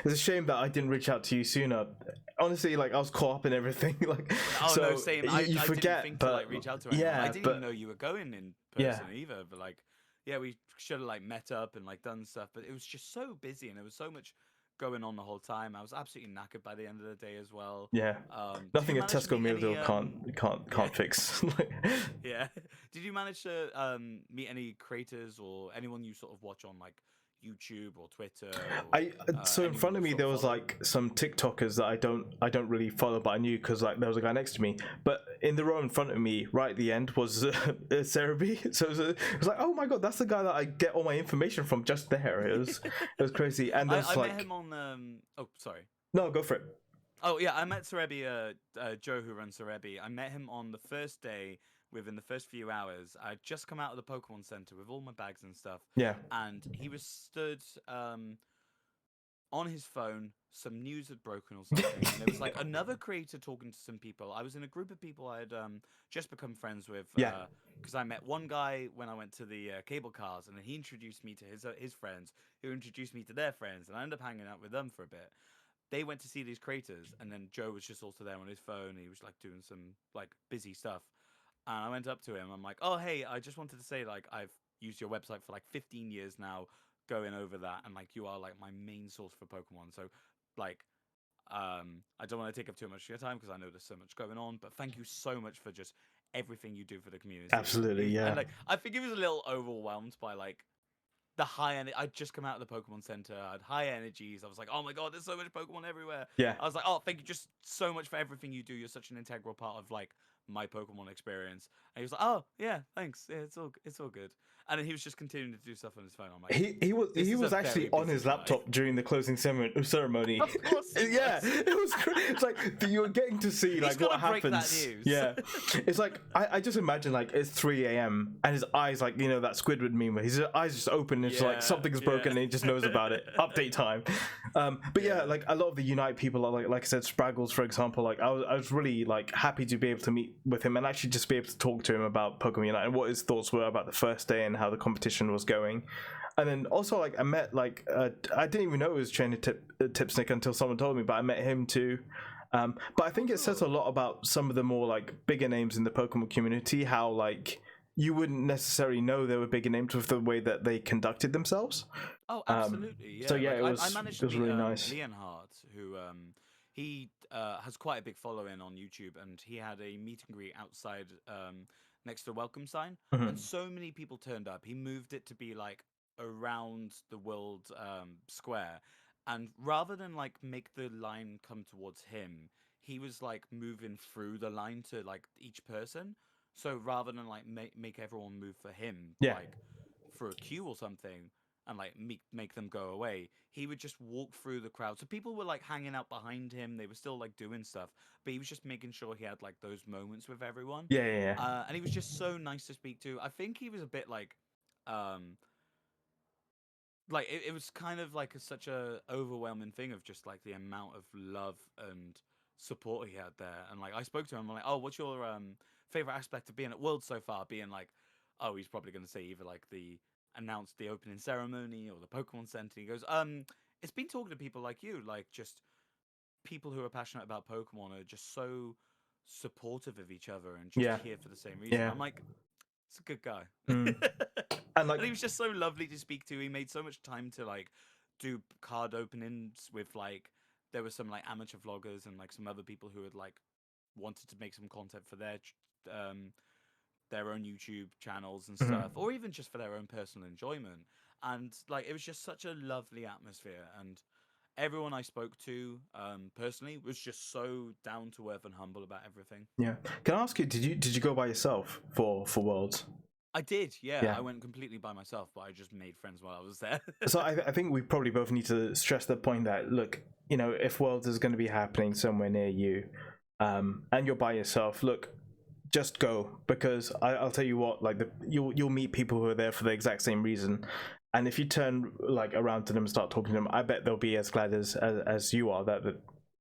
It's a shame that I didn't reach out to you sooner. Honestly, like I was caught up in everything. Like, no, same. You forget, didn't think but to like reach out to anyone. yeah, I didn't even know you were going in person either. But like, yeah, we should have like met up and like done stuff. But it was just so busy, and there was so much going on the whole time. I was absolutely knackered by the end of the day as well. Yeah. Did you Nothing a manage to Tesco meet meal any, deal yeah, can't fix. yeah. Did you manage to meet any creators or anyone you sort of watch on like YouTube or Twitter or So in anyone front you of me sort there of was follow? like some TikTokers that I don't really follow, but I knew because like there was a guy next to me. But in the row in front of me, right at the end, was Cerebi. So it was like, oh my god, that's the guy that I get all my information from just there. It was crazy. And there's I met like, him on oh sorry. no, go for it. Oh yeah, I met Serebi, Joe who runs Serebi. I met him on the first day. Within the first few hours, I'd just come out of the Pokemon Center with all my bags and stuff, Yeah, and he was stood on his phone. Some news had broken or something, and there was like another creator talking to some people. I was in a group of people I had just become friends with yeah, because I met one guy when I went to the cable cars, and then he introduced me to his friends, who introduced me to their friends, and I ended up hanging out with them for a bit. They went to see these creators, and then Joe was just also there on his phone. He was like doing some like busy stuff, and I went up to him. I'm like, "Oh, hey, I just wanted to say like I've used your website for like 15 years now, going over that, and like you are like my main source for Pokemon. So, like, I don't want to take up too much of your time because I know there's so much going on. But thank you so much for just everything you do for the community." absolutely, And yeah, like, I think he was a little overwhelmed by like the high energy. I'd just come out of the Pokemon Center. I had high energies. I was like, oh my god, there's so much Pokemon everywhere. yeah. I was like, oh, thank you just so much for everything you do. You're such an integral part of like my Pokemon experience. And he was like, oh yeah, thanks. Yeah, it's all good. And then he was just continuing to do stuff on his phone. I'm like, He was this he is a was actually very on busy his guy. laptop during the closing ceremony. Of course he Yeah, was. it was. It's like you were getting to see He's like gotta what break that happens. news. Yeah, it's like I just imagine like it's 3 a.m. and his eyes like that Squidward meme where his eyes just open and it's like Yeah, something's yeah. broken and he just knows about it. Update time. But yeah, Yeah. like a lot of the Unite people are like I said, Spraggles for example. Like I was really like happy to be able to meet with him and actually just be able to talk to him about Pokemon Unite and what his thoughts were about the first day and how the competition was going. And then also like I met like I didn't even know it was Trainer Tipsnick until someone told me, but I met him too. But I think it says a lot about some of the more like bigger names in the Pokemon community, how like you wouldn't necessarily know they were bigger names with the way that they conducted themselves. Oh, absolutely. So Yeah. yeah, Like it I was managed it to was meet really nice. Leonhardt, who he has quite a big following on YouTube, and he had a meet and greet outside next to a welcome sign, and Mhm. so many people turned up. He moved it to be like around the world square, and rather than like make the line come towards him, he was like moving through the line to like each person. So rather than like make everyone move for him, Yeah, like for a queue or something, and like make them go away, he would just walk through the crowd. So people were like hanging out behind him. They were still like doing stuff, but he was just making sure he had like those moments with everyone. yeah, yeah, yeah. And he was just so nice to speak to. I think he was a bit um, like it was kind of like such a overwhelming thing of just like the amount of love and support he had there. And like I spoke to him, I'm like, oh, what's your favorite aspect of being at World so far? Being like, oh, he's probably going to say either like the announced the opening ceremony or the Pokemon Center. He goes, it's been talking to people like you, like just people who are passionate about Pokemon are just so supportive of each other and just Yeah, here for the same reason. yeah. I'm like, it's a good guy. Mm. And And like he was just so lovely to speak to. He made so much time to like do card openings with like there were some like amateur vloggers and like some other people who had like wanted to make some content for their own YouTube channels and stuff, mhm. or even just for their own personal enjoyment. And like it was just such a lovely atmosphere, and everyone I spoke to personally was just so down to earth and humble about everything. Yeah. Can I ask you, did you go by yourself for Worlds? I did, yeah. Yeah. I went completely by myself, but I just made friends while I was there. So I think we probably both need to stress the point that look, if Worlds is going to be happening somewhere near you, and you're by yourself, look, just go because I'll tell you what, like you'll meet people who are there for the exact same reason, and if you turn like around to them and start talking to them, I bet they'll be as glad as you are that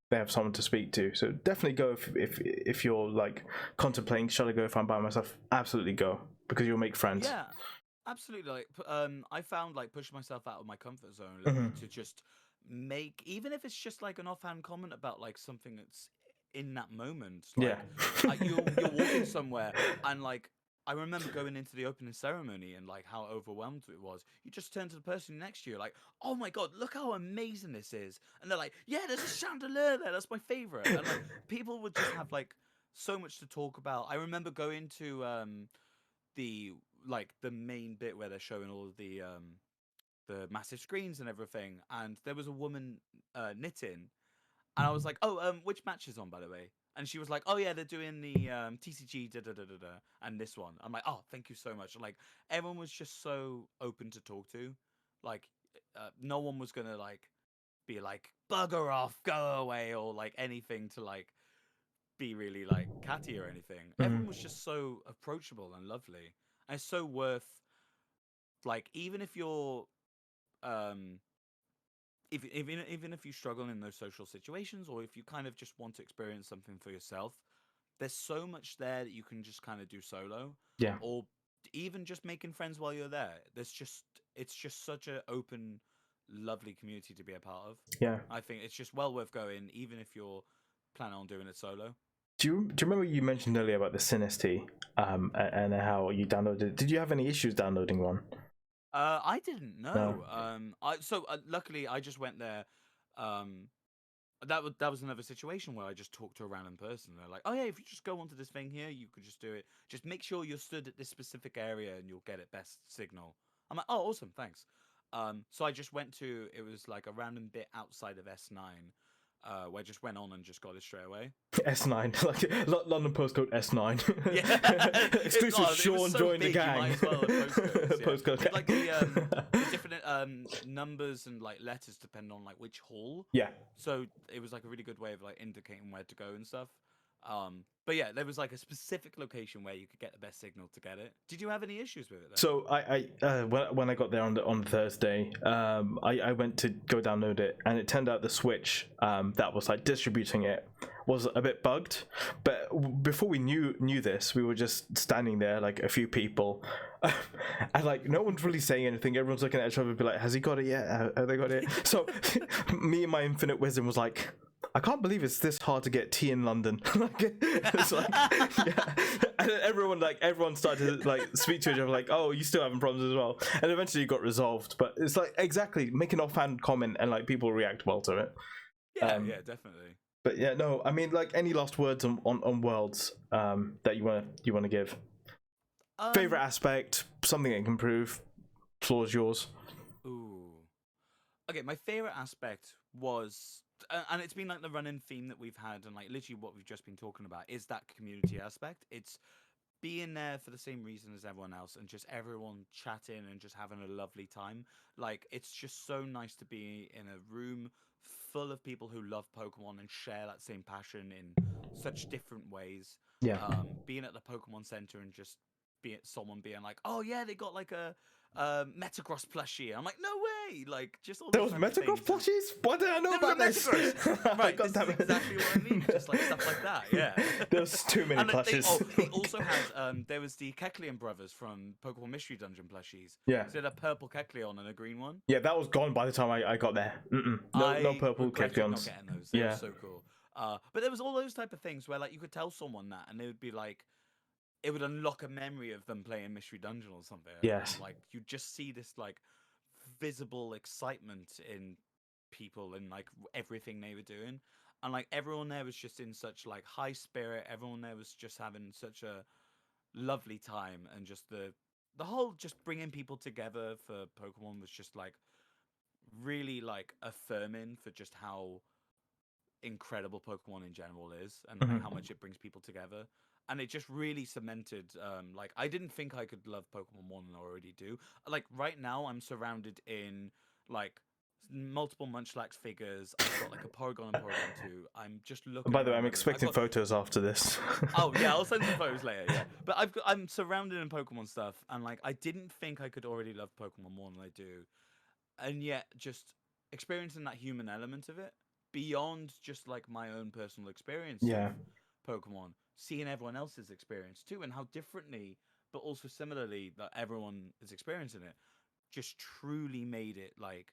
they have someone to speak to. So definitely go if you're like contemplating, shall I go if I'm by myself? Absolutely go because you'll make friends. Yeah, absolutely. Like, I found like pushing myself out of my comfort zone a little Hmm. bit to just make, even if it's just like an offhand comment about like something that's in that moment. Yeah. Like, you're walking somewhere and like I remember going into the opening ceremony and like how overwhelmed it was. You just turn to the person next to you, like, "Oh my god, look how amazing this is!" And they're like, "Yeah, there's a chandelier there. That's my favorite." And like people would just have like so much to talk about. I remember going to the the main bit where they're showing all of the massive screens and everything, and there was a woman knitting, and I was like, "Oh, which match is on, by the way?" And she was like, "Oh yeah, they're doing the TCG da da da da da, and this one." I'm like, "Oh, thank you so much." Like everyone was just so open to talk to, like no one was gonna like be like bugger off, go away, or like anything to like be really like catty or anything. Everyone was just so approachable and lovely, and it's so worth like even if you're um even if you struggle in those social situations, or if you kind of just want to experience something for yourself, there's so much there that you can just kind of do solo, Yeah. or even just making friends while you're there. It's just such an open, lovely community to be a part of. Yeah. I think it's just well worth going, even if you're planning on doing it solo. Do you remember you mentioned earlier about the Synesty and how you downloaded it? Did you have any issues downloading one? I didn't No. know. Luckily I just went there. Um, that was another situation where I just talked to a random person. They're like, "Oh yeah, if you just go onto this thing here, you could just do it. Just make sure you're stood at this specific area, and you'll get it best signal." I'm like, "Oh, awesome, thanks." So I just went to it was like a random bit outside of S9, where I just went on and just got it straight away. S9, like London postcode S9. Yeah, Exclusive. Sean so joined the big, gang. You might as well have postcodes, yeah. Postcode With, like the different numbers and like letters depend on like which hall. Yeah. So it was like a really good way of like indicating where to go and stuff. But yeah, there was like a specific location where you could get the best signal to get it. Did you have any issues with it then? So when I got there on Thursday, I went to go download it, and it turned out the switch that was like distributing it was a bit bugged. But before we knew this, we were just standing there, like a few people, and like no one's really saying anything. Everyone's looking at each other and be like, "Has he got it yet? Have they got it?" So me and my infinite wisdom was like, I can't believe it's this hard to get tea in London. It's like, yeah. And then everyone started to like speak to each other, like, "Oh, you still having problems as well?" And eventually it got resolved. But it's like exactly make an offhand comment and like people react well to it. Yeah, definitely. But yeah, no, I mean, like any last words on Worlds that you want to give? Favorite aspect, something that can improve. Floor's yours. Ooh. Okay, my favorite aspect was, and it's been like the running theme that we've had, and like literally what we've just been talking about is that community aspect. It's being there for the same reason as everyone else, and just everyone chatting and just having a lovely time. Like it's just so nice to be in a room full of people who love Pokemon and share that same passion in such different ways. Yeah. Being at the Pokemon Center and just someone being like, "Oh yeah, they got like a Metagross plushie." I'm like, "No way!" Like just all There these was type of Metagross things. plushies? Why did I know There about was this? a Metagross. Right, God this damn is it. exactly what I mean. Just like stuff like that. Yeah. There's too many And plushies. they also had there was the Kecleon brothers from Pokemon Mystery Dungeon plushies. Yeah. So they had a purple Kecleon and a green one. Yeah, that was gone by the time I got there. No I purple regretted Kecleons. not getting those. They Yeah. were so cool. But there was all those type of things where like you could tell someone that, and they would be like, it would unlock a memory of them playing Mystery Dungeon or something. Yes. And, like you just see this like visible excitement in people and like everything they were doing, and like everyone there was just in such like high spirit. Everyone there was just having such a lovely time, and just the whole just bringing people together for Pokemon was just like really like affirming for just how incredible Pokemon in general is, and like how much it brings people together. And it just really cemented like I didn't think I could love Pokemon more than I already do. Like right now I'm surrounded in like multiple Munchlax figures. I've got like a Porygon and Porygon 2. I'm just looking By the way, I'm around my room. expecting photos after this. Oh yeah, I'll send some photos later. Yeah, but I'm surrounded in Pokemon stuff, and like I didn't think I could already love Pokemon more than I do, and yet just experiencing that human element of it beyond just like my own personal experience Yeah. of Pokemon, seeing everyone else's experience too, and how differently but also similarly that everyone is experiencing it, just truly made it like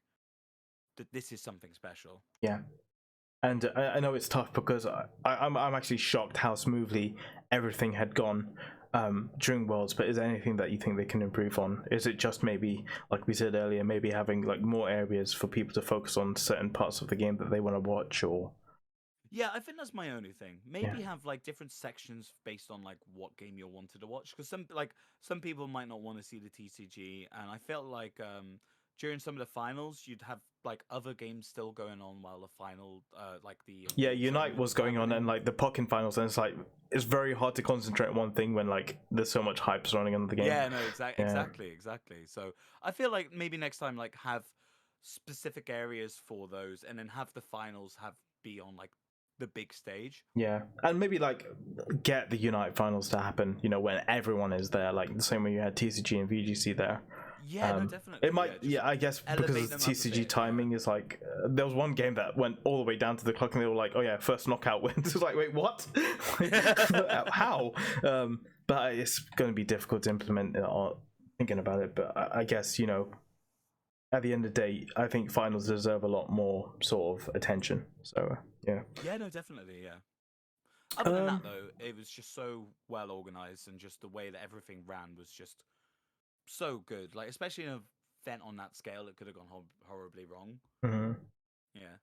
that this is something special. Yeah. And I know it's tough because I'm actually shocked how smoothly everything had gone. during Worlds, but is there anything that you think they can improve on? Is it just maybe, like we said earlier, maybe having like more areas for people to focus on certain parts of the game that they want to watch, or Yeah, I think that's my only thing. yeah, Maybe have like different sections based on like what game you wanted to watch, because some people might not want to see the TCG, and I felt like during some of the finals you'd have like other games still going on while the final like the yeah, awards Unite ceremony was was going on, happening. and like the Pokken finals, and it's like it's very hard to concentrate on one thing when like there's so much hype surrounding on the game. Yeah, no, Yeah, exactly. So I feel like maybe next time like have specific areas for those, and then have the finals have be on like the big stage. yeah, and maybe like get the Unite finals to happen, when everyone is there, like the same way you had TCG and VGC there. Yeah, no, It definitely. might, Yeah, just I guess because elevate the them up a TCG bit. timing is like, there was one game that went all the way down to the clock, and they were like, "Oh yeah, first knockout wins." It's like, wait, what? How? But it's going to be difficult to implement thinking about it. But I guess at the end of the day, I think finals deserve a lot more sort of attention. So yeah. Yeah, no, definitely. Yeah. Other than Um, that, though, it was just so well organized, and just the way that everything ran was just so good. Like, especially in an event on that scale, it could have gone horribly wrong. mhm. Yeah.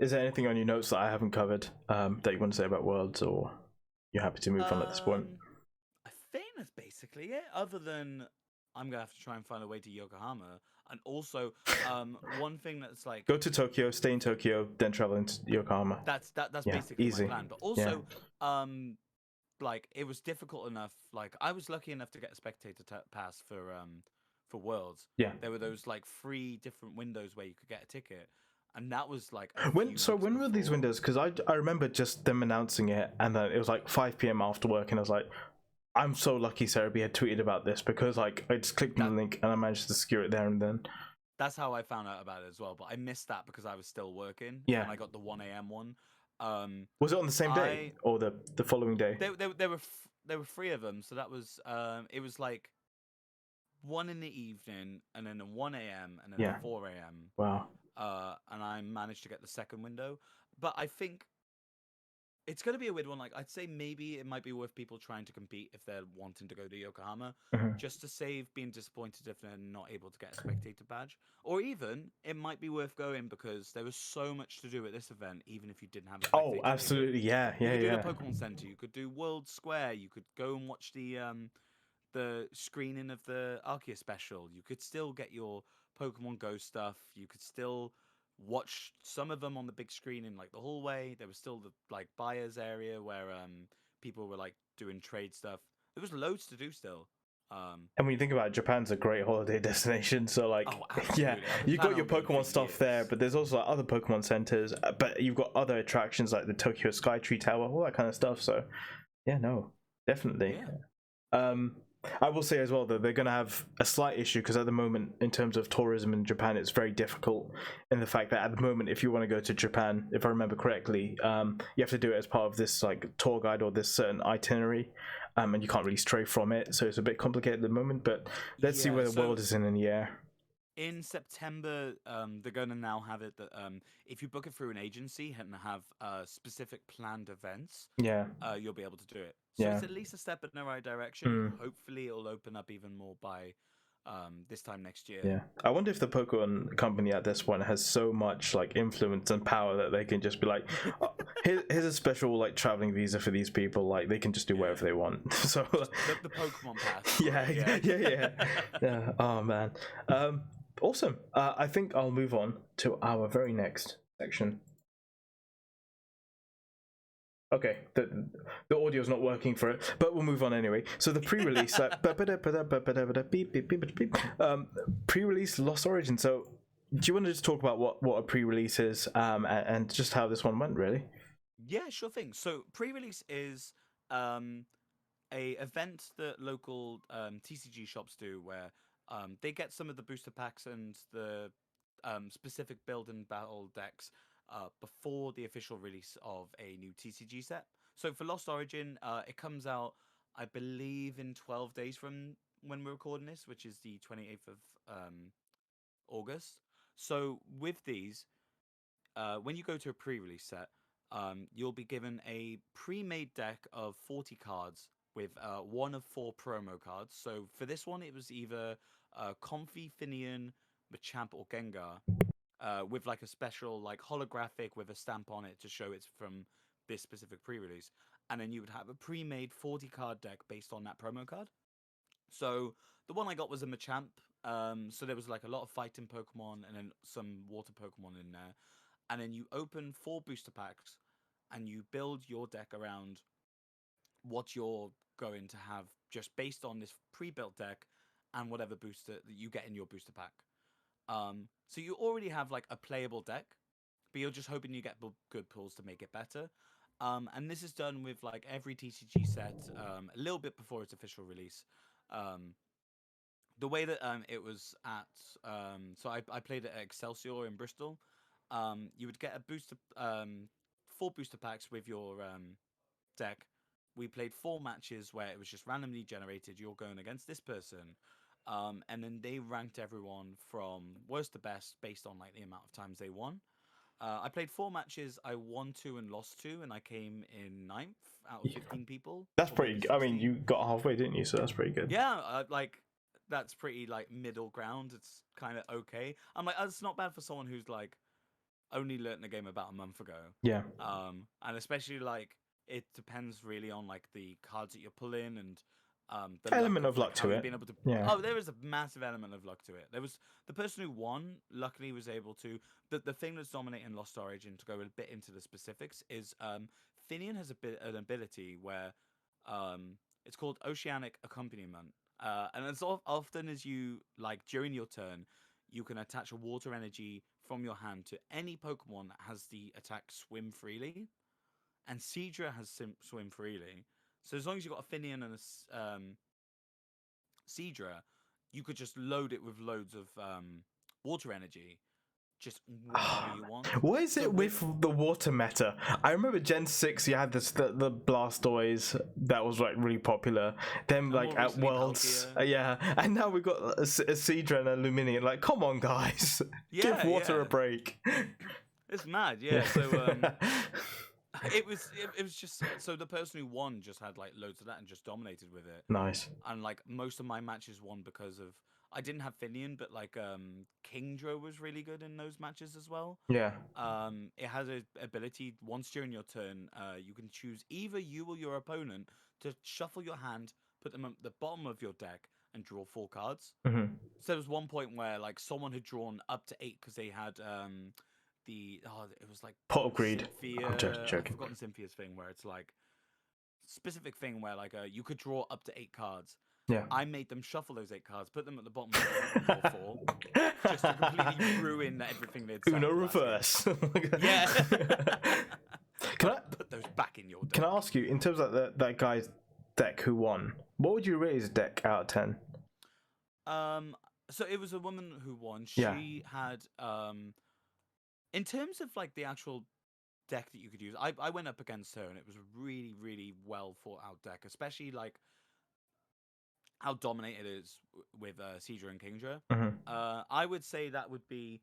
Is there anything on your notes that I haven't covered that you want to say about Worlds, or you're happy to move on at this point? I think that's basically it. Other than I'm gonna have to try and find a way to Yokohama, and also, one thing that's like Go to Tokyo, stay in Tokyo, then travel into Yokohama. that's Yeah, basically easy. my plan. But Yeah. also, like it was difficult enough. Like I was lucky enough to get a spectator pass for Worlds. Yeah. There were those like 3 different windows where you could get a ticket, and that was like a When few weeks when were these before. windows? Because I remember just them announcing it, and then it was like 5 p.m. after work, and I was like, I'm so lucky Sarah B had tweeted about this, because like I just clicked on That the link and I managed to secure it there and then. that's how I found out about it as well. But I missed that because I was still working, Yeah. and I got the 1 a.m. one. Was it on the same day I or the following day? there were 3 of them, so that was it was like 1 in the evening, and then a 1 a.m. and then Yeah. a 4 a.m. Wow. And I managed to get the second window. But I think it's going to be a weird one. Like, I'd say maybe it might be worth people trying to compete if they're wanting to go to Yokohama, Mhm. just to save being disappointed if they're not able to get a spectator badge. Or even, it might be worth going because there was so much to do at this event, even if you didn't have a spectator Oh, ticket. absolutely. Yeah. You Yeah. could do the Yeah. Pokemon Center, you could do World Square, you could go and watch the screening of the Arceus special. You could still get your Pokemon Go stuff. You could still watch some of them on the big screen in like the hallway. There was still the like buyers area where people were like doing trade stuff. There was loads to do still. And when you think about it, Japan's a great holiday destination. So like, Oh, yeah, absolutely. I've been you got planning your on going Pokemon for stuff there, years. but there's also like, other Pokemon centers. But you've got other attractions like the Tokyo Skytree Tower, all that kind of stuff. So yeah, no, definitely. Yeah. I will say as well that they're going to have a slight issue, because at the moment, in terms of tourism in Japan, it's very difficult. In the fact that at the moment, if you want to go to Japan, if I remember correctly, you have to do it as part of this like tour guide or this certain itinerary, and you can't really stray from it. So it's a bit complicated at the moment. But let's see Yeah, where the so world is in a year. in September, they're going to now have it that if you book it through an agency and have specific planned events, Yeah, you'll be able to do it. So yeah. it's at least a step in the right direction. Mm. Hopefully, it'll open up even more by this time next year. Yeah, I wonder if the Pokemon company at this point has so much like influence and power that they can just be like, oh, here's a special like traveling visa for these people. Like they can just do whatever they want. So The Pokemon Pass. yeah, yeah. Oh man, awesome. I think I'll move on to our very next section. Okay, the audio's not working for it, but we'll move on anyway. So the pre-release, pre-release Lost Origin. So do you want to just talk about what a pre-release is, and just how this one went, really? Yeah, sure thing. So pre-release is a event that local TCG shops do, where they get some of the booster packs and the specific build and battle decks before the official release of a new TCG set. So for Lost Origin, it comes out, I believe, in 12 days from when we're recording this, which is the 28th of August. So with these, when you go to a pre-release set, you'll be given a pre-made deck of 40 cards with one of 4 promo cards. So for this one, it was either Comfy, Finian, Machamp, or Gengar, with like a special like holographic with a stamp on it to show it's from this specific pre-release. And then you would have a pre-made 40 card deck based on that promo card. So the one I got was a Machamp. So there was like a lot of fighting Pokemon and then some water Pokemon in there. And then you open 4 booster packs and you build your deck around what you're going to have just based on this pre-built deck and whatever booster that you get in your booster pack. So you already have like a playable deck, but you're just hoping you get good pulls to make it better. And this is done with like every TCG set a little bit before its official release. The way that it was at, so I played it at Excelsior in Bristol. You would get a booster, 4 booster packs with your deck. We played 4 matches where it was just randomly generated. You're going against this person, and then they ranked everyone from worst to best based on like the amount of times they won. I played 4 matches. I won 2 and lost 2, and I came in 9th out of 15 people. That's or pretty. maybe I mean, 16. you got halfway, didn't you? So that's pretty good. Yeah, like that's pretty like middle ground. It's kind of okay. I'm like, it's not bad for someone who's like only learned the game about a month ago. Yeah. And especially like it depends really on like the cards that you're pulling and the Element of luck like, to how you've it. been able to. Yeah. Oh, there is a massive element of luck to it. There was the person who won. Luckily, was able to. The thing that's dominating Lost Origin, to go a bit into the specifics, is Finian has an ability where it's called Oceanic Accompaniment. And as often as you like during your turn, you can attach a water energy from your hand to any Pokemon that has the attack Swim Freely, and Seadra has Swim Freely. So as long as you've got a Finian and a Seadra, you could just load it with loads of water energy, just whenever you want. What is it with the water meta? I remember Gen 6, you had the Blastoise that was like really popular. Then like at Worlds, yeah, and now we've got a Seadra and a Luminion. Like, come on, guys, give water a break. It's mad, yeah. So it was just so the person who won just had like loads of that and just dominated with it. Nice. And like most of my matches won because of I didn't have Finian, but like Kingdra was really good in those matches as well. Yeah. It has an ability once during your turn, you can choose either you or your opponent to shuffle your hand, put them at the bottom of your deck, and draw 4 cards. Mm-hmm. So there was one point where like someone had drawn up to 8 because they had it was like Pot of Greed. Cynthia, I'm joking. I've forgotten Cynthia's thing where it's like specific thing where like you could draw up to 8 cards. Yeah. I made them shuffle those 8 cards, put them at the bottom of the draw 4, just to completely ruin everything they'd said. Uno reverse. Yeah. Can I put those back in your deck? Can I ask you, in terms of that guy's deck who won, what would you rate his deck out of 10? So it was a woman who won. She had in terms of like the actual deck that you could use, I went up against her and it was a really, really well thought out deck, especially like how dominated it is with Seadra and Kingdra. Mm-hmm. I would say that would be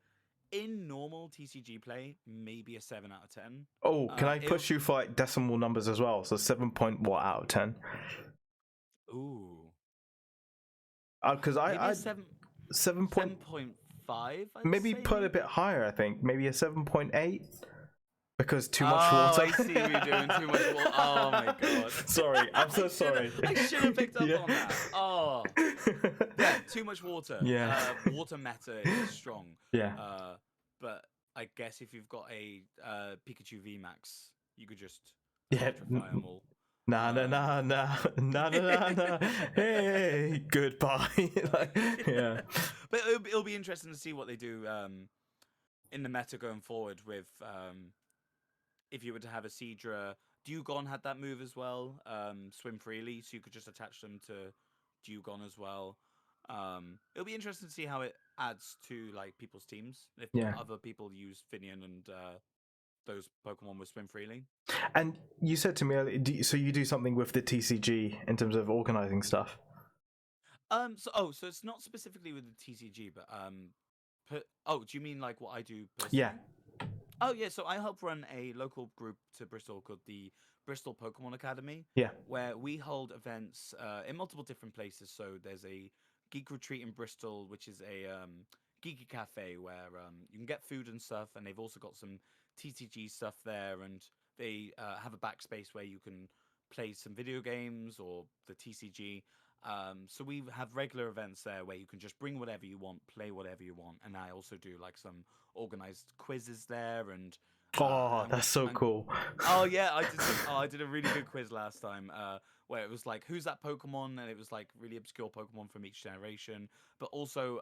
in normal TCG play, maybe a 7 out of 10. Oh, can I push you for like decimal numbers as well? So 7 point what out of 10? Ooh. Because I 7.5. Maybe put a bit higher. I think maybe a 7.8. Because too much water. I see what you're doing. Too much water. Oh my god. Sorry, I'm so sorry. I should have picked up on that. Oh. Yeah, too much water. Yeah. Water meta is strong. Yeah. But I guess if you've got a Pikachu VMAX, you could just electrify them all. Nah. Hey, goodbye. Yeah. But it'll be interesting to see what they do in the meta going forward with if you were to have a Seadra. Dewgong had that move as well, Swim Freely, so you could just attach them to Dewgong as well. It'll be interesting to see how it adds to like people's teams if other people use Finian and those Pokemon with Swim Freely. And you said to me earlier, so you do something with the TCG in terms of organizing stuff? So it's not specifically with the TCG, but do you mean like what I do personally? Yeah. Oh yeah, so I help run a local group to Bristol called the Bristol Pokemon Academy, Yeah. where we hold events in multiple different places. So there's a geek retreat in Bristol, which is a geeky cafe where you can get food and stuff, and they've also got some TCG stuff there, and they have a backspace where you can play some video games or the TCG. So we have regular events there where you can just bring whatever you want, play whatever you want, and I also do like some organized quizzes there, and Oh, that's so cool. oh yeah, I did some. Oh, I did a really good quiz last time, where it was like, who's that Pokemon, and it was like really obscure Pokemon from each generation, but also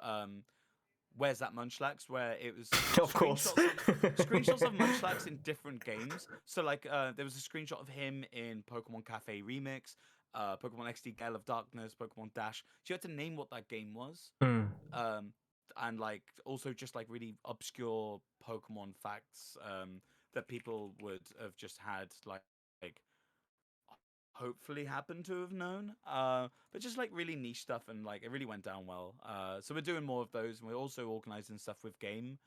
where's that Munchlax, where it was Of course. screenshots of Munchlax in different games. So like there was a screenshot of him in Pokemon Cafe Remix, Pokemon XD Gale of Darkness, Pokemon Dash. So you had to name what that game was. Mm. And like also just like really obscure Pokemon facts that people would have just had like hopefully happen to have known. But just like really niche stuff, and like it really went down well. So we're doing more of those, and we're also organizing stuff with Game.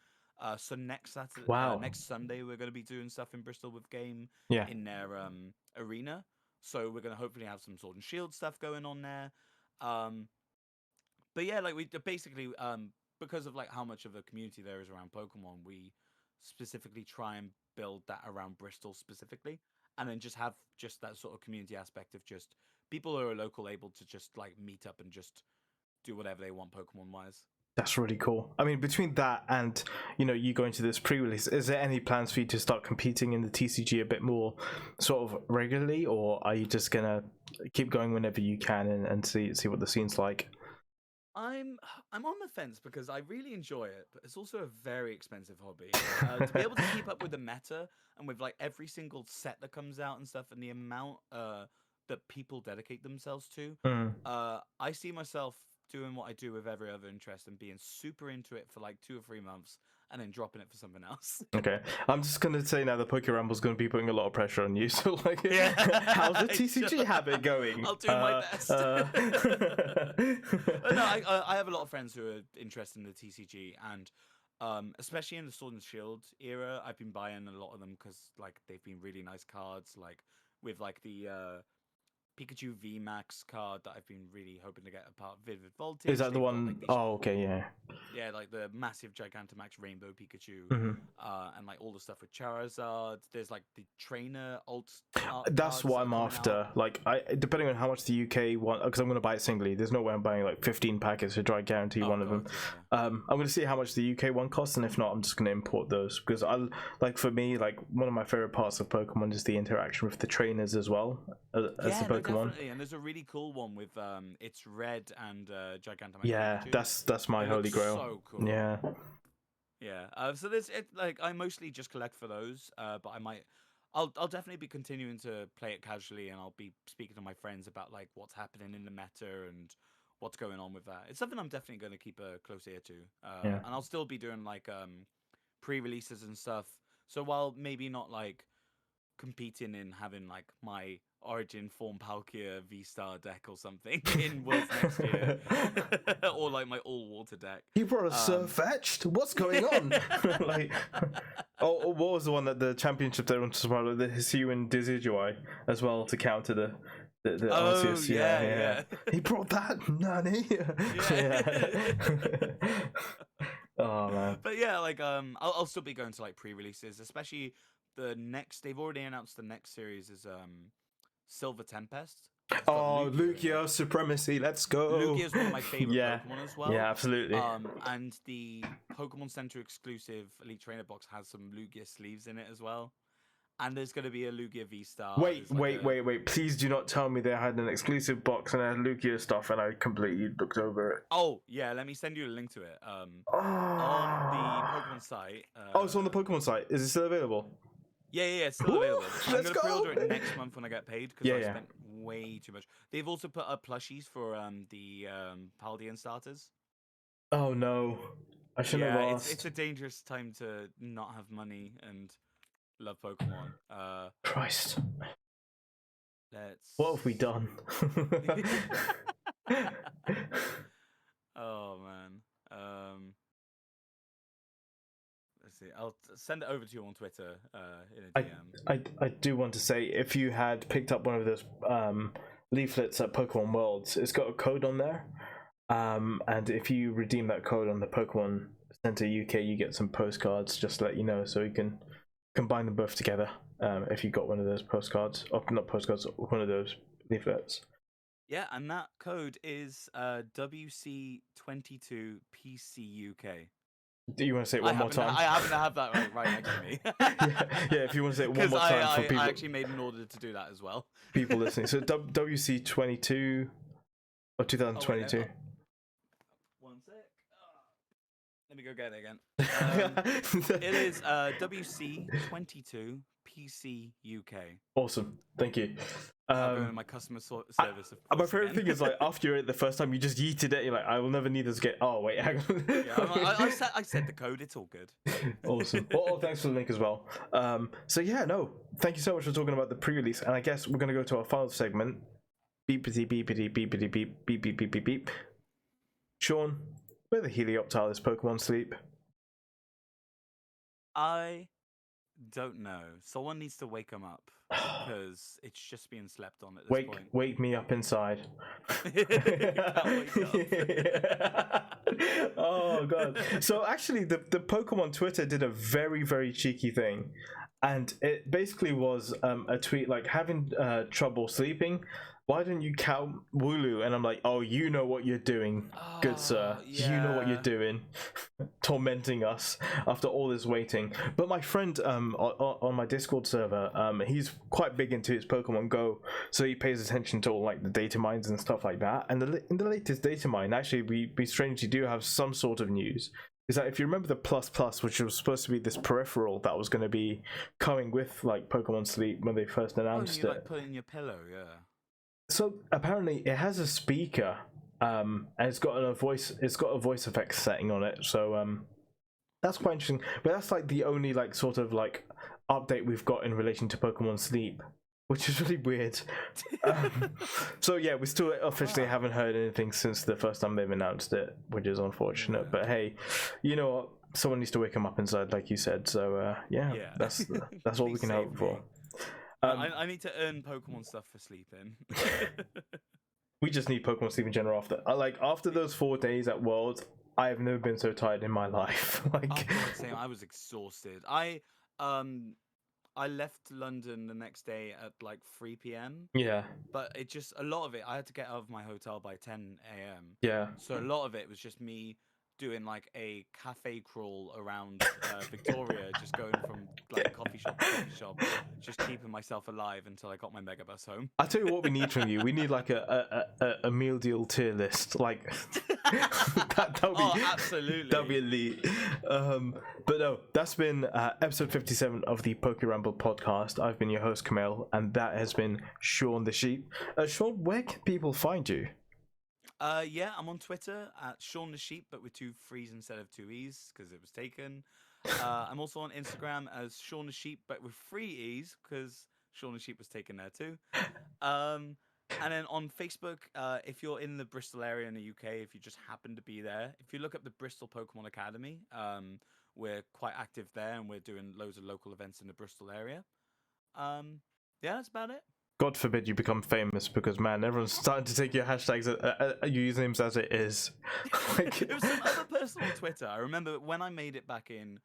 So next Saturday, Wow. next Sunday, we're going to be doing stuff in Bristol with Game Yeah. in their arena. So we're going to hopefully have some Sword and Shield stuff going on there. Um, but yeah, like we basically because of like how much of a community there is around Pokemon, we specifically try and build that around Bristol specifically, and then just have just that sort of community aspect of just people who are local able to just like meet up and just do whatever they want Pokemon wise. That's really cool. I mean, between that and you going to this pre-release, is there any plans for you to start competing in the TCG a bit more, sort of regularly, or are you just gonna keep going whenever you can and see what the scene's like? I'm on the fence because I really enjoy it, but it's also a very expensive hobby. To be able to keep up with the meta and with like every single set that comes out and stuff, and the amount that people dedicate themselves to, Mm. I see myself doing what I do with every other interest and being super into it for like 2 or 3 months and then dropping it for something else. Okay, I'm just gonna say now the PokeRAMBLE's gonna be putting a lot of pressure on you. So like, Yeah. how's the TCG habit going? I'll do my best. But no, I have a lot of friends who are interested in the TCG, and especially in the Sword and Shield era, I've been buying a lot of them because like they've been really nice cards, like with like the Pikachu V Max card that I've been really hoping to get a part of Vivid Voltage. Is that the They've got, one? like, these, Oh, okay, yeah. yeah, like the massive Gigantamax Rainbow Pikachu, Hmm. and like all the stuff with Charizard. There's like the trainer alt. That's cards what that are I'm coming after. out. Like, depending on how much the UK want, because I'm gonna buy it singly. There's no way I'm buying like 15 packets to try and guarantee Oh, one of them. God, yeah. I'm gonna see how much the UK one costs, and if not, I'm just gonna import those because like for me, like one of my favorite parts of Pokemon is the interaction with the trainers as well as Yeah, the no, Pokemon. definitely. And there's a really cool one with it's red and Gigantamax Yeah, Pikachu. that's my It holy looks grail. so cool. Yeah. Yeah. So there's it. Like I mostly just collect for those. But I'll definitely be continuing to play it casually, and I'll be speaking to my friends about like what's happening in the meta and what's going on with that. It's something I'm definitely going to keep a close ear to. Yeah. And I'll still be doing like pre-releases and stuff. So while maybe not like competing in having like my Origin Form Palkia V-Star deck or something in Worlds next year, or like my all water deck. He brought a Surfetched? What's going on? Like, oh, what was the one that the championship they wanted to supply? The Siôn Decidueye as well to counter the Oh, Arceus. yeah. He brought that, Nani. Yeah. Oh man. But yeah, like I'll still be going to like pre-releases, especially the next. They've already announced the next series is Silver Tempest. It's got Oh, Lugia in it. Lugia Supremacy, let's go. Lugia is one of my favorite Yeah. Pokemon as well. Yeah, absolutely. And the Pokemon Center exclusive Elite Trainer box has some Lugia sleeves in it as well. And there's going to be a Lugia V-Star. Wait. There's like Wait. Please do not tell me they had an exclusive box and had Lugia stuff and I completely looked over it. Oh, yeah, let me send you a link to it. On the Pokemon site. Oh, it's on the Pokemon site. Is it still available? Yeah, it's still available. I'm let's going to pre-order go. it next month when I get paid because Yeah, I yeah. spent way too much. They've also put up plushies for the Paldean starters. Oh no. I shouldn't have asked. It's a dangerous time to not have money and love Pokemon. Christ. Let's. What have we done? Oh man. let's see. I'll send it over to you on Twitter in a DM. I do want to say, if you had picked up one of those leaflets at Pokemon Worlds, it's got a code on there, and if you redeem that code on the Pokemon Center UK, you get some postcards, just to let you know, so you can combine them both together if you got one of those postcards, or not postcards, one of those leaflets. Yeah, and that code is WC22PCUK. Do you want to say it one more time? I happen to have that right next to me. Yeah, if you want to say it one more time for people. I actually made an order to do that as well. People listening. So WC22 or 2022. Oh, wait, one sec. Let me go get it again. It is WC22PCUK. Awesome, thank you. I'll go into my customer service. My favorite thing is, like, after you're it the first time, you just yeeted it. You're like, I will never need this again. Oh wait, hang on. Yeah, I said the code. It's all good. Awesome. Well, thanks for the link as well. So yeah, no, thank you so much for talking about the pre-release, and I guess we're gonna go to our final segment. Beepity beepity beepity beep beep beep beep beep beep. Siôn, where the Helioptile is Pokemon sleep? I don't know. Someone needs to wake him up because it's just being slept on at this point. Wake me up inside. Oh god. So actually the Pokemon Twitter did a very, very cheeky thing, and it basically was a tweet like, having trouble sleeping, why don't you count Wooloo? And I'm like, oh, you know what you're doing, good sir. Yeah. You know what you're doing, tormenting us after all this waiting. But my friend on my Discord server, he's quite big into his Pokemon Go, so he pays attention to all like the data mines and stuff like that. And in the latest data mine, actually, we strangely do have some sort of news. Is that if you remember the Plus Plus, which was supposed to be this peripheral that was going to be coming with like Pokemon Sleep when they first announced it. Like put in your pillow, yeah. So apparently it has a speaker, and it's got a voice effects setting on it. So that's quite interesting. But that's like the only like sort of like update we've got in relation to Pokemon Sleep, which is really weird. So yeah, we still officially haven't heard anything since the first time they've announced it, which is unfortunate. But hey, you know what? Someone needs to wake him up inside, like you said. So yeah. That's all we can hope for. I need to earn Pokemon stuff for sleeping. We just need Pokemon Sleep in general. After those 4 days at Worlds, I have never been so tired in my life. Like, oh god, same. I was exhausted. I left London the next day at like 3 p.m. Yeah. But it just, a lot of it, I had to get out of my hotel by 10 a.m. Yeah. So a lot of it was just me doing like a cafe crawl around Victoria, just going from like coffee shop to coffee shop, just keeping myself alive until I got my mega bus home. I'll tell you what we need from you. We need like a meal deal tier list. Like that'll be absolutely. That'll be elite. But no, that's been episode 57 of the PokeRAMBLE podcast. I've been your host Camille, and that has been Siôn the Sheep. Siôn, where can people find you? Yeah, I'm on Twitter at Siôn the Sheep, but with 2 3s instead of 2 E's because it was taken. I'm also on Instagram as Siôn the Sheep, but with 3 E's because Siôn the Sheep was taken there too. And then on Facebook, if you're in the Bristol area in the UK, if you just happen to be there, if you look up the Bristol Pokemon Academy, we're quite active there, and we're doing loads of local events in the Bristol area. Yeah, that's about it. God forbid you become famous, because man, everyone's starting to take your hashtags, your usernames as it is. Like... It was some other person on Twitter. I remember when I made it back in,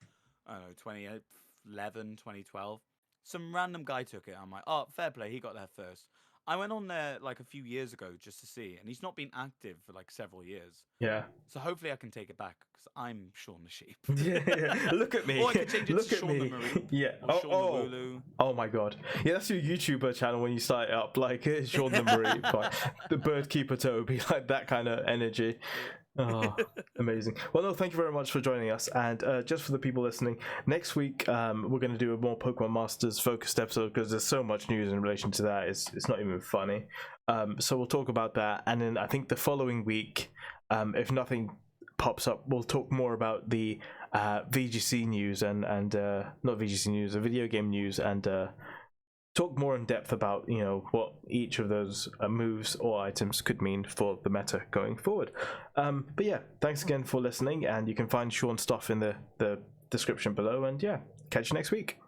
I don't know, 2011, 2012. Some random guy took it. I'm like, oh, fair play, he got there first. I went on there like a few years ago just to see, and he's not been active for like several years. Yeah. So hopefully I can take it back, because I'm Siôn the Sheep. Yeah. Look at me. Or I could change it Look to at Siôn me. the Maroon. Yeah. Siôn the Wooloo. Oh my god. Yeah, that's your YouTuber channel when you start it up, like Siôn the Maroon, like the Bird Keeper Toby, like that kind of energy. Oh, amazing. Well, no, thank you very much for joining us. And just for the people listening, next week we're going to do a more Pokemon Masters focused episode, because there's so much news in relation to that. It's not even funny. So we'll talk about that, and then I think the following week, if nothing pops up, we'll talk more about the VGC news and not VGC news, the video game news, and talk more in depth about, you know, what each of those moves or items could mean for the meta going forward. But yeah, thanks again for listening, and you can find Siôn's stuff in the description below. And yeah, catch you next week.